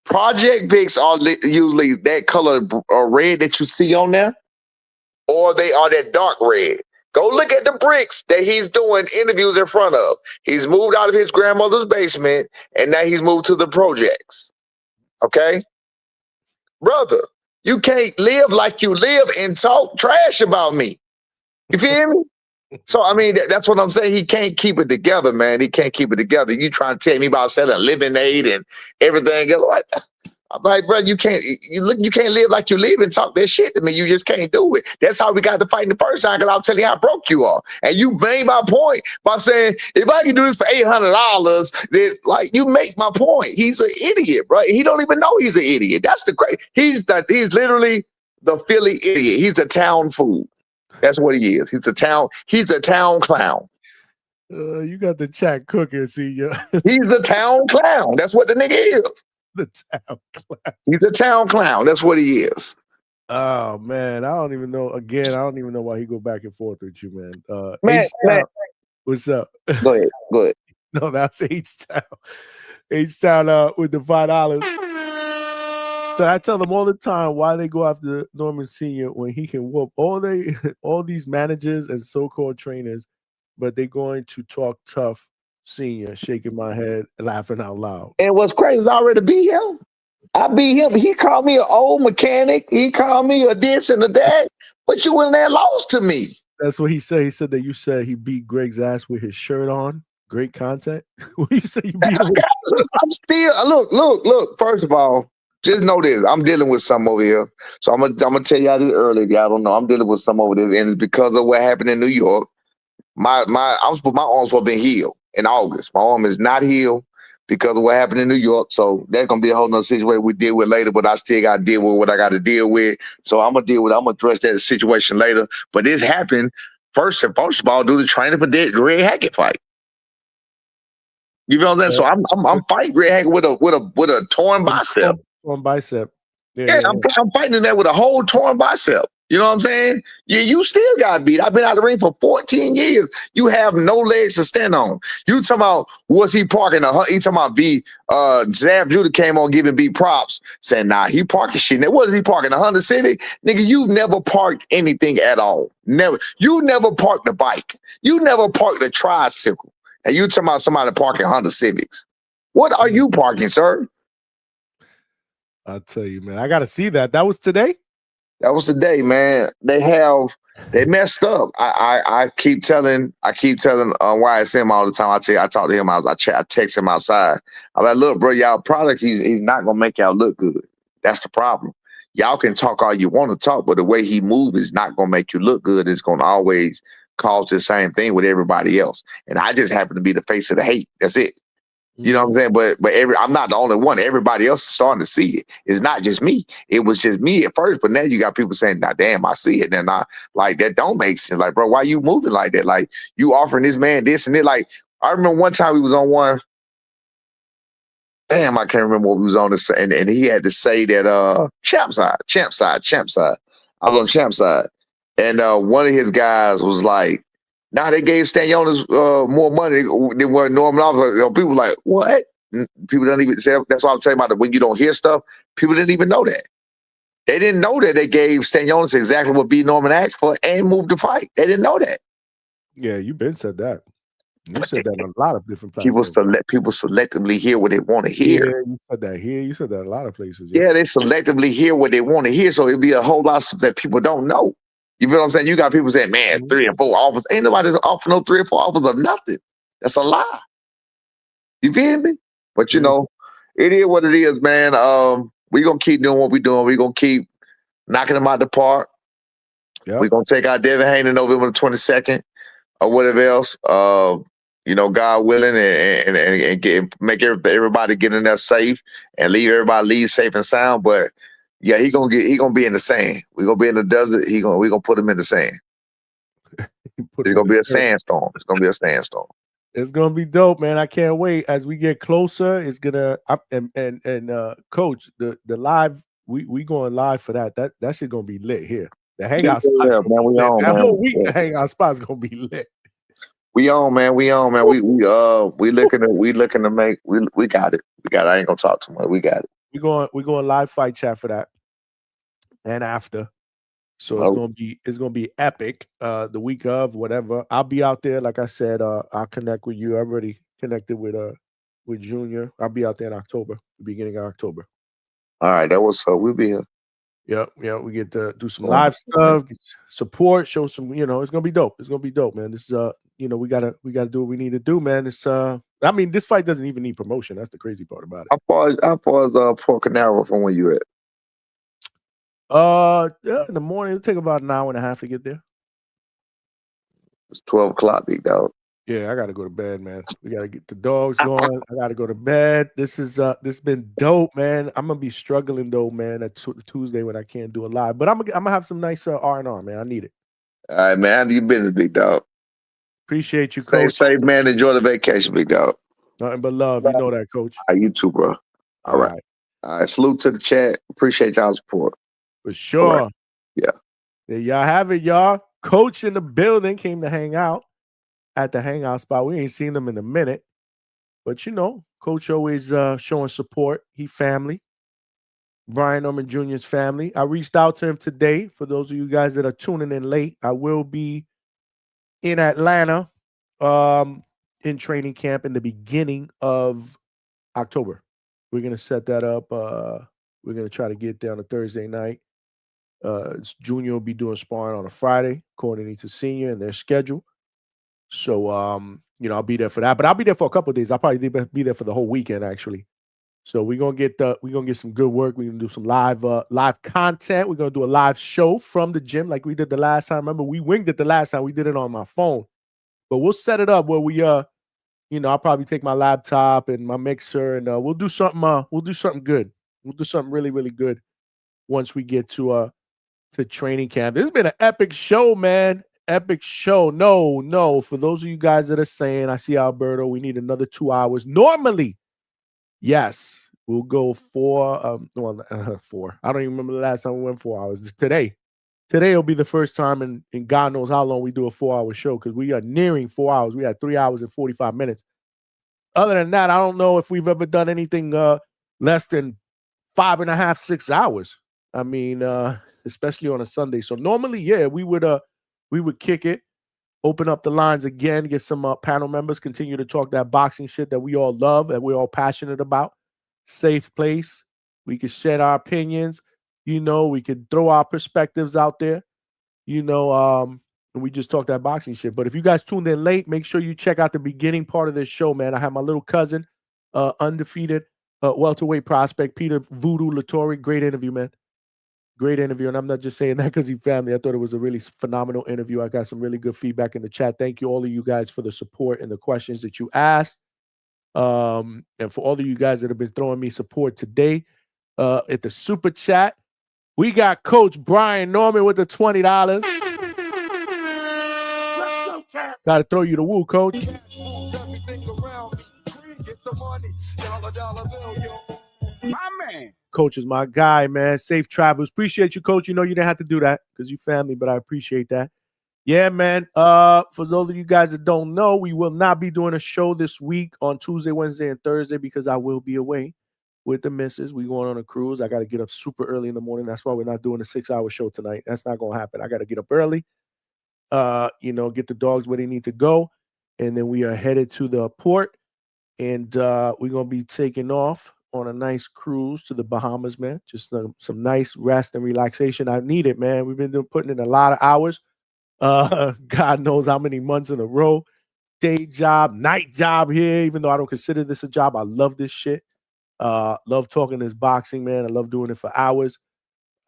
Project Vicks are usually that color red that you see on there, or they are that dark red. Go look at the bricks that he's doing interviews in front of. He's moved out of his grandmother's basement, and now he's moved to the projects. Okay? Brother, you can't live like you live and talk trash about me. You feel me? So, I mean, that's what I'm saying. He can't keep it together, man. He can't keep it together. You trying to tell me about selling lemonade and everything else. I'm like, bro, you can't live like you live and talk that shit to me. You just can't do it. That's how we got to fight in the first time, because I'm telling you how broke you are. And you made my point by saying, if I can do this for $800, then like you make my point. He's an idiot, bro. He don't even know he's an idiot. That's the great. He's literally the Philly idiot. He's a town fool. That's what he is. He's a town clown. You got the chat cooking, see ya. He's a town clown. That's what the nigga is. The town clown. He's a town clown. That's what he is. Oh man, I don't even know. Again, I don't even know why he go back and forth with you, man. Man, what's up? Go ahead. No, that's H-Town. H-Town with the $5. So I tell them all the time why they go after Norman Sr. when he can whoop all these managers and so-called trainers, but they're going to talk tough Senior, shaking my head, laughing out loud. And what's crazy is I already beat him. I beat him. He called me an old mechanic. He called me a this and a that. But you went there and lost to me. That's what he said. He said that you said he beat Greg's ass with his shirt on. Great content. What you say you beat him? I'm still look. First of all, just know this. I'm dealing with something over here. So I'm gonna tell y'all this earlier. Y'all don't know. I'm dealing with something over there, and it's because of what happened in New York. My arm's supposed to have been healed in August. My arm is not healed because of what happened in New York. So that's gonna be a whole nother situation we deal with later, but I still gotta deal with what I gotta deal with. So I'm gonna address that situation later. But this happened first of all due to training for that Greg Hackett fight. You know what I'm saying? So I'm fighting Greg Hackett with a torn bicep. Torn bicep. Yeah, I'm fighting that with a whole torn bicep. You know what I'm saying? You still got beat. I've been out of the ring for 14 years. You have no legs to stand on. You talking about was he parking he talking about B Zab Judah came on giving B props, saying nah, he parking shit. Now what is he parking? A Honda Civic? Nigga, you've never parked anything at all. Never. You never parked a bike. You never parked a tricycle. And you talking about somebody parking Honda Civics. What are you parking, sir? I'll tell you, man. I gotta see that. That was today? That was the day, man. They messed up. I keep telling YSM all the time. I talk to him. I text him outside. I'm like, look, bro, y'all product, he's not gonna make y'all look good. That's the problem. Y'all can talk all you want to talk, but the way he moves is not gonna make you look good. It's gonna always cause the same thing with everybody else. And I just happen to be the face of the hate. That's it. You know what I'm saying? But I'm not the only one. Everybody else is starting to see it. It's not just me. It was just me at first, but now you got people saying, "Nah, damn, I see it." And I like that don't make sense. Like, bro, why you moving like that? Like, you offering this man this and it. Like, I remember one time we was on one. Damn, I can't remember what we was on this, and he had to say that champ side. I was on champ side, and one of his guys was like, "Nah, they gave Stanionis more money than what Norman Officer." People like, what? People don't even say. That's why I'm saying about that. When you don't hear stuff, people didn't even know that. They didn't know that they gave Stanionis exactly what B Norman asked for and moved the fight. They didn't know that. Yeah, you been said that. You said that on a lot of different platforms. People selectively hear what they want to hear. Yeah, you said that here. You said that in a lot of places. Yeah, they selectively hear what they want to hear. So it'll be a whole lot of stuff that people don't know. You feel what I'm saying? You got people saying, man, 3 and 4 offers. Ain't nobody offering no 3 or 4 offers of nothing. That's a lie. You feel me? But you know, it is what it is, man. We're gonna keep doing what we're doing. We're gonna keep knocking them out the park. Yep. We're gonna take out Devin Haney November the 22nd or whatever else. You know, God willing, and make everybody get in there safe and leave safe and sound. But yeah, he gonna be in the sand. We're gonna be in the desert. We're gonna put him in the sand. It's gonna be a sandstorm. It's gonna be a sandstorm. It's gonna be dope, man. I can't wait. As we get closer, it's gonna coach the live. We going live for that. That shit gonna be lit here. The hangout spot. Yeah, man, we on, man. That whole week, the hangout spot's gonna be lit. We on, man. We looking to make. We got it. I ain't gonna talk too much. We got it. We going live fight chat for that and after. So it's gonna be epic. The week of whatever. I'll be out there. Like I said, I'll connect with you. I already connected with Junior. I'll be out there in October, the beginning of October. All right, that was we'll be here. Yeah, we get to do some live stuff, support, show some. It's gonna be dope. It's gonna be dope, man. This is we gotta do what we need to do, man. It's I mean, this fight doesn't even need promotion. That's the crazy part about it. How far is Port Canaveral from where you at? Yeah, in the morning it'll take about an hour and a half to get there. It's 12 o'clock, big dog. Yeah, I gotta go to bed, man. We gotta get the dogs going. I gotta go to bed. This been dope, man. I'm gonna be struggling though, man. At Tuesday when I can't do a live, but I'm gonna have some nice R&R, man. I need it. All right, man. How you business, big dog? Appreciate you, Stay coach. safe, man. Enjoy the vacation, big dog. Nothing but love. You know that, coach. All right, you too, bro. All right. Salute to the chat. Appreciate y'all's support. For sure. Right. Yeah. There y'all have it, y'all. Coach in the building came to hang out at the hangout spot. We ain't seen them in a minute. But Coach always showing support. He family. Brian Norman Jr.'s family. I reached out to him today. For those of you guys that are tuning in late, I will be in Atlanta in training camp in the beginning of October. We're going to set that up. We're going to try to get there on a Thursday night. Junior will be doing sparring on a Friday, according to senior and their schedule. So, I'll be there for that. But I'll be there for a couple of days. I'll probably be there for the whole weekend, actually. So we're gonna get some good work. We're gonna do some live content. We're gonna do a live show from the gym like we did the last time. Remember, we winged it the last time. We did it on my phone, but we'll set it up where we I'll probably take my laptop and my mixer, and we'll do something. We'll do something good. We'll do something really, really good once we get to training camp. This has been an epic show, man. Epic show. No. For those of you guys that are saying, I see Alberto, we need another 2 hours. Normally, yes, we'll go 4. 4. I don't even remember the last time we went 4 hours. It's today. today will be the first time in God knows how long we do a 4-hour show, because we are nearing 4 hours. We had 3 hours and 45 minutes. Other than that, I don't know if we've ever done anything less than 5.5, 6 hours. I mean, especially on a Sunday. So normally, yeah, we would kick it, open up the lines again, get some panel members, continue to talk that boxing shit that we all love and we're all passionate about. Safe place. We can share our opinions. We could throw our perspectives out there. And we just talk that boxing shit. But if you guys tuned in late, make sure you check out the beginning part of this show, man. I have my little cousin, undefeated welterweight prospect, Peter Voodoo Latorre. Great interview, man. Great interview. And I'm not just saying that because he's family. I thought it was a really phenomenal interview. I got some really good feedback in the chat. Thank you, all of you guys, for the support and the questions that you asked. And for all of you guys that have been throwing me support today at the super chat, we got Coach Brian Norman with the $20. Got to throw you the woo, Coach. My man. Coach is my guy, man. Safe travels. Appreciate you, Coach. You didn't have to do that because you family, but I appreciate that. Yeah, man. For those of you guys that don't know, we will not be doing a show this week on Tuesday, Wednesday, and Thursday because I will be away with the missus. We going on a cruise. I got to get up super early in the morning. That's why we're not doing a 6-hour show tonight. That's not going to happen. I got to get up early, get the dogs where they need to go. And then we are headed to the port, and we're going to be taking off on a nice cruise to the Bahamas, man. Just some nice rest and relaxation. I need it, man. We've been putting in a lot of hours. God knows how many months in a row. Day job, night job here, even though I don't consider this a job. I love this shit. Love talking this boxing, man. I love doing it for hours.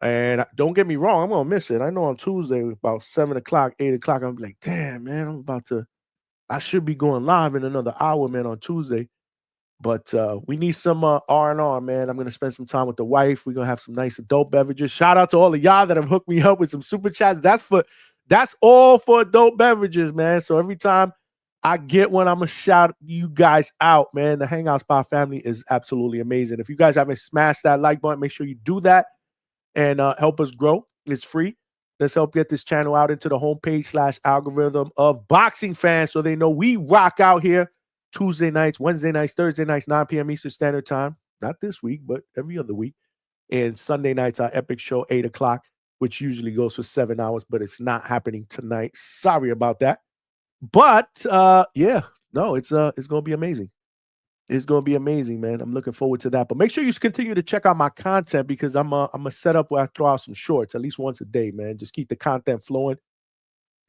And don't get me wrong, I'm going to miss it. I know on Tuesday, about 7 o'clock, 8 o'clock, I'm like, damn, man, I should be going live in another hour, man, on Tuesday. But we need some R&R, man. I'm going to spend some time with the wife. We're going to have some nice adult beverages. Shout out to all of y'all that have hooked me up with some super chats. That's all for adult beverages, man. So every time I get one, I'm going to shout you guys out, man. The Hangout Spot family is absolutely amazing. If you guys haven't smashed that like button, make sure you do that and help us grow. It's free. Let's help get this channel out into the homepage / algorithm of boxing fans so they know we rock out here Tuesday nights, Wednesday nights, Thursday nights, 9 p.m. Eastern Standard Time. Not this week, but every other week. And Sunday nights, our epic show, 8 o'clock, which usually goes for 7 hours, but it's not happening tonight. Sorry about that. But, it's going to be amazing. It's going to be amazing, man. I'm looking forward to that. But make sure you continue to check out my content because I'm a setup where I throw out some shorts at least once a day, man. Just keep the content flowing.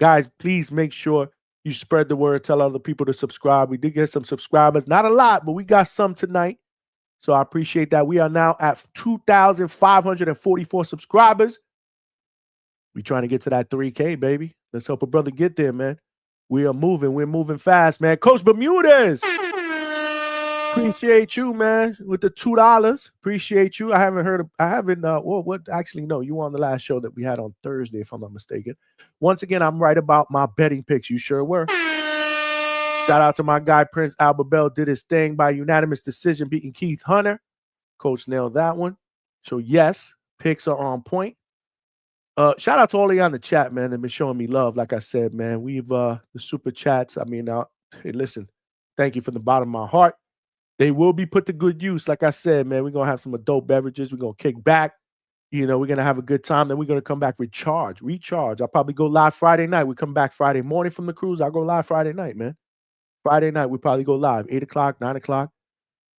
Guys, please make sure you spread the word, tell other people to subscribe. We did get some subscribers. Not a lot, but we got some tonight. So I appreciate that. We are now at 2,544 subscribers. We're trying to get to that 3K, baby. Let's help a brother get there, man. We are moving. We're moving fast, man. Coach Bermudez. Appreciate you, man, with the $2. Appreciate you. Actually, no, you were on the last show that we had on Thursday, if I'm not mistaken. Once again, I'm right about my betting picks. You sure were. Shout out to my guy, Prince Albert Bell, did his thing by unanimous decision, beating Keith Hunter. Coach nailed that one. So, yes, picks are on point. Shout out to all of you on the chat, man. They've been showing me love, like I said, man. We've, the super chats, hey, listen, thank you from the bottom of my heart. They will be put to good use. Like I said, man, we're going to have some adult beverages. We're going to kick back. We're going to have a good time. Then we're going to come back recharge. I'll probably go live Friday night. We come back Friday morning from the cruise. I'll go live Friday night, man. Friday night, we probably go live 8 o'clock, 9 o'clock.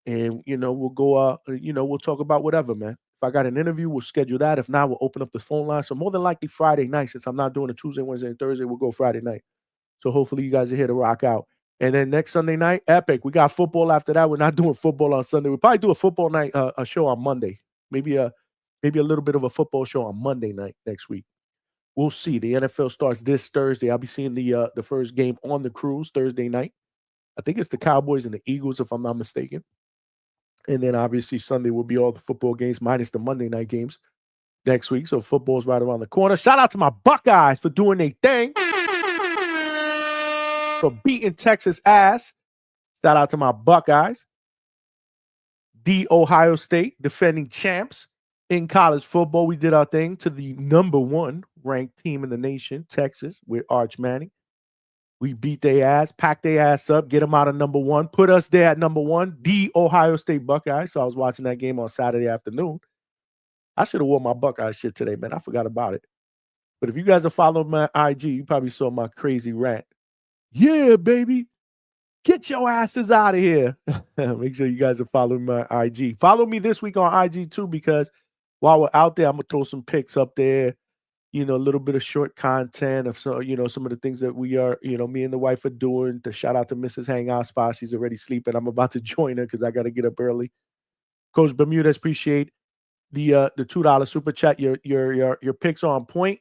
And, we'll go, we'll talk about whatever, man. If I got an interview, we'll schedule that. If not, we'll open up the phone line. So more than likely Friday night, since I'm not doing a Tuesday, Wednesday, and Thursday, we'll go Friday night. So hopefully you guys are here to rock out. And then next Sunday night, epic. We got football after that. We're not doing football on Sunday. We'll probably do a football night, a show on Monday. Maybe a little bit of a football show on Monday night next week. We'll see. The NFL starts this Thursday. I'll be seeing the first game on the cruise Thursday night. I think it's the Cowboys and the Eagles, if I'm not mistaken. And then obviously Sunday will be all the football games minus the Monday night games next week. So football's right around the corner. Shout out to my Buckeyes for doing their thing. For beating Texas ass. Shout out to my Buckeyes. The Ohio State defending champs. in college football, we did our thing to the #1 ranked team in the nation, Texas, with Arch Manning. We beat their ass, packed their ass up, get them out of #1, put us there at #1, the Ohio State Buckeyes. So I was watching that game on Saturday afternoon. I should have worn my Buckeye shit today, man. I forgot about it. But if you guys have followed my IG, you probably saw my crazy rant. Yeah, baby. Get your asses out of here. Make sure you guys are following my IG. Follow me this week on IG too, because while we're out there, I'm going to throw some pics up there. A little bit of short content of some of the things that we are, me and the wife are doing. To shout out to Mrs. Hangout spot. She's already sleeping. I'm about to join her because I got to get up early. Coach Bermudez, appreciate the $2 super chat. Your picks are on point.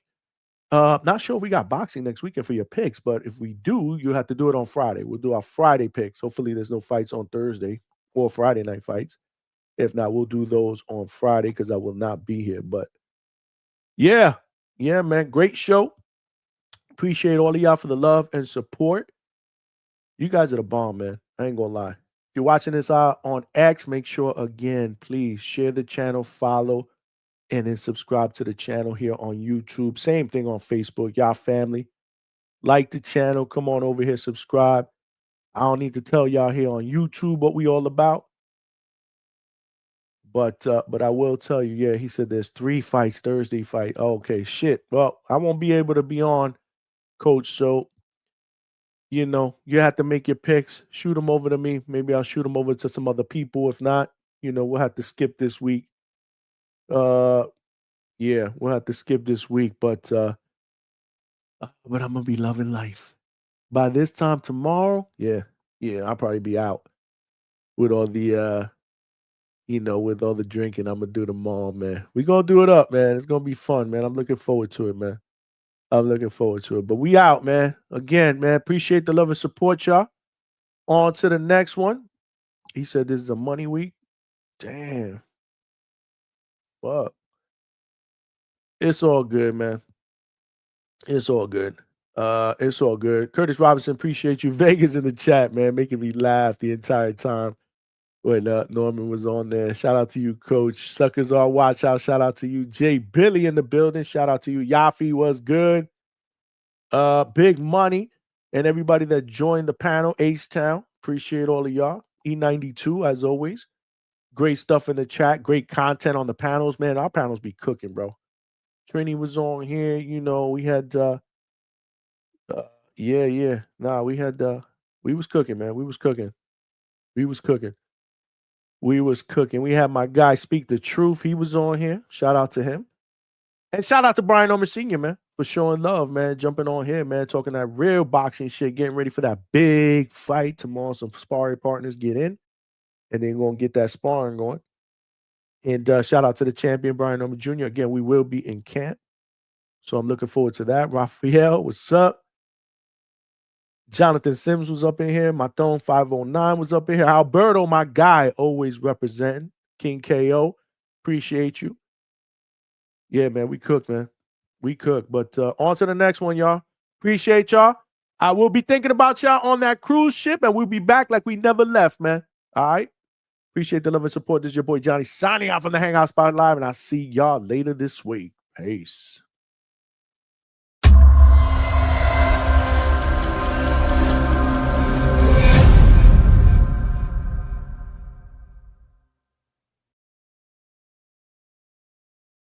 Not sure if we got boxing next weekend for your picks, but if we do, you have to do it on Friday. We'll do our Friday picks. Hopefully there's no fights on Thursday or Friday night fights. If not, we'll do those on Friday because I will not be here. But yeah, man. Great show. Appreciate all of y'all for the love and support. You guys are the bomb, man. I ain't gonna lie. If you're watching this on X, make sure, again, please share the channel, follow, and then subscribe to the channel here on YouTube. Same thing on Facebook. Y'all family. Like the channel. Come on over here, subscribe. I don't need to tell y'all here on YouTube what we all about. But I will tell you, yeah, he said there's 3 fights, Thursday fight. Oh, okay, shit. Well, I won't be able to be on, Coach. So, you have to make your picks. Shoot them over to me. Maybe I'll shoot them over to some other people. If not, we'll have to skip this week. Yeah, we'll have to skip this week, but I'm gonna be loving life. By this time tomorrow, yeah, I'll probably be out with all the with all the drinking I'm gonna do tomorrow, man. We gonna do it up, man. It's gonna be fun, man. I'm looking forward to it, man. I'm looking forward to it. But we out, man. Again, man, appreciate the love and support, y'all. On to the next one. He said this is a money week. Damn. Fuck. It's all good, man. It's all good. It's all good. Curtis Robinson, appreciate you. Vegas in the chat, man, making me laugh the entire time when Norman was on there. Shout out to you, Coach. Suckers all watch out. Shout out to you. Jay Billy in the building. Shout out to you. Yafi was good. Big Money and everybody that joined the panel. H-Town. Appreciate all of y'all. E92, as always. Great stuff in the chat. Great content on the panels, man. Our panels be cooking, bro. Trini was on here. We had Nah, we had we was cooking, man. We was cooking. We had my guy Speak the Truth. He was on here. Shout out to him. And shout out to Brian Omer Sr., man, for showing love, man. Jumping on here, man, talking that real boxing shit, getting ready for that big fight tomorrow. Some sparring partners get in, and then gonna get that sparring going. And shout out to the champion, Brian Omer Jr. Again, we will be in camp. So I'm looking forward to that. Raphael, what's up? Jonathan Sims was up in here. My Throne 509 was up in here. Alberto, my guy, always representing. King KO, appreciate you. Yeah, man, we cook, man. We cook. But on to the next one, y'all. Appreciate y'all. I will be thinking about y'all on that cruise ship, and we'll be back like we never left, man. All right? Appreciate the love and support. This is your boy Johnny signing out from the Hangout Spot Live, and I'll see y'all later this week. Peace.